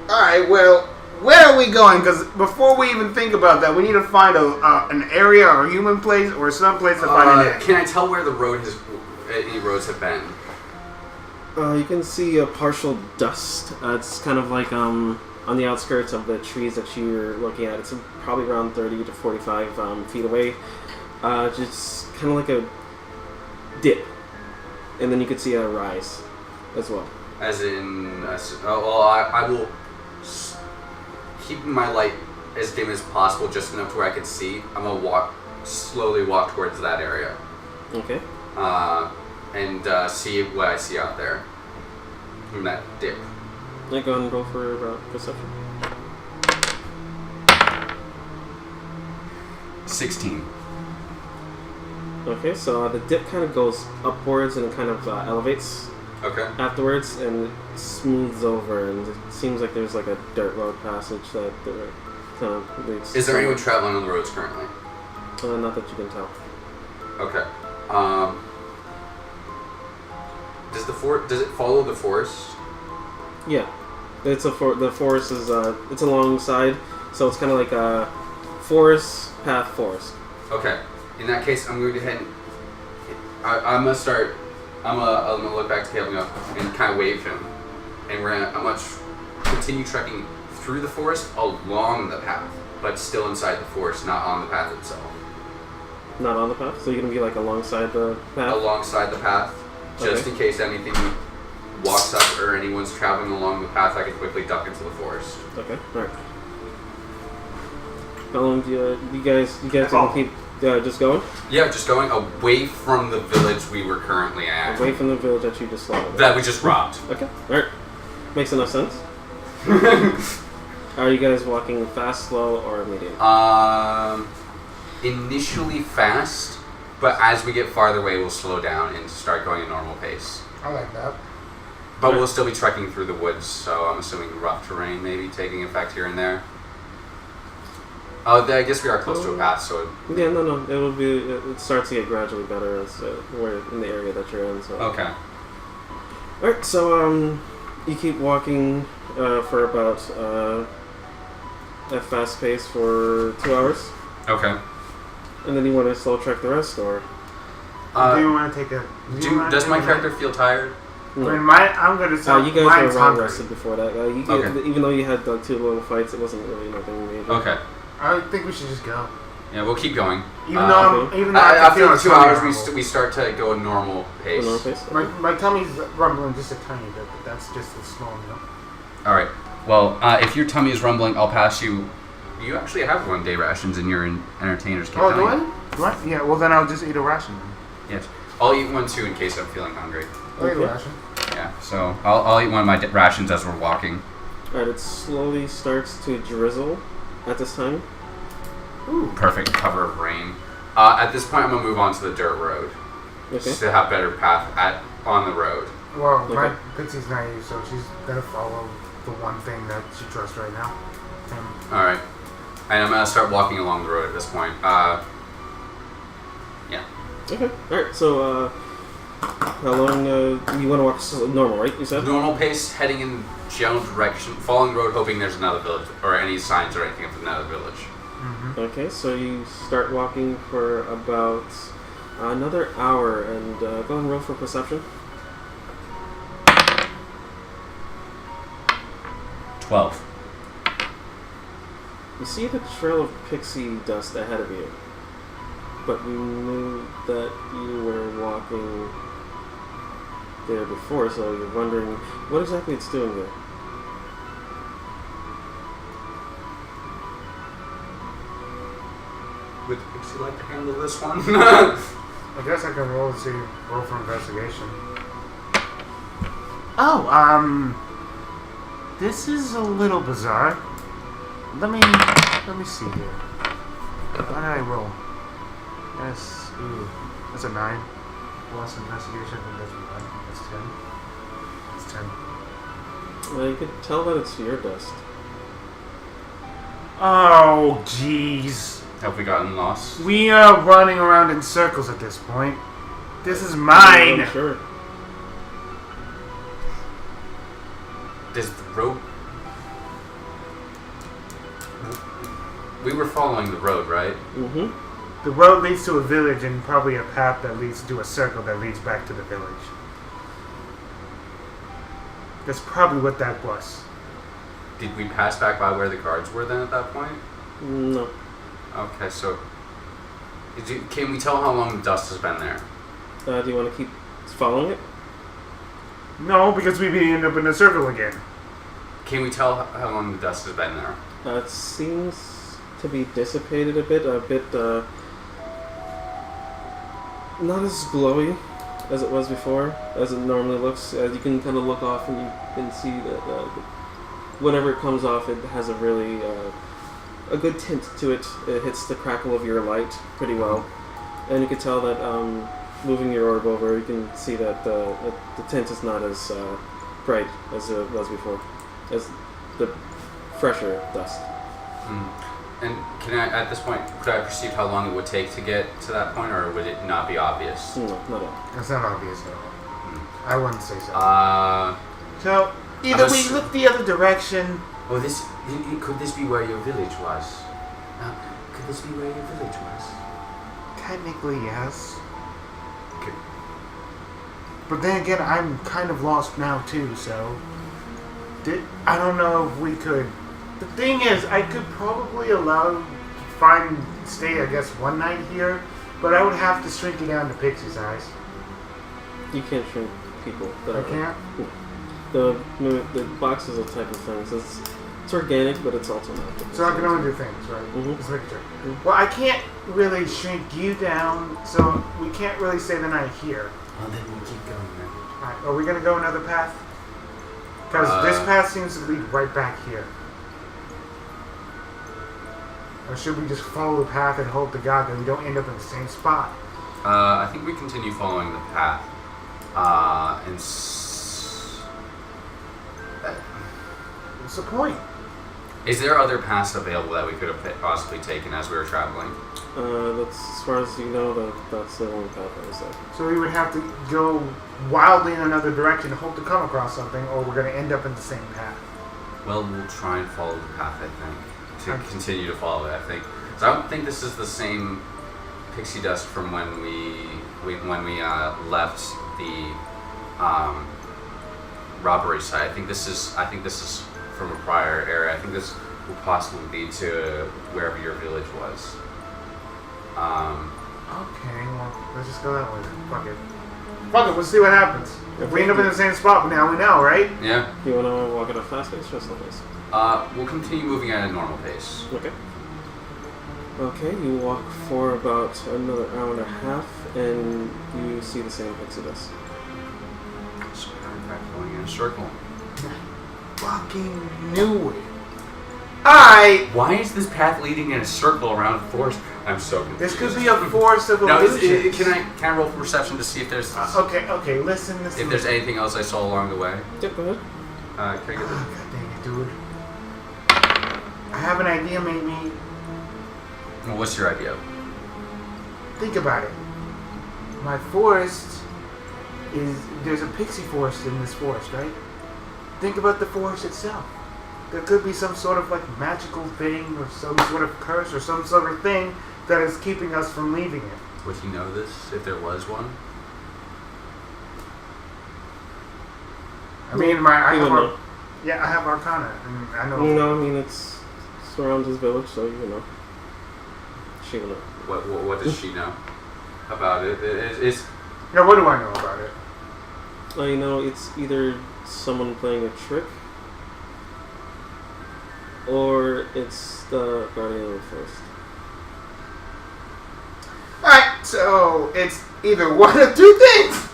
Speaker 1: alright, well, where are we going? Because before we even think about that, we need to find an area or a human place or some place to find an inn.
Speaker 3: Can I tell where the any roads have been?
Speaker 2: You can see a partial dust. It's kind of like on the outskirts of the trees that you're looking at. It's probably around 30 to 45 feet away. Just kind of like a dip. And then you can see a rise as well.
Speaker 3: As in, I will keep my light as dim as possible, just enough to where I can see. I'm gonna slowly walk towards that area.
Speaker 2: Okay.
Speaker 3: And see what I see out there. from that dip.
Speaker 2: Yeah, go ahead and roll for perception.
Speaker 3: 16.
Speaker 2: Okay, so the dip kind of goes upwards and it kind of elevates
Speaker 3: Okay.
Speaker 2: afterwards, and it smooths over, and it seems like there's like a dirt road passage that kind of leads.
Speaker 3: Is there anyone traveling on the roads currently?
Speaker 2: Not that you can tell.
Speaker 3: Okay. Does it follow the forest?
Speaker 2: Yeah, it's the forest is it's alongside, so it's kind of like a forest path forest.
Speaker 3: Okay. In that case, I'm going to head. I'm gonna start. I'm gonna look back to Caleb and kind of wave him, and I'm gonna continue trekking through the forest along the path, but still inside the forest, not on the path itself.
Speaker 2: Not on the path, so you're gonna be like alongside the path.
Speaker 3: Alongside the path, just in case anything walks up or anyone's traveling along the path, I can quickly duck into the forest.
Speaker 2: Okay. All right. How long do you guys can keep just going?
Speaker 3: Yeah, just going away from the village we were currently at.
Speaker 2: Away from the village that you just slaughtered.
Speaker 3: That we just robbed.
Speaker 2: Okay. All right. Makes enough sense. Are you guys walking fast, slow, or medium?
Speaker 3: Initially fast, but as we get farther away, we'll slow down and start going at normal pace.
Speaker 1: I like that.
Speaker 3: But we'll still be trekking through the woods, so I'm assuming rough terrain maybe taking effect here and there. Oh, I guess we are close to a path, so...
Speaker 2: Yeah, no. It will be... It starts to get gradually better as we're in the area that you're in, so...
Speaker 3: Okay.
Speaker 2: Alright, so, you keep walking for about at fast pace for 2 hours.
Speaker 3: Okay.
Speaker 2: And then you want to slow trek the rest, or?
Speaker 1: Do you want to take a...
Speaker 3: Does my character feel tired?
Speaker 2: No.
Speaker 1: I mean, I'm going to say
Speaker 2: you guys
Speaker 1: mine's
Speaker 2: were well
Speaker 1: hungry.
Speaker 2: rested before that.
Speaker 3: Okay.
Speaker 2: Even though you had like 2 little fights, it wasn't really nothing major.
Speaker 3: Okay.
Speaker 1: I think we should just go.
Speaker 3: Yeah, we'll keep going.
Speaker 1: Even though I
Speaker 3: after
Speaker 1: feel
Speaker 3: the 2 hours, we start to go at normal pace.
Speaker 2: Normal pace?
Speaker 1: My tummy's rumbling just a tiny bit, but that's just a small meal.
Speaker 3: Alright. Well, if your tummy is rumbling, I'll pass you... You actually have 1 day rations in your entertainer's kit.
Speaker 1: Oh, do I? What? Yeah, well then I'll just eat a ration then.
Speaker 3: Yes. I'll eat 1 too in case I'm feeling hungry.
Speaker 1: I'll eat a ration.
Speaker 3: Yeah, so I'll eat 1 of my rations as we're walking.
Speaker 2: Alright, it slowly starts to drizzle at this time.
Speaker 1: Ooh.
Speaker 3: Perfect cover of rain. At this point, I'm going to move on to the dirt road.
Speaker 2: Okay.
Speaker 3: Just to have better path on the road.
Speaker 1: Well,
Speaker 2: Okay.
Speaker 1: my Pixie's naive, so she's gonna follow the one thing that she trusts right now.
Speaker 3: Alright. And I'm going to start walking along the road at this point. Yeah.
Speaker 2: Okay. Alright, so, how long, you want to walk normal, right, you said?
Speaker 3: Normal pace, heading in general direction, following the road, hoping there's another village, or any signs or anything of another village.
Speaker 1: Mm-hmm.
Speaker 2: Okay, so you start walking for about another hour, and go ahead and roll for perception.
Speaker 3: 12.
Speaker 2: You see the trail of pixie dust ahead of you, but you knew that you were walking there before, so you're wondering what exactly it's doing there.
Speaker 3: Would Pixie like to handle this one?
Speaker 1: I guess I can roll for investigation. Oh, this is a little bizarre. Let me see here. How did I roll? Yes, ooh, that's a 9. Plus investigation, I think that's 1. That's 10. That's 10.
Speaker 2: Well, you could tell that it's your dust.
Speaker 1: Oh, jeez.
Speaker 3: Have we gotten lost?
Speaker 1: We are running around in circles at this point. This is mine.
Speaker 2: I'm sure.
Speaker 3: Does the road... We were following the road, right?
Speaker 2: Mm-hmm.
Speaker 1: The road leads to a village and probably a path that leads to a circle that leads back to the village. That's probably what that was.
Speaker 3: Did we pass back by where the guards were then at that point?
Speaker 2: No.
Speaker 3: Okay, so... Can we tell how long the dust has been there?
Speaker 2: Do you want to keep following it?
Speaker 1: No, because we end up in a circle again.
Speaker 3: Can we tell how long the dust has been there?
Speaker 2: It seems to be dissipated a bit, not as glowy as it was before, as it normally looks. You can kind of look off and you can see that whenever it comes off, it has a really a good tint to it. It hits the crackle of your light pretty well, and you can tell that moving your orb over, you can see that the tint is not as bright as it was before, as the fresher dust.
Speaker 3: And can I, at this point, could I perceive how long it would take to get to that point, or would it not be obvious?
Speaker 2: No, not at all.
Speaker 1: It's not obvious at all. I wouldn't say so. So either we look the other direction.
Speaker 3: Oh, could this be where your village was? Could this be where your village was?
Speaker 1: Technically, yes.
Speaker 3: Okay.
Speaker 1: But then again, I'm kind of lost now too. So I don't know if we could. The thing is, I could probably stay, I guess, one night here, but I would have to shrink it down to pixie size.
Speaker 2: You can't shrink people.
Speaker 1: I can't?
Speaker 2: The box is a type of fence. It's organic, but it's also not.
Speaker 1: So I can only do things, right?
Speaker 2: Mm-hmm.
Speaker 1: Just making sure. Well, I can't really shrink you down, so we can't really stay the night here.
Speaker 3: Well, then we'll keep going then.
Speaker 1: Alright, are we going to go another path? Because this path seems to lead right back here. Or should we just follow the path and hope to God that we don't end up in the same spot?
Speaker 3: I think we continue following the path.
Speaker 1: What's the point?
Speaker 3: Is there other paths available that we could have possibly taken as we were traveling?
Speaker 2: That's, as far as you know, that's the only path that was there.
Speaker 1: So we would have to go wildly in another direction, hope to come across something, or we're going to end up in the same path.
Speaker 3: Well, we'll try and follow the path, I think. To continue to follow it, I think. So I don't think this is the same pixie dust from when we left the robbery site. I think this is from a prior era. I think this will possibly lead to wherever your village was.
Speaker 1: Okay, well, let's just go that way. Fuck it, let's see what happens. If we end up in the same spot, now we know, right?
Speaker 3: Yeah.
Speaker 2: You want to walk at a fast pace or a slow pace?
Speaker 3: We'll continue moving at a normal pace.
Speaker 2: Okay. Okay, you walk for about another hour and a half, and you see the same pixie dust.
Speaker 3: So now we're back going in a circle.
Speaker 1: Fucking knew it.
Speaker 3: Why is this path leading in a circle around the forest? I'm so confused.
Speaker 1: This could be a forest of illusions.
Speaker 3: Can I roll for perception to see if there's
Speaker 1: okay, listen.
Speaker 3: If there's anything else I saw along the way?
Speaker 2: Yep, go ahead.
Speaker 3: Can I get
Speaker 1: God dang it, dude. I have an idea, maybe.
Speaker 3: Well, what's your idea?
Speaker 1: Think about it. My forest there's a pixie forest in this forest, right? Think about the forest itself. There could be some sort of magical thing or some sort of curse or some sort of thing that is keeping us from leaving it.
Speaker 3: Would he know this if there was one?
Speaker 1: I mean, I have Arcana, and I know.
Speaker 2: No, I mean it surrounds his village, so you know. She will know.
Speaker 3: What does she know about it?
Speaker 1: Yeah, what do I know about it?
Speaker 2: You know, it's either someone playing a trick, or it's the guardian of the forest.
Speaker 1: Alright, so it's either one of two things.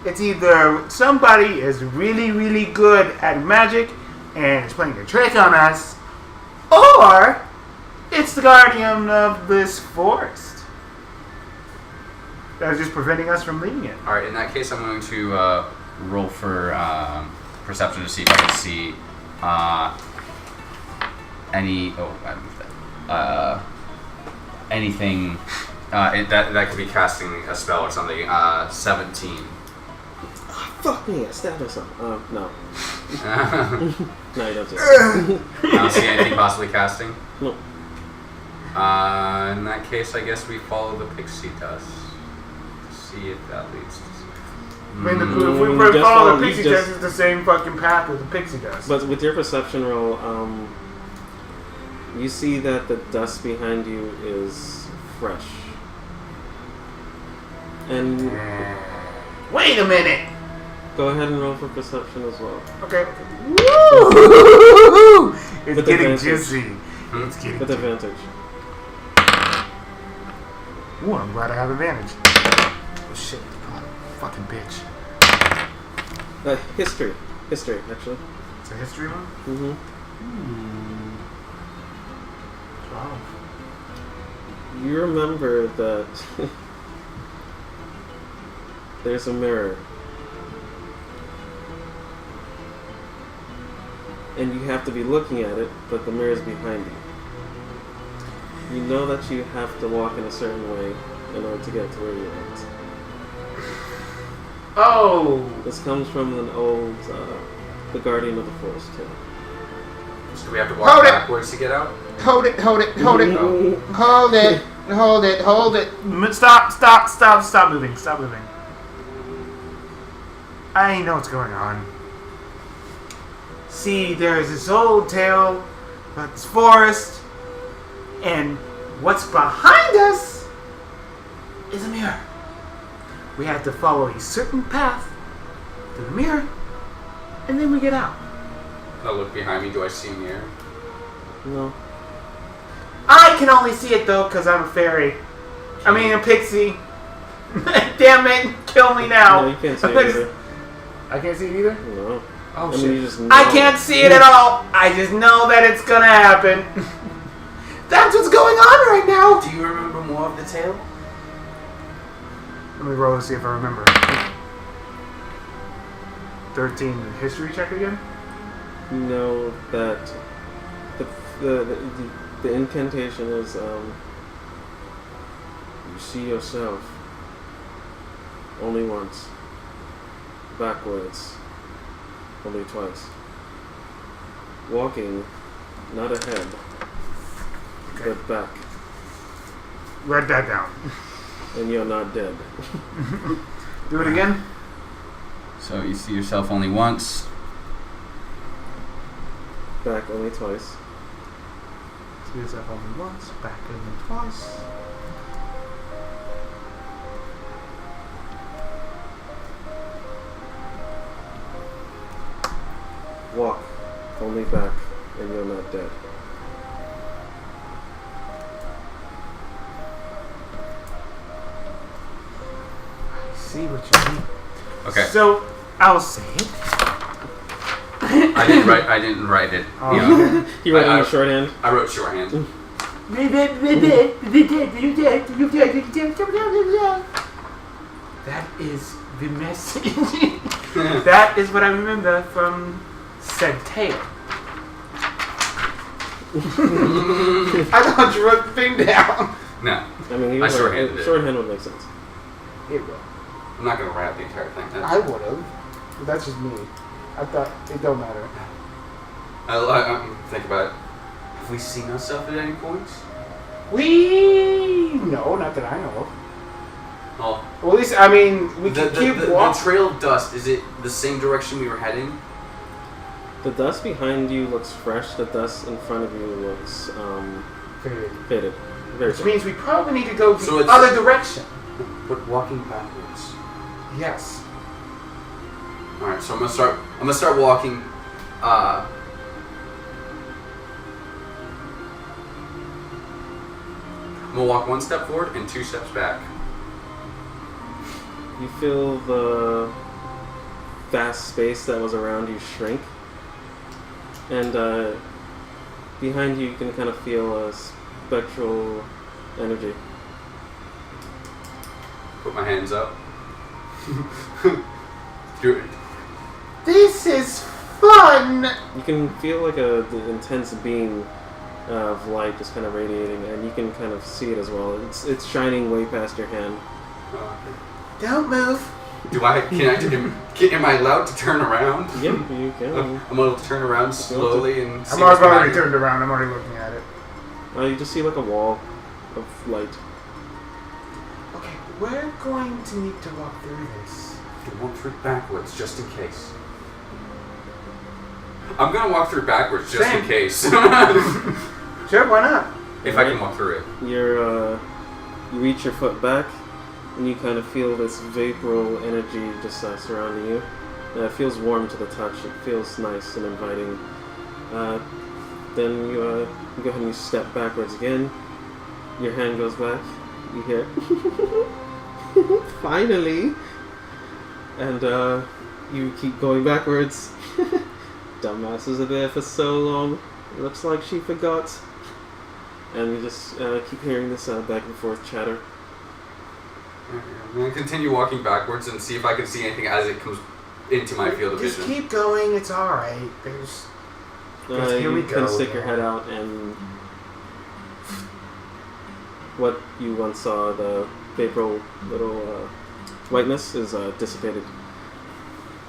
Speaker 1: It's either somebody is really, really good at magic and is playing a trick on us, or it's the guardian of this forest that is just preventing us from leaving it.
Speaker 3: Alright, in that case, I'm going to roll for perception to see if I can see anything that could be casting a spell or something. 17.
Speaker 2: Fuck me, I stabbed myself. No. No, you don't see it.
Speaker 3: I don't see anything possibly casting?
Speaker 2: No.
Speaker 3: In that case, I guess we follow the pixie dust to see if that leads to...
Speaker 1: I mean, if we
Speaker 2: just
Speaker 1: follow the
Speaker 2: you
Speaker 1: pixie
Speaker 2: just-
Speaker 1: dust, it's the same fucking path with the pixie dust.
Speaker 2: But with your perception roll, you see that the dust behind you is fresh. And
Speaker 1: Wait a minute!
Speaker 2: go ahead and roll for perception as well.
Speaker 1: Okay. Woo! It's
Speaker 2: With
Speaker 1: getting
Speaker 2: advantage.
Speaker 1: juicy. It's getting
Speaker 2: With
Speaker 1: juicy.
Speaker 2: advantage.
Speaker 1: Ooh, I'm glad I have advantage. Oh shit. fucking bitch.
Speaker 2: History, actually.
Speaker 1: It's a history one?
Speaker 2: Mm-hmm.
Speaker 1: 12.
Speaker 2: You remember that there's a mirror. And you have to be looking at it, but the mirror's behind you. You know that you have to walk in a certain way in order to get to where you want.
Speaker 1: Oh!
Speaker 2: This comes from an old, The Guardian of the Forest tale.
Speaker 3: So do we have to
Speaker 1: Hold
Speaker 3: walk
Speaker 1: it.
Speaker 3: backwards to get out?
Speaker 1: Hold it.
Speaker 3: Oh.
Speaker 1: Hold it. Stop moving. I know what's going on. See, there's this old tale about this forest, and what's behind us is a mirror. We have to follow a certain path to the mirror, and then we get out.
Speaker 3: I look behind me. Do I see a mirror?
Speaker 2: No.
Speaker 1: I can only see it though, because I'm a fairy. I mean, a pixie. Damn it, kill me now.
Speaker 2: No, you can't see it either.
Speaker 1: I can't see it either?
Speaker 2: No.
Speaker 1: Oh,
Speaker 2: I mean,
Speaker 1: shit.
Speaker 2: you just know.
Speaker 1: I can't see it at all. I just know that it's gonna happen. That's what's going on right now.
Speaker 3: Do you remember more of the tale?
Speaker 1: Let me roll to see if I remember. 13 history check again?
Speaker 2: You know that the incantation is you see yourself only once, backwards only twice, walking not ahead but back,
Speaker 1: Write that down.
Speaker 2: and you're not dead.
Speaker 1: Do it again.
Speaker 3: So you see yourself only once.
Speaker 2: Back only twice.
Speaker 1: See yourself only once, back only twice.
Speaker 2: Walk only back, and you're not dead.
Speaker 1: I see what you mean.
Speaker 3: Okay.
Speaker 1: So, I'll say it.
Speaker 3: I didn't write it.
Speaker 1: Oh.
Speaker 3: You know.
Speaker 2: You write
Speaker 3: I-
Speaker 2: in shorthand.
Speaker 3: I wrote shorthand.
Speaker 1: That is the message. That is what I remember from said tale. I thought you wrote the thing down.
Speaker 3: No,
Speaker 2: I mean,
Speaker 3: I shorthanded it.
Speaker 2: shorthand would make sense.
Speaker 1: It will.
Speaker 3: I'm not gonna write the entire thing.
Speaker 1: I would have. But that's just me. I thought it don't matter.
Speaker 3: I think about it. Have we seen ourselves at any points?
Speaker 1: No, not that I know of.
Speaker 3: Oh,
Speaker 1: Well, at least, I mean, we
Speaker 3: the,
Speaker 1: can keep
Speaker 3: the
Speaker 1: walking.
Speaker 3: trail of dust. Is it the same direction we were heading?
Speaker 2: The dust behind you looks fresh. The dust in front of you looks faded. Very
Speaker 1: Which
Speaker 2: faded.
Speaker 1: means we probably need to go
Speaker 3: So
Speaker 1: the
Speaker 3: it's-
Speaker 1: other direction.
Speaker 3: But walking backwards.
Speaker 1: Yes.
Speaker 3: All right, so I'm gonna start walking. I'm gonna walk one step forward and 2 steps back.
Speaker 2: You feel the vast space that was around you shrink, and behind you can kind of feel a spectral energy.
Speaker 3: Put my hands up. Do it.
Speaker 1: This is fun!
Speaker 2: You can feel like the intense beam of light just kind of radiating, and you can kind of see it as well. It's shining way past your hand.
Speaker 1: Don't move.
Speaker 3: Am I allowed to turn around?
Speaker 2: Yep, you can.
Speaker 3: I'm able to turn around slowly and see
Speaker 1: I'm
Speaker 3: what's
Speaker 1: already
Speaker 3: behind me.
Speaker 1: turned around. I'm already looking at it.
Speaker 2: You just see like a wall of light.
Speaker 1: Okay, we're going to need to walk through this.
Speaker 3: You walk through backwards just in case. I'm gonna walk through backwards just
Speaker 1: Same.
Speaker 3: in case.
Speaker 1: Sure, why not?
Speaker 3: If I can walk through it.
Speaker 2: You reach your foot back, and you kind of feel this vaporal energy just surrounding you. It feels warm to the touch. It feels nice and inviting. Then you go ahead and you step backwards again. Your hand goes back. You hear, finally. And you keep going backwards. Dumbass is there for so long. It looks like she forgot. And you just keep hearing this back and forth chatter.
Speaker 3: I'm going to continue walking backwards and see if I can see anything as it comes into my field of
Speaker 1: Just
Speaker 3: vision.
Speaker 1: keep going. It's all right. There's. Here we
Speaker 2: You can
Speaker 1: go
Speaker 2: stick your
Speaker 1: again.
Speaker 2: head out and what you once saw, the vaporal little whiteness, is dissipated.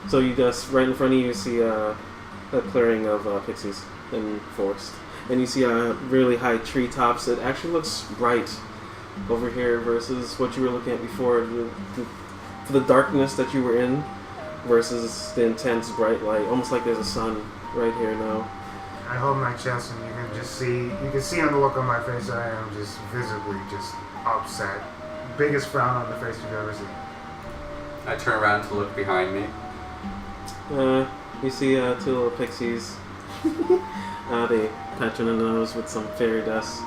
Speaker 2: So you just, right in front of you, see a clearing of pixies and forest. And you see really high treetops. It actually looks bright over here versus what you were looking at before. For the darkness that you were in versus the intense bright light. Almost like there's a sun right here now.
Speaker 1: I hold my chest, and you can see on the look on my face I am just visibly just upset. Biggest frown on the face you've ever seen.
Speaker 3: I turn around to look behind me.
Speaker 2: You see two little pixies. They pat you on the nose with some fairy dust.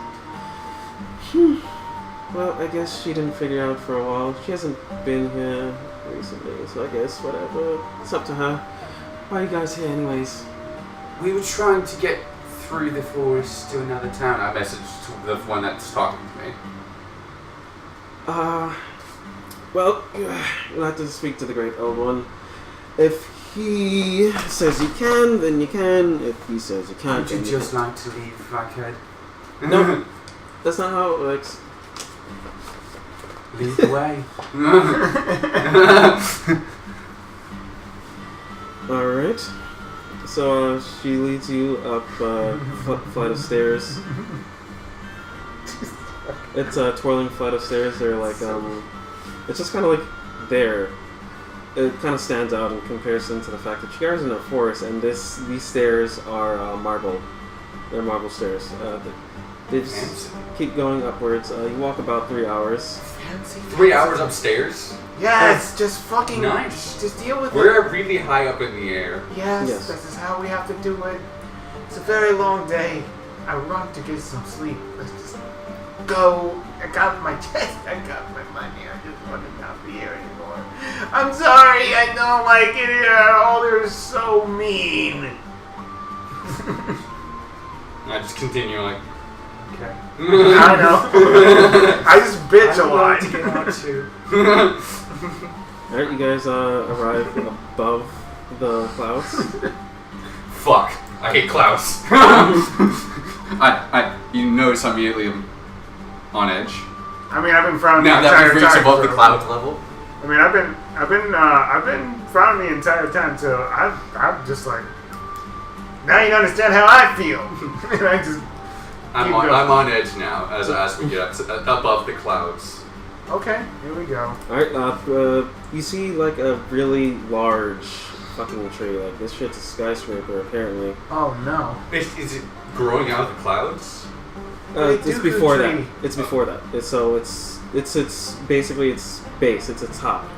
Speaker 2: Well, I guess she didn't figure out for a while. She hasn't been here recently, so I guess whatever. It's up to her. Why are you guys here anyways?
Speaker 3: We were trying to get through the forest to another town. I messaged to the one that's talking to me.
Speaker 2: Well, you'll have to speak to the Great Old One. If he says you can, then you can. If he says you can't,
Speaker 3: Would you
Speaker 2: then
Speaker 3: just
Speaker 2: can't.
Speaker 3: like to leave if I could?
Speaker 2: No, that's not how it works.
Speaker 3: Lead the way.
Speaker 2: Alright. So she leads you up a flight of stairs. It's a twirling flight of stairs. They're like, it's just kind of like there. It kind of stands out in comparison to the fact that you guys are in a forest, and these stairs are marble. They're marble stairs. They just keep going upwards. You walk about 3 hours.
Speaker 3: 3 hours upstairs?
Speaker 1: Yes, just fucking
Speaker 3: Nice.
Speaker 1: Just deal with it.
Speaker 3: We're really high up in the air.
Speaker 1: Yes,
Speaker 2: Yes.
Speaker 1: this is how we have to do it. It's a very long day. I want to get some sleep. Let's just go. I got my chest. I got my money. I just want to not be here anymore. I'm sorry. I don't like it here. Oh, they're so mean.
Speaker 3: I just continue like,
Speaker 1: Okay. I know. I just bitch a lot.
Speaker 5: To get out too.
Speaker 2: Alright, you guys arrive above the clouds.
Speaker 3: fuck, I hate clouds. You notice I'm immediately on edge.
Speaker 1: I mean, I've been frowning
Speaker 3: Now
Speaker 1: the
Speaker 3: that
Speaker 1: entire
Speaker 3: we've reached
Speaker 1: time.
Speaker 3: above the
Speaker 1: so-
Speaker 3: cloud level.
Speaker 1: I mean, I've been frowning the entire time, so I'm just like, now you understand how I feel. And I just
Speaker 3: I'm
Speaker 1: keep
Speaker 3: on,
Speaker 1: going.
Speaker 3: I'm on edge now as we get up above the clouds.
Speaker 1: Okay, here we go.
Speaker 2: Alright, you see like a really large fucking tree. Like this shit's a skyscraper apparently.
Speaker 1: Oh no.
Speaker 3: Is it growing out of the clouds?
Speaker 1: Wait,
Speaker 2: It's
Speaker 1: Dooku
Speaker 2: before that.
Speaker 1: tree.
Speaker 2: It's before that. It's basically its base. It's its top.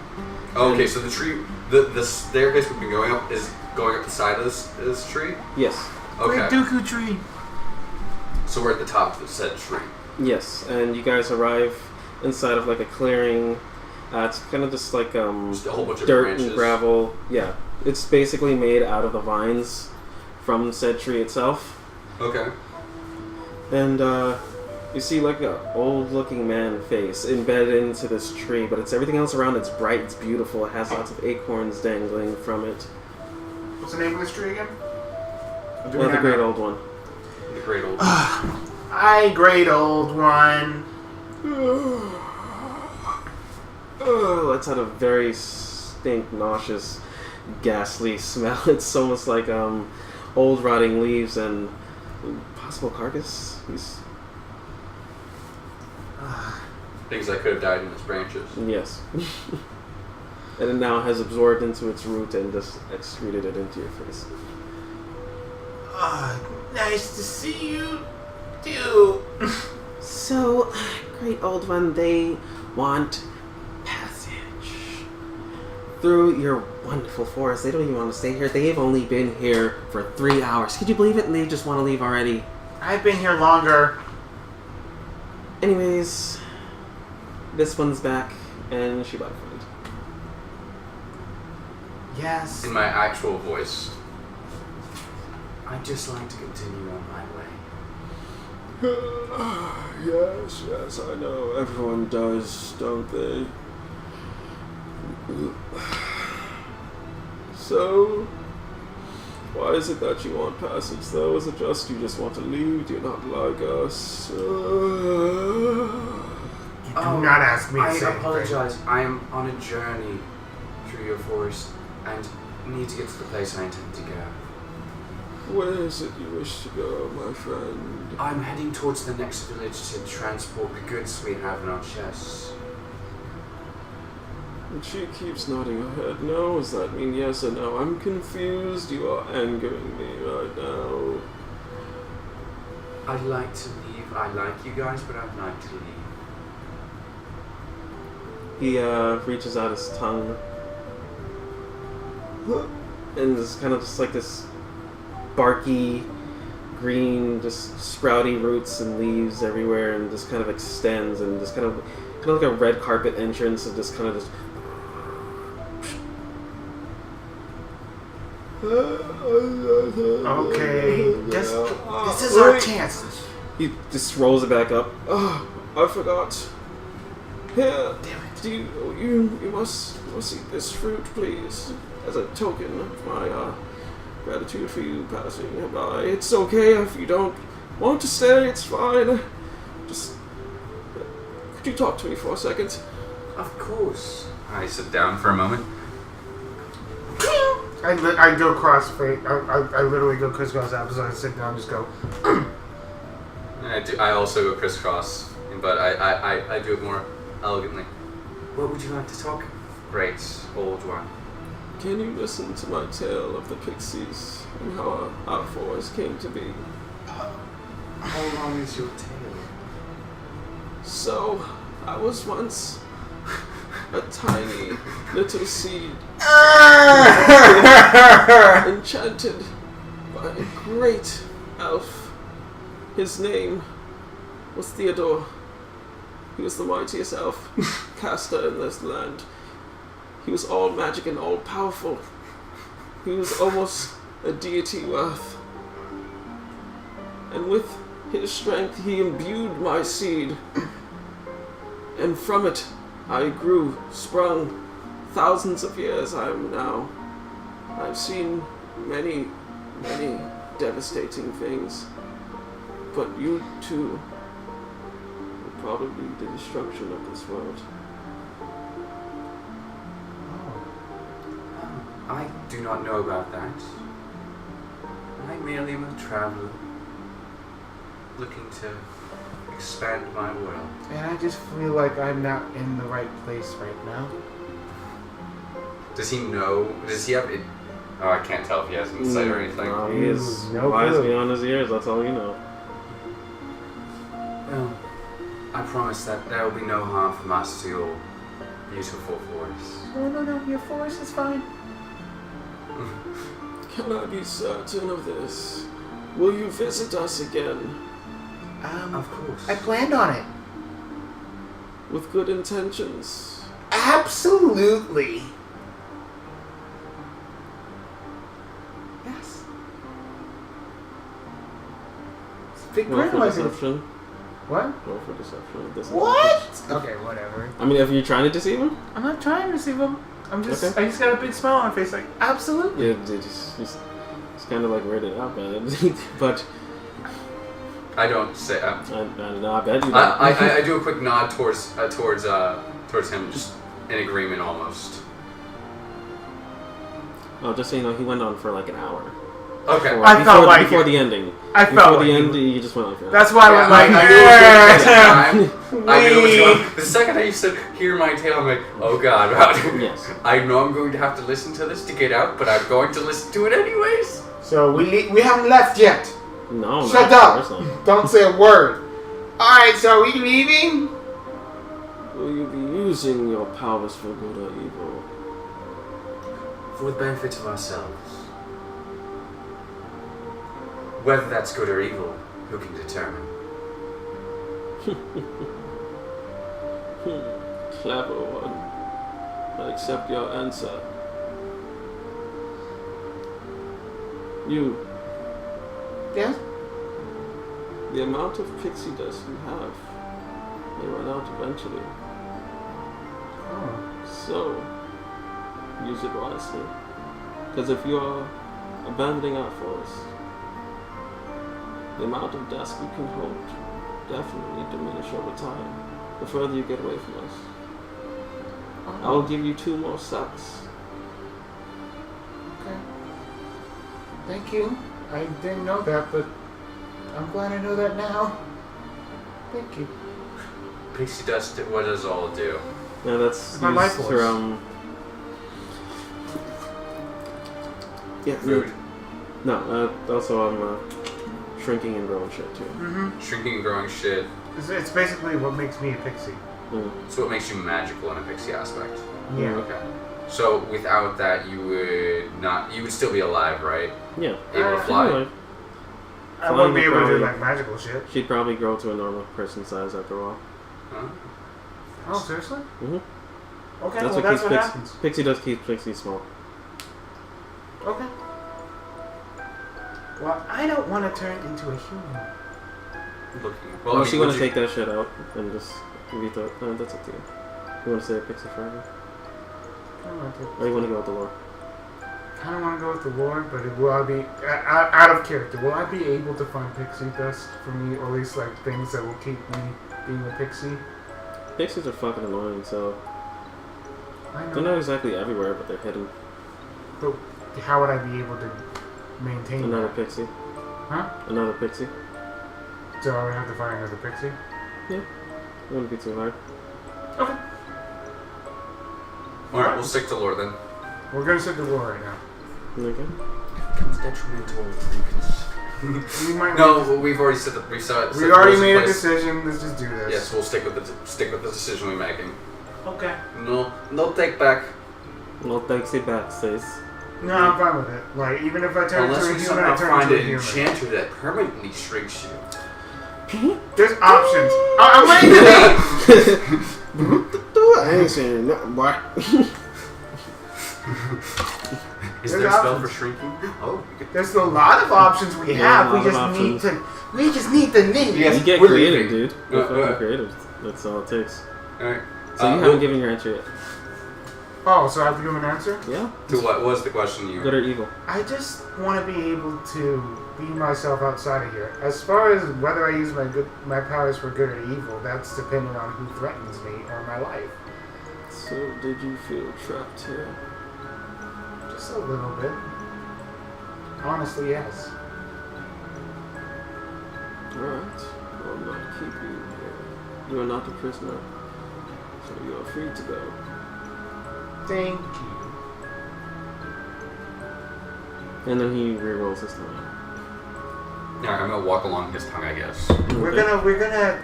Speaker 3: Okay, so the tree, the staircase we've been going up is going up the side of this tree?
Speaker 2: Yes.
Speaker 3: Okay.
Speaker 1: Great Dooku tree.
Speaker 3: So we're at the top of the said tree.
Speaker 2: Yes, and you guys arrive inside of like a clearing. It's kind of just like
Speaker 3: Just a whole bunch of
Speaker 2: dirt
Speaker 3: branches.
Speaker 2: and gravel. Yeah, it's basically made out of the vines from said tree itself.
Speaker 3: Okay.
Speaker 2: And you see like a old-looking man face embedded into this tree, but it's everything else around. It's bright, it's beautiful. It has lots of acorns dangling from it.
Speaker 1: What's the name of this tree again?
Speaker 2: The great old one.
Speaker 3: The great old.
Speaker 1: Hi, great old one.
Speaker 2: Oh, it's had a very stink, nauseous, ghastly smell. It's almost like old rotting leaves and possible carcass.
Speaker 3: Things that could have died in its branches.
Speaker 2: Yes. And it now has absorbed into its root and just excreted it into your face.
Speaker 1: Nice to see you, too.
Speaker 2: So, great old one, they want passage through your wonderful forest. They don't even want to stay here. They've only been here for 3 hours. Could you believe it? And they just want to leave already.
Speaker 1: I've been here longer.
Speaker 2: Anyways, this one's back, and she bought a friend.
Speaker 1: Yes.
Speaker 3: in my actual voice. I'd just like to continue on my way.
Speaker 2: Yes, I know. Everyone does, don't they? So, why is it that you want passage, though? Is it just you just want to leave? Do you not like us?
Speaker 1: Do not ask me.
Speaker 3: I apologize. I am on a journey through your forest and need to get to the place I intend to go.
Speaker 2: Where is it you wish to go, my friend?
Speaker 3: I'm heading towards the next village to transport the goods we have in our chests.
Speaker 2: And she keeps nodding her head. No, does that mean yes or no? I'm confused. You are angering me right now.
Speaker 3: I'd like to leave. I like you guys, but I'd like to leave.
Speaker 2: He reaches out his tongue. And there's kind of just like this barky, green, just sprouty roots and leaves everywhere, and just kind of extends and just kind of like a red carpet entrance, and just kind of just.
Speaker 1: Okay, this is our chance.
Speaker 2: He just rolls it back up. Oh, I forgot. Here,
Speaker 1: Damn it.
Speaker 2: you must eat this fruit, please, as a token of my gratitude for you passing by. It's okay if you don't want to stay. It's fine. Just could you talk to me for a second?
Speaker 3: Of course. I sit down for a moment.
Speaker 1: I go crossfade. I literally go crisscross opposite. I sit down and just go.
Speaker 3: I also go crisscross, but I do it more elegantly. What would you like to talk? Great, old one.
Speaker 2: Can you listen to my tale of the pixies and how our forest came to be?
Speaker 3: How long is your tale?
Speaker 2: So, I was once a tiny little seed enchanted by a great elf. His name was Theodore. He was the mightiest elf caster in this land. He was all magic and all powerful. He was almost a deity worth. And with his strength he imbued my seed. And from it I grew, sprung. Thousands of years I am now. I've seen many, many devastating things. But you too will probably the destruction of this world.
Speaker 3: I do not know about that. I merely am a traveler, looking to expand my world.
Speaker 1: And I just feel like I'm not in the right place right now.
Speaker 3: Does he know? Does he have it? Oh, I can't tell if he has insight or anything.
Speaker 2: No, he is
Speaker 1: No
Speaker 2: wise
Speaker 1: clue.
Speaker 2: beyond his years, that's all you know.
Speaker 3: Well, I promise that there will be no harm from us to your beautiful forest.
Speaker 1: No. Your forest is fine.
Speaker 2: Can I be certain of this? Will you visit us again?
Speaker 3: Of course.
Speaker 1: I planned on it.
Speaker 2: With good intentions?
Speaker 1: Absolutely. Yes. It's a big
Speaker 2: Roll
Speaker 1: grand
Speaker 2: for
Speaker 1: lesson.
Speaker 2: deception.
Speaker 1: What?
Speaker 2: Roll for deception.
Speaker 1: What? Okay, whatever.
Speaker 2: I mean, if you're trying to deceive him?
Speaker 1: I'm not trying to deceive him. I just got a big smile on my face, like absolutely.
Speaker 2: Yeah, it's kind of like weirded out by it. But
Speaker 3: I don't say.
Speaker 2: I don't know. I bet you don't.
Speaker 3: I do a quick nod towards him, just in agreement almost.
Speaker 2: Oh, just so you know, he went on for like an hour.
Speaker 3: Okay.
Speaker 2: Before the ending. Before the end, he just went on for.
Speaker 1: That's why
Speaker 3: Yeah,
Speaker 1: I
Speaker 3: I knew what's going on. The second I said, hear my tale, I'm like, oh god.
Speaker 2: Yes.
Speaker 3: I know I'm going to have to listen to this to get out, but I'm going to listen to it anyways.
Speaker 1: So we haven't left yet.
Speaker 2: No.
Speaker 1: Shut up! Don't say a word. All right, so are we leaving?
Speaker 2: Will you be using your powers for good or evil?
Speaker 3: For the benefit of ourselves. Whether that's good or evil, who can determine?
Speaker 2: Clever one. I accept your answer. You.
Speaker 1: Yes?
Speaker 2: The amount of pixie dust you have may run out eventually.
Speaker 1: Oh.
Speaker 2: So, use it wisely. Because if you are abandoning our forest, the amount of dust you can hold definitely diminish over time. The further you get away from us. I will give you 2 more sucks.
Speaker 1: Okay. Thank you. I didn't know that, but I'm glad I know that now. Thank you.
Speaker 3: Pixie dust, what does all do?
Speaker 2: Yeah, that's
Speaker 1: My life
Speaker 2: used
Speaker 1: force.
Speaker 2: to, yeah,
Speaker 3: Food.
Speaker 2: No, also I'm shrinking and growing shit too.
Speaker 1: Mm-hmm.
Speaker 3: Shrinking and growing shit.
Speaker 1: It's basically what makes me a pixie.
Speaker 3: So what makes you magical in a pixie aspect?
Speaker 1: Yeah.
Speaker 3: Okay. So without that, you would still be alive, right?
Speaker 2: Yeah.
Speaker 3: Able to fly?
Speaker 2: Anyway,
Speaker 1: I wouldn't be able to do
Speaker 2: probably-
Speaker 1: like magical shit.
Speaker 2: she'd probably grow to a normal person size after a while.
Speaker 3: Huh?
Speaker 1: Oh, seriously?
Speaker 2: Mm-hmm.
Speaker 1: Okay,
Speaker 2: That's
Speaker 1: well,
Speaker 2: what
Speaker 1: that's
Speaker 2: keeps
Speaker 1: what
Speaker 2: Pixie.
Speaker 1: happens.
Speaker 2: Pixie dust keeps Pixie small.
Speaker 1: Okay. Well, I don't want to turn into a human.
Speaker 3: Looking.
Speaker 2: Unless you
Speaker 3: would
Speaker 2: want to take that shit out and just leave it. That's up to you. You want to stay a Pixie forever?
Speaker 1: I don't want to.
Speaker 2: Or you want to go with the lore?
Speaker 1: I don't want to go with the lore, but will I be out of character? Will I be able to find pixie dust for me, or at least like things that will keep me being a pixie?
Speaker 2: Pixies are fucking annoying, so
Speaker 1: I
Speaker 2: they're
Speaker 1: know.
Speaker 2: not exactly everywhere, but they're hidden.
Speaker 1: But how would I be able to maintain
Speaker 2: Another
Speaker 1: that?
Speaker 2: Pixie.
Speaker 1: Huh?
Speaker 2: Another Pixie.
Speaker 1: So I would have to find another pixie.
Speaker 2: It wouldn't be too hard.
Speaker 1: Okay.
Speaker 3: Alright, we'll stick to lore then.
Speaker 1: We're gonna set the lore right now.
Speaker 2: Okay.
Speaker 3: Becomes detrimental.
Speaker 1: We might.
Speaker 3: No, we've already said that.
Speaker 1: We already made a decision. Let's just do this.
Speaker 3: Yes, we'll stick with the decision we're making.
Speaker 1: Okay.
Speaker 3: No take back.
Speaker 2: No Pixie back, sis.
Speaker 1: No, I'm fine with it. Like, even if I turn
Speaker 3: Unless
Speaker 1: into a
Speaker 3: we
Speaker 1: human,
Speaker 3: somehow
Speaker 1: I turn
Speaker 3: find
Speaker 1: into a
Speaker 3: an
Speaker 1: human.
Speaker 3: enchanter that permanently shrinks you.
Speaker 1: There's options. I'm ready to leave.
Speaker 2: I ain't saying nothing, boy.
Speaker 3: Is
Speaker 1: There's
Speaker 3: there a spell
Speaker 1: options.
Speaker 3: for shrinking? Oh, you could.
Speaker 1: There's a lot of options we
Speaker 2: Yeah,
Speaker 1: have.
Speaker 2: a
Speaker 1: We
Speaker 2: lot of
Speaker 1: just need
Speaker 2: options.
Speaker 1: to. We just need the name.
Speaker 3: Yes.
Speaker 2: You get
Speaker 3: we're
Speaker 2: creative,
Speaker 3: leaving.
Speaker 2: dude. You're fucking
Speaker 3: Alright.
Speaker 2: creative. That's all it takes.
Speaker 3: Alright.
Speaker 2: So you haven't given your answer yet.
Speaker 1: Oh, so I have to give an answer?
Speaker 2: Yeah?
Speaker 3: To what was the question you?
Speaker 2: Good or evil?
Speaker 1: I just want to be able to be myself outside of here. As far as whether I use my powers for good or evil, that's dependent on who threatens me or my life.
Speaker 2: So, did you feel trapped here?
Speaker 1: Just a little bit. Honestly, yes.
Speaker 2: Alright. I'll not keep you here. You are not a prisoner. So you are free to go.
Speaker 1: Thank you.
Speaker 2: And then he rerolls his tongue.
Speaker 3: Yeah, I'm gonna walk along his tongue, I guess.
Speaker 1: We're gonna.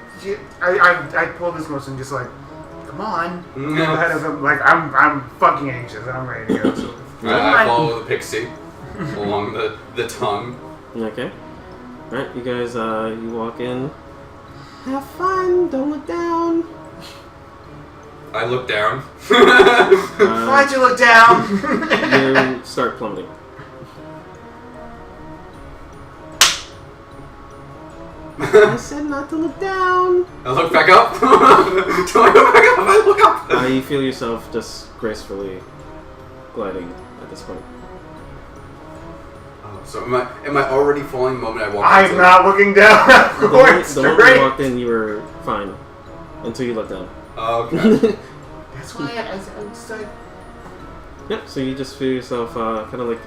Speaker 1: I pull this motion just like, come on.
Speaker 3: No.
Speaker 1: Ahead of him, like I'm fucking anxious and I'm ready to go. So.
Speaker 3: I follow the pixie along the tongue.
Speaker 2: Okay. Alright, you guys, you walk in. Have fun, don't look down.
Speaker 3: I look down.
Speaker 1: Why'd you look down?
Speaker 2: You start plummeting. I said not to look down.
Speaker 3: I look back up. Do I go back up? I look up.
Speaker 2: You feel yourself just gracefully gliding at this point.
Speaker 3: Oh, so am I already falling the moment I walk
Speaker 1: I'm
Speaker 3: into
Speaker 1: not looking down. I'm
Speaker 2: The
Speaker 1: going
Speaker 2: moment you
Speaker 1: straight.
Speaker 2: walked in, you were fine. Until you looked down.
Speaker 3: Oh, okay.
Speaker 1: That's why I said.
Speaker 2: Yep, so you just feel yourself kind of like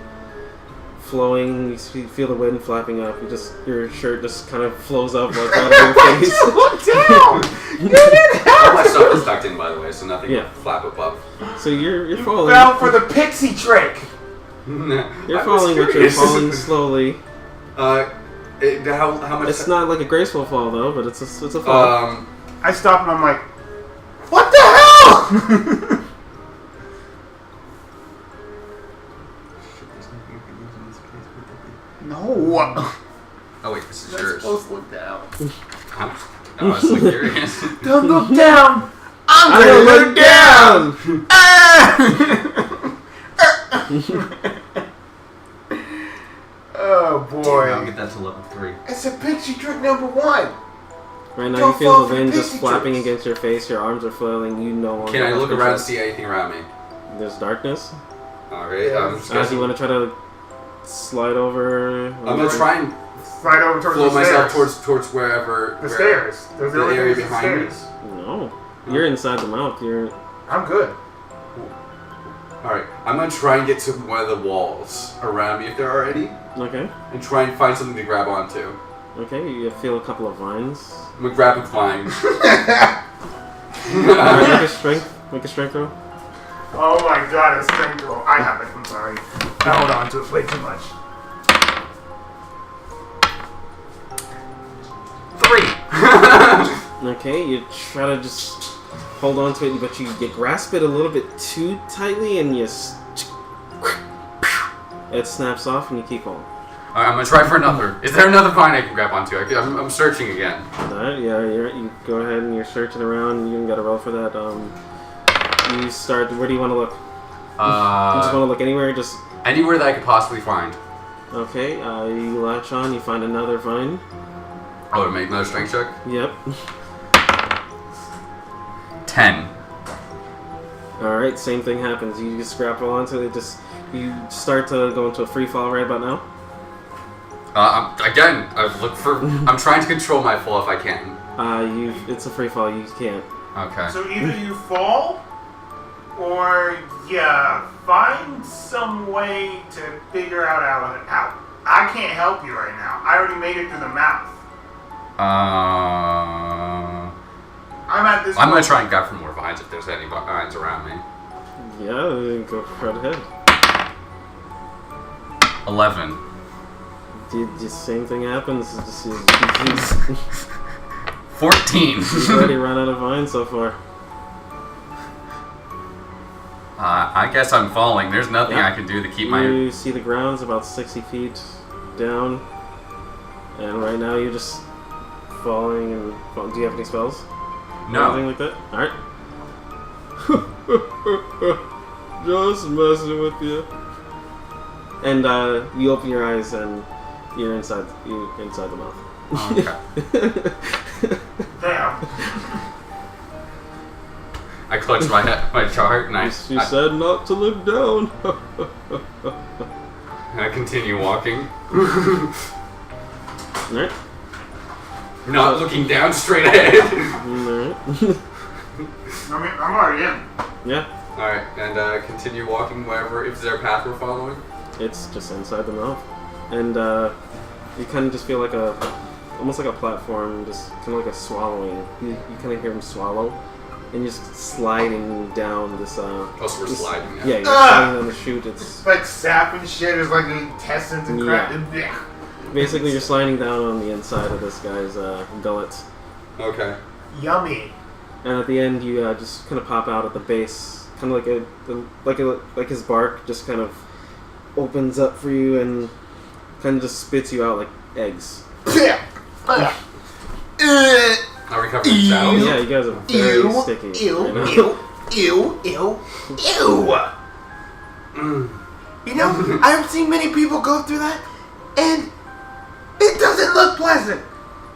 Speaker 2: flowing, you feel the wind flapping up, your shirt just kind of flows up like out of your
Speaker 1: Why'd
Speaker 2: face.
Speaker 1: you look down? You didn't
Speaker 3: All my
Speaker 1: have
Speaker 3: stuff is
Speaker 1: to.
Speaker 3: tucked in, by the way, so nothing
Speaker 2: Yeah.
Speaker 3: will flap above.
Speaker 2: So you're
Speaker 1: You
Speaker 2: falling.
Speaker 1: fell for the pixie trick.
Speaker 2: You're falling, but you're falling slowly.
Speaker 3: How much?
Speaker 2: It's not like a graceful fall though, but it's a fall.
Speaker 1: I stop and I'm like, what the hell? No.
Speaker 3: Oh wait, this is
Speaker 1: You're
Speaker 3: yours.
Speaker 1: supposed to look down.
Speaker 3: I was like curious.
Speaker 1: Don't look down. I'm gonna look down. Ah!
Speaker 3: I'll
Speaker 1: boy.
Speaker 3: get that to level 3.
Speaker 1: It's a pixie trick number 1.
Speaker 2: Right now,
Speaker 1: Don't
Speaker 2: you feel
Speaker 1: fall
Speaker 2: the
Speaker 1: for
Speaker 2: wind
Speaker 1: the
Speaker 2: just
Speaker 1: pixie
Speaker 2: flapping
Speaker 1: tricks.
Speaker 2: against your face. Your arms are flailing. You no longer.
Speaker 3: Can I
Speaker 2: have
Speaker 3: look
Speaker 2: control.
Speaker 3: around and see anything around me?
Speaker 2: There's darkness.
Speaker 3: Alright, I'm just
Speaker 2: As you
Speaker 3: gonna,
Speaker 2: want to try to slide over.
Speaker 3: I'm gonna try and
Speaker 1: Slide over towards
Speaker 3: flow
Speaker 1: the
Speaker 3: myself
Speaker 1: stairs.
Speaker 3: towards wherever.
Speaker 1: The stairs. There's
Speaker 3: the area
Speaker 1: the
Speaker 3: behind me.
Speaker 1: stairs.
Speaker 2: No, you're inside the mouth. You're.
Speaker 1: I'm good.
Speaker 3: Alright, I'm gonna try and get to one of the walls around me if there are any,
Speaker 2: Okay.
Speaker 3: and try and find something to grab onto.
Speaker 2: Okay. You feel a couple of vines.
Speaker 3: I'm gonna grab a vine.
Speaker 2: Alright, make a strength roll.
Speaker 1: Oh my god, a strength roll. I have it. I'm sorry. I hold on to it way too much. 3.
Speaker 2: Okay, you try to just hold on to it, but you grasp it a little bit too tightly, and it snaps off, and you keep going.
Speaker 3: Alright, I'm gonna try for another. Is there another vine I can grab onto? I'm searching again.
Speaker 2: Alright, yeah, you go ahead and you're searching around. You even got to roll for that. You start. Where do you want to look? You just want to look anywhere. Just
Speaker 3: Anywhere that I could possibly find.
Speaker 2: okay. You latch on. You find another vine.
Speaker 3: Oh, to make another strength check?
Speaker 2: Yep.
Speaker 3: 10.
Speaker 2: All right. Same thing happens. You just grapple onto it. You start to go into a free fall right about now.
Speaker 3: I'm trying to control my fall if I can.
Speaker 2: It's a free fall. You can't.
Speaker 3: Okay.
Speaker 1: So either you fall, or you find some way to figure out how. I can't help you right now. I already made it through the mouth. I'm at this.
Speaker 3: I'm gonna try and grab for more vines if there's any vines around me.
Speaker 2: Yeah, go right ahead.
Speaker 3: 11.
Speaker 2: The same thing happens. You've
Speaker 3: 14.
Speaker 2: already run out of vines so far.
Speaker 3: I guess I'm falling. There's nothing
Speaker 2: Yeah.
Speaker 3: I can do to keep my.
Speaker 2: You see the ground's about 60 feet down, and right now you're just falling. And do you have any spells?
Speaker 3: No.
Speaker 2: Anything like that? All right. Just messing with you. And you open your eyes and you're inside the mouth.
Speaker 3: Okay.
Speaker 1: Damn.
Speaker 3: I clutch my chart and I
Speaker 2: said not to look down.
Speaker 3: I continue walking.
Speaker 2: Alright.
Speaker 3: Not looking down, straight ahead.
Speaker 2: Alright.
Speaker 1: I'm already in.
Speaker 2: Yeah.
Speaker 3: Alright, and continue walking wherever. Is there a path we're following?
Speaker 2: It's just inside the mouth. And you kind of just feel like almost like a platform, just kind of like a swallowing. You kind of hear him swallow. And you're just sliding down this.
Speaker 3: Oh, so we're sliding now.
Speaker 2: Yeah, you're sliding down the chute. It's
Speaker 1: like sap and shit. There's like intestines and crap.
Speaker 2: Yeah. Basically, you're sliding down on the inside of this guy's gullet.
Speaker 3: Okay.
Speaker 1: Yummy.
Speaker 2: And at the end, you just kind of pop out at the base, kind of like his bark just kind of opens up for you and kind of just spits you out like eggs.
Speaker 3: Are we covering shadows?
Speaker 2: Yeah, you guys are very sticky.
Speaker 1: Ew. You know, I haven't seen many people go through that, and it doesn't look pleasant.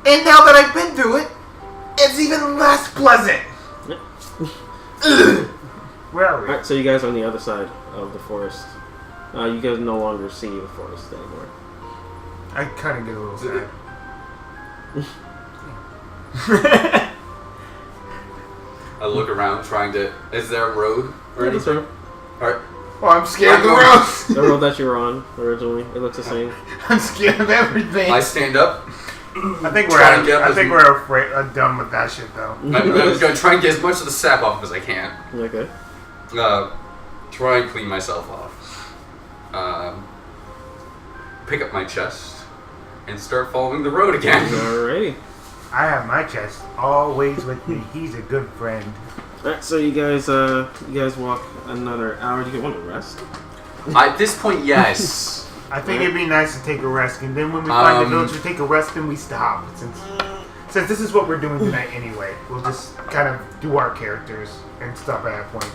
Speaker 1: And now that I've been through it, it's even less pleasant. Where are we?
Speaker 2: Alright, so you guys are on the other side of the forest. You guys no longer see the forest anymore.
Speaker 1: I kind of get a little sad.
Speaker 3: I look around trying to. Is there a road or
Speaker 2: Yeah, that's
Speaker 3: anything?
Speaker 2: right.
Speaker 3: Alright.
Speaker 1: Oh, I'm scared of the road.
Speaker 2: The road that you were on originally, it looks the same.
Speaker 1: I'm scared of everything.
Speaker 3: I stand up.
Speaker 1: I think we're
Speaker 3: Try to get
Speaker 1: I
Speaker 3: as
Speaker 1: think we're afraid done with that shit though.
Speaker 3: I'm gonna try and get as much of the sap off as I can.
Speaker 2: Okay.
Speaker 3: Try and clean myself off. Pick up my chest and start following the road again.
Speaker 2: Alrighty.
Speaker 1: I have my chest always with me. He's a good friend.
Speaker 2: Alright, so you guys walk another hour. Do you want to rest?
Speaker 3: At this point, yes.
Speaker 1: I think it'd be nice to take a rest, and then when we find the village, we take a rest and we stop. Since this is what we're doing tonight anyway, we'll just kind of do our characters and stop at that point.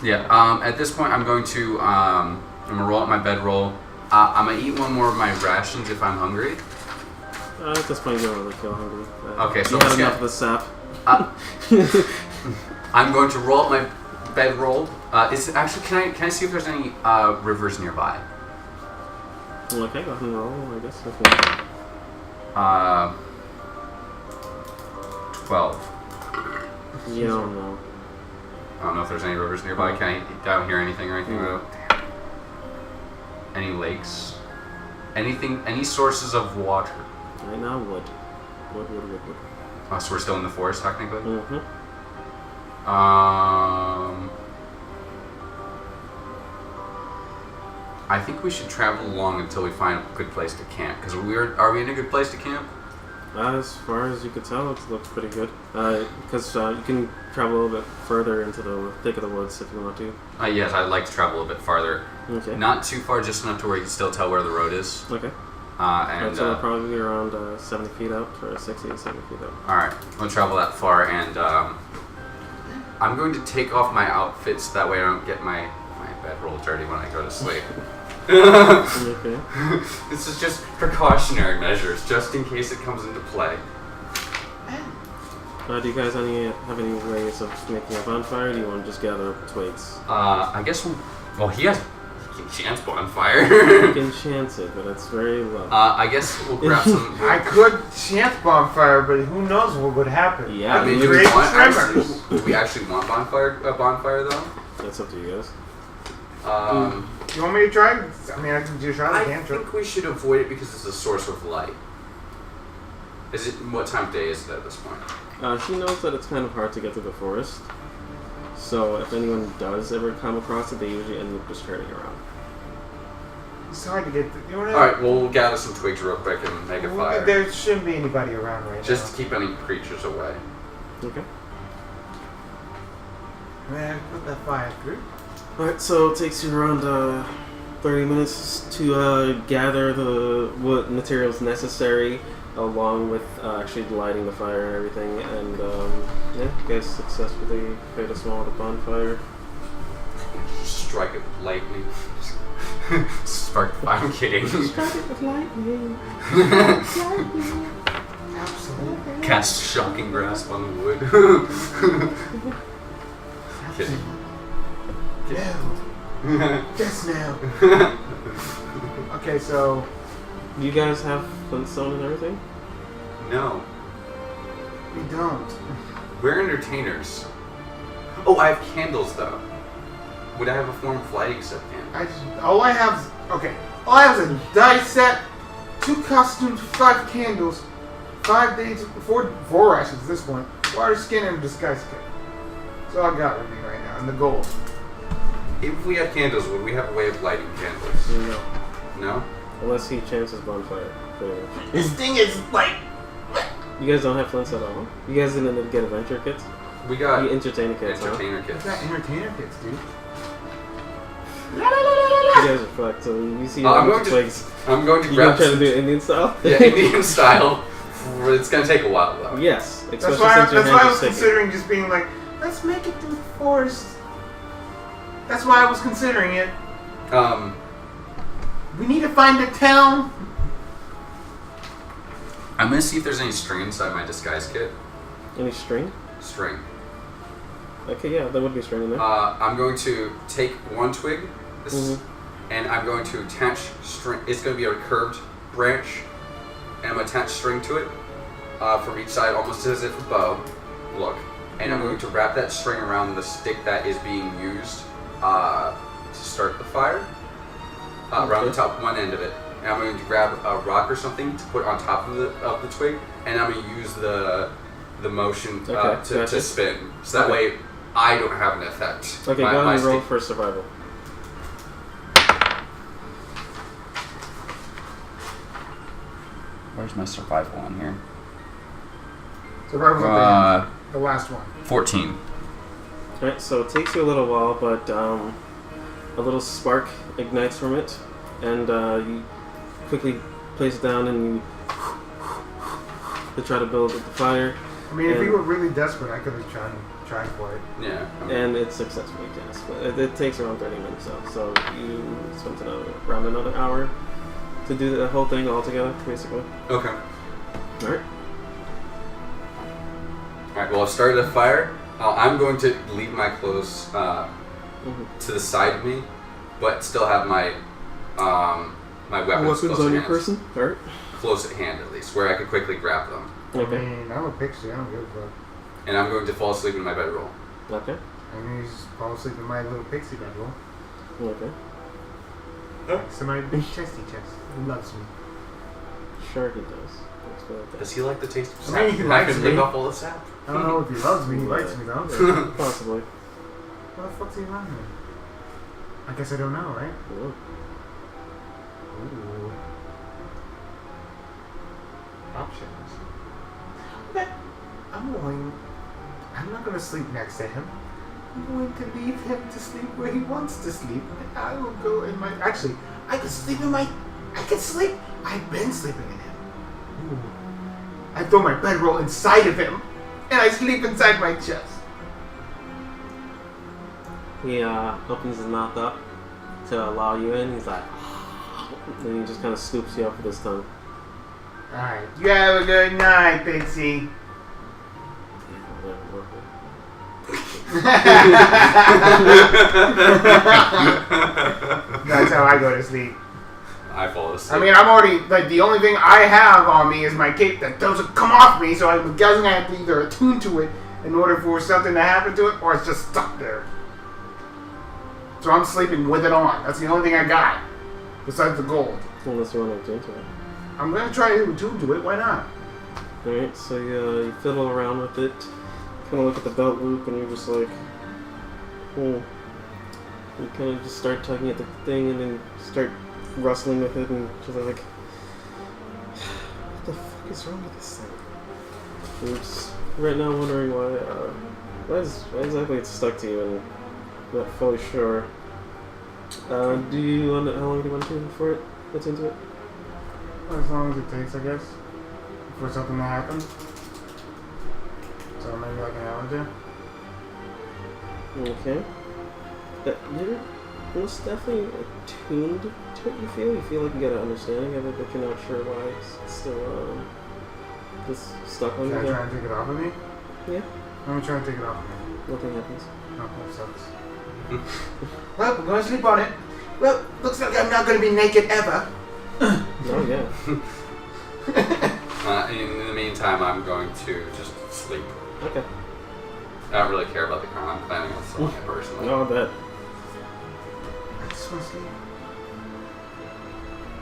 Speaker 3: Yeah. At this point, I'm gonna roll out my bedroll, I'm gonna eat one more of my rations if I'm hungry.
Speaker 2: At this point, you don't really feel hungry.
Speaker 3: Okay, so
Speaker 2: you had
Speaker 3: I'm
Speaker 2: enough of the sap.
Speaker 3: I'm going to roll up my bedroll. Is it, actually, can I see if there's any rivers nearby?
Speaker 2: Okay, go ahead and roll, I guess.
Speaker 3: 12.
Speaker 2: You don't know.
Speaker 3: I don't know if there's any rivers nearby. I don't hear anything or anything about any lakes. Anything, any sources of water.
Speaker 2: Right now, wood. Wood.
Speaker 3: Oh, so we're still in the forest, technically?
Speaker 2: Mm-hmm.
Speaker 3: I think we should travel along until we find a good place to camp. Because are we in a good place to camp?
Speaker 2: As far as you could tell, it looks pretty good. Because you can travel a little bit further into the thick of the woods if you want to.
Speaker 3: Yes, I'd like to travel a bit farther.
Speaker 2: Okay.
Speaker 3: Not too far, just enough to where you can still tell where the road is.
Speaker 2: Okay.
Speaker 3: And
Speaker 2: so probably around 70 feet out, or 60 to 70 feet out.
Speaker 3: Alright, we'll travel that far, and I'm going to take off my outfits, that way I don't get my bedroll dirty when I go to sleep.
Speaker 2: Okay.
Speaker 3: This is just precautionary measures, just in case it comes into play.
Speaker 2: Do you guys have any ways of making a bonfire, or do you want to just gather up twigs?
Speaker 3: I guess he has Chance bonfire.
Speaker 2: You can chance it, but it's very low.
Speaker 3: I guess we'll grab some.
Speaker 1: I could chance bonfire, but who knows what would happen?
Speaker 2: Yeah,
Speaker 3: I mean, do we actually want a bonfire though?
Speaker 2: That's up to you guys.
Speaker 1: You want me to try? I mean, I can do a try.
Speaker 3: I think we should avoid it because it's a source of light. What time of day is it at this point?
Speaker 2: She knows that it's kind of hard to get through the forest. So if anyone does ever come across it, they usually end up just turning around.
Speaker 1: It's hard to get.
Speaker 3: Alright, well, we'll gather some twigs real quick and make a fire.
Speaker 1: There shouldn't be anybody around right now.
Speaker 3: Just to keep any creatures away.
Speaker 2: Okay.
Speaker 1: Man, put that fire through.
Speaker 2: Alright, so it takes you around 30 minutes to gather the wood materials necessary, along with actually lighting the fire and everything. And yeah, you guys successfully create a small bonfire.
Speaker 3: Strike it with lightning. Spark. I'm kidding.
Speaker 2: Strike it with lightning.
Speaker 1: Absolutely.
Speaker 3: Cast shocking grasp on the wood. Kidding.
Speaker 1: No. Just now. Okay, so
Speaker 2: You guys have flintstone and everything?
Speaker 3: No.
Speaker 1: we don't.
Speaker 3: We're entertainers. Oh, I have candles though. Would I have a form of lighting except candles?
Speaker 1: All I have is a dice set, 2 costumes, 5 candles, 5 days, 4 rations at this point, water skin, and a disguise kit. That's all I got with me right now, and the gold.
Speaker 3: If we had candles, would we have a way of lighting candles?
Speaker 2: No.
Speaker 3: No?
Speaker 2: Unless he chances bonfire.
Speaker 1: This thing is like.
Speaker 2: You guys don't have flints at all? You guys didn't get adventure kits?
Speaker 3: We got
Speaker 2: You entertainer kits,
Speaker 3: entertainer
Speaker 1: I
Speaker 3: kits.
Speaker 1: got entertainer kits, dude.
Speaker 2: You guys are fucked, so you see
Speaker 3: I'm
Speaker 2: bunch
Speaker 3: going
Speaker 2: of twigs.
Speaker 3: I'm going to
Speaker 2: You
Speaker 3: grab
Speaker 2: gonna try to
Speaker 3: some,
Speaker 2: do it Indian style?
Speaker 3: yeah, Indian style. It's gonna take a while though.
Speaker 2: Yes,
Speaker 1: That's
Speaker 2: especially
Speaker 1: why
Speaker 2: since your
Speaker 1: I
Speaker 2: hands are
Speaker 1: was
Speaker 2: sticky.
Speaker 1: considering just being like, let's make it through the forest. That's why I was considering it. We need to find a town.
Speaker 3: I'm gonna see if there's any string inside my disguise kit.
Speaker 2: Any string?
Speaker 3: String.
Speaker 2: Okay, yeah, there would be string in there.
Speaker 3: I'm going to take one twig, and I'm going to attach string. It's going to be a curved branch, and I'm going to attach string to it from each side, almost as if a bow. Look, and I'm going to wrap that string around the stick that is being used to start the fire, around the top one end of it. And I'm going to grab a rock or something to put on top of the twig, and I'm going to use the motion to spin, so that way I don't have an effect.
Speaker 2: Okay, go ahead and roll for survival.
Speaker 3: Where's my survival on here?
Speaker 1: Survival's at the last one.
Speaker 3: 14.
Speaker 2: Alright, so it takes you a little while, but a little spark ignites from it, and you quickly place it down and you try to build up the fire.
Speaker 1: I mean, if we were really desperate, I could have tried for it.
Speaker 3: Yeah.
Speaker 2: And it's successfully cast. But it takes around 30 minutes though. So you spent around another hour to do the whole thing all together, basically.
Speaker 3: Okay.
Speaker 2: Alright.
Speaker 3: Alright, well, I've started a fire. I'm going to leave my clothes to the side of me, but still have my my weapons close
Speaker 2: on
Speaker 3: at
Speaker 2: your
Speaker 3: hand.
Speaker 2: person? Alright.
Speaker 3: Close at hand, at least, where I could quickly grab them.
Speaker 2: Okay.
Speaker 1: I mean, I'm a pixie. I don't give a fuck.
Speaker 3: And I'm going to fall asleep in my bedroll.
Speaker 2: Okay.
Speaker 1: I'm going to just fall asleep in my little pixie bedroll.
Speaker 2: Okay.
Speaker 1: So my big chesty chest. He loves me.
Speaker 2: Sure he does. Let's go with that.
Speaker 3: Does he like the taste of
Speaker 1: I
Speaker 3: sap?
Speaker 1: mean, he
Speaker 3: I
Speaker 1: likes
Speaker 3: can
Speaker 1: me.
Speaker 3: lick off all the sap.
Speaker 1: I don't know if he loves me. He likes me, though.
Speaker 2: Yeah, possibly.
Speaker 1: What the fuck's he around me? I guess I don't know, right?
Speaker 2: Ooh.
Speaker 1: Ooh. Options. Okay. I'm not going to sleep next to him. I'm going to leave him to sleep where he wants to sleep. And I will go in my... Actually, I could sleep in my... I could sleep... I've been sleeping in him. Ooh. I throw my bedroll inside of him. And I sleep inside my chest.
Speaker 2: He opens his mouth up to allow you in. He's like... And he just kind of scoops you up with his tongue.
Speaker 1: Alright. You have a good night, Pixie. That's how I go to sleep.
Speaker 3: I fall asleep.
Speaker 1: I mean, I'm already, like, the only thing I have on me is my cape that doesn't come off me, so I'm guessing I have to either attune to it in order for something to happen to it, or it's just stuck there. So I'm sleeping with it on. That's the only thing I got, besides the gold.
Speaker 2: Unless you want to attune to it.
Speaker 1: I'm going to try to attune to it, why not?
Speaker 2: Alright, so you fiddle around with it. Kind of look at the belt loop, and you're just like... You kind of just start tugging at the thing, and then start rustling with it, and just like... What the fuck is wrong with this thing? You're just right now wondering why exactly it's stuck to you, and not fully sure. How long do you want to before it gets into it?
Speaker 1: As long as it takes, I guess, for something to happen. So maybe like an hour or two.
Speaker 2: Okay. You're most definitely attuned to what you feel. You feel like you got an understanding of it, but you're not sure why it's still just stuck on you.
Speaker 1: Should I try and take it off of me?
Speaker 2: Yeah.
Speaker 1: I'm going to try and take it off of me.
Speaker 2: Nothing happens.
Speaker 1: Oh, that sucks. Well, I'm going to sleep on it. Well, looks like I'm not going to be naked ever.
Speaker 2: Oh, yeah.
Speaker 3: In the meantime, I'm going to just sleep.
Speaker 2: Okay.
Speaker 3: I don't really care about the crown. I'm planning on selling it personally.
Speaker 2: No, I bet.
Speaker 1: I just want to sleep.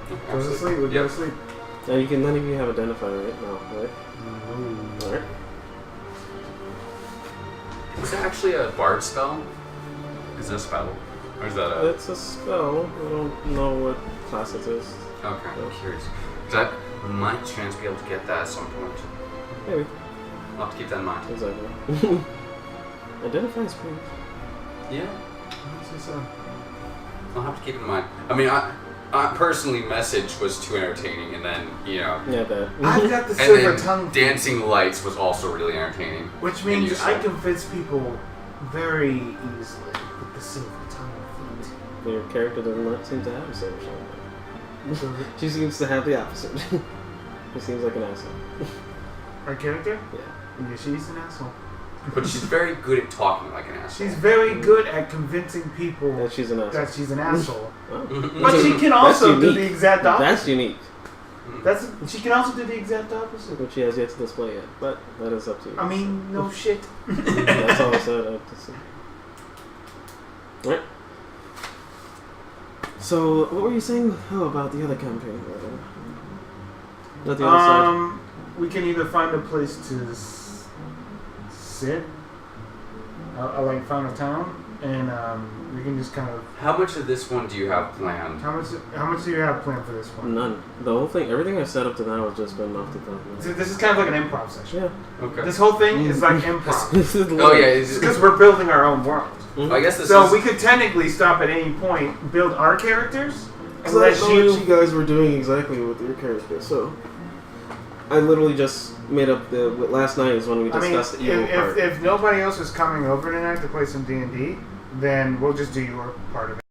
Speaker 3: Yeah,
Speaker 1: Go to sleep. We'll go to sleep.
Speaker 2: Now you can, none of you have identifier right now, right?
Speaker 1: Mm-hmm.
Speaker 2: Alright.
Speaker 3: Is that actually a bard spell? Is it a spell? Or is that a...
Speaker 2: It's a spell. I don't know what class it is.
Speaker 3: Okay, I'm curious. Because I might chance be able to get that at some point.
Speaker 2: Maybe.
Speaker 3: I'll have to keep that in mind.
Speaker 2: Exactly. Identify is pretty.
Speaker 3: Yeah,
Speaker 1: So.
Speaker 3: I'll have to keep it in mind. I mean, I personally, message was too entertaining, and then, you know...
Speaker 2: Yeah, that.
Speaker 1: I've got the
Speaker 3: And
Speaker 1: silver
Speaker 3: then
Speaker 1: tongue,
Speaker 3: Dancing Lights was also really entertaining.
Speaker 1: which
Speaker 3: And
Speaker 1: means
Speaker 3: useful.
Speaker 1: I convince people very easily with the silver tongue feat.
Speaker 2: Your character does not seem to have a silver tongue.
Speaker 1: Silver-
Speaker 2: She seems to have the opposite. She seems like an asshole.
Speaker 1: Our character?
Speaker 2: Yeah.
Speaker 1: Yeah, she's an asshole.
Speaker 3: But she's very good at talking like an asshole.
Speaker 1: She's very good at convincing people
Speaker 2: That she's an asshole.
Speaker 1: that she's an asshole.
Speaker 2: Oh.
Speaker 1: But she can also do
Speaker 2: unique.
Speaker 1: the exact opposite.
Speaker 2: That's unique.
Speaker 1: She can also do the exact opposite.
Speaker 2: Which she has yet to display yet. But that is up to you.
Speaker 1: I mean, no shit.
Speaker 2: That's all I said. I have to say. Alright. So, what were you saying? Oh, about the other campaign. Not the other side.
Speaker 1: We can either find a place to sit, like find a town, and we can just kind of.
Speaker 3: How much of this one do you have planned?
Speaker 1: How much do you have planned for this one?
Speaker 2: None. The whole thing, everything I've set up to now has just been off the top of my
Speaker 1: So
Speaker 2: head.
Speaker 1: this is kind of like an improv session.
Speaker 2: Yeah.
Speaker 3: Okay.
Speaker 1: This whole thing is like improv.
Speaker 3: Oh yeah, it's
Speaker 1: Because we're building our own world.
Speaker 3: I guess this
Speaker 1: So
Speaker 3: is...
Speaker 1: we could technically stop at any point, build our characters,
Speaker 2: Unless
Speaker 1: unless
Speaker 2: you guys were doing exactly with your character, so... I literally just made up the last night is when we discussed the evil part.
Speaker 1: If nobody else is coming over tonight to play some D&D, then we'll just do your part of it.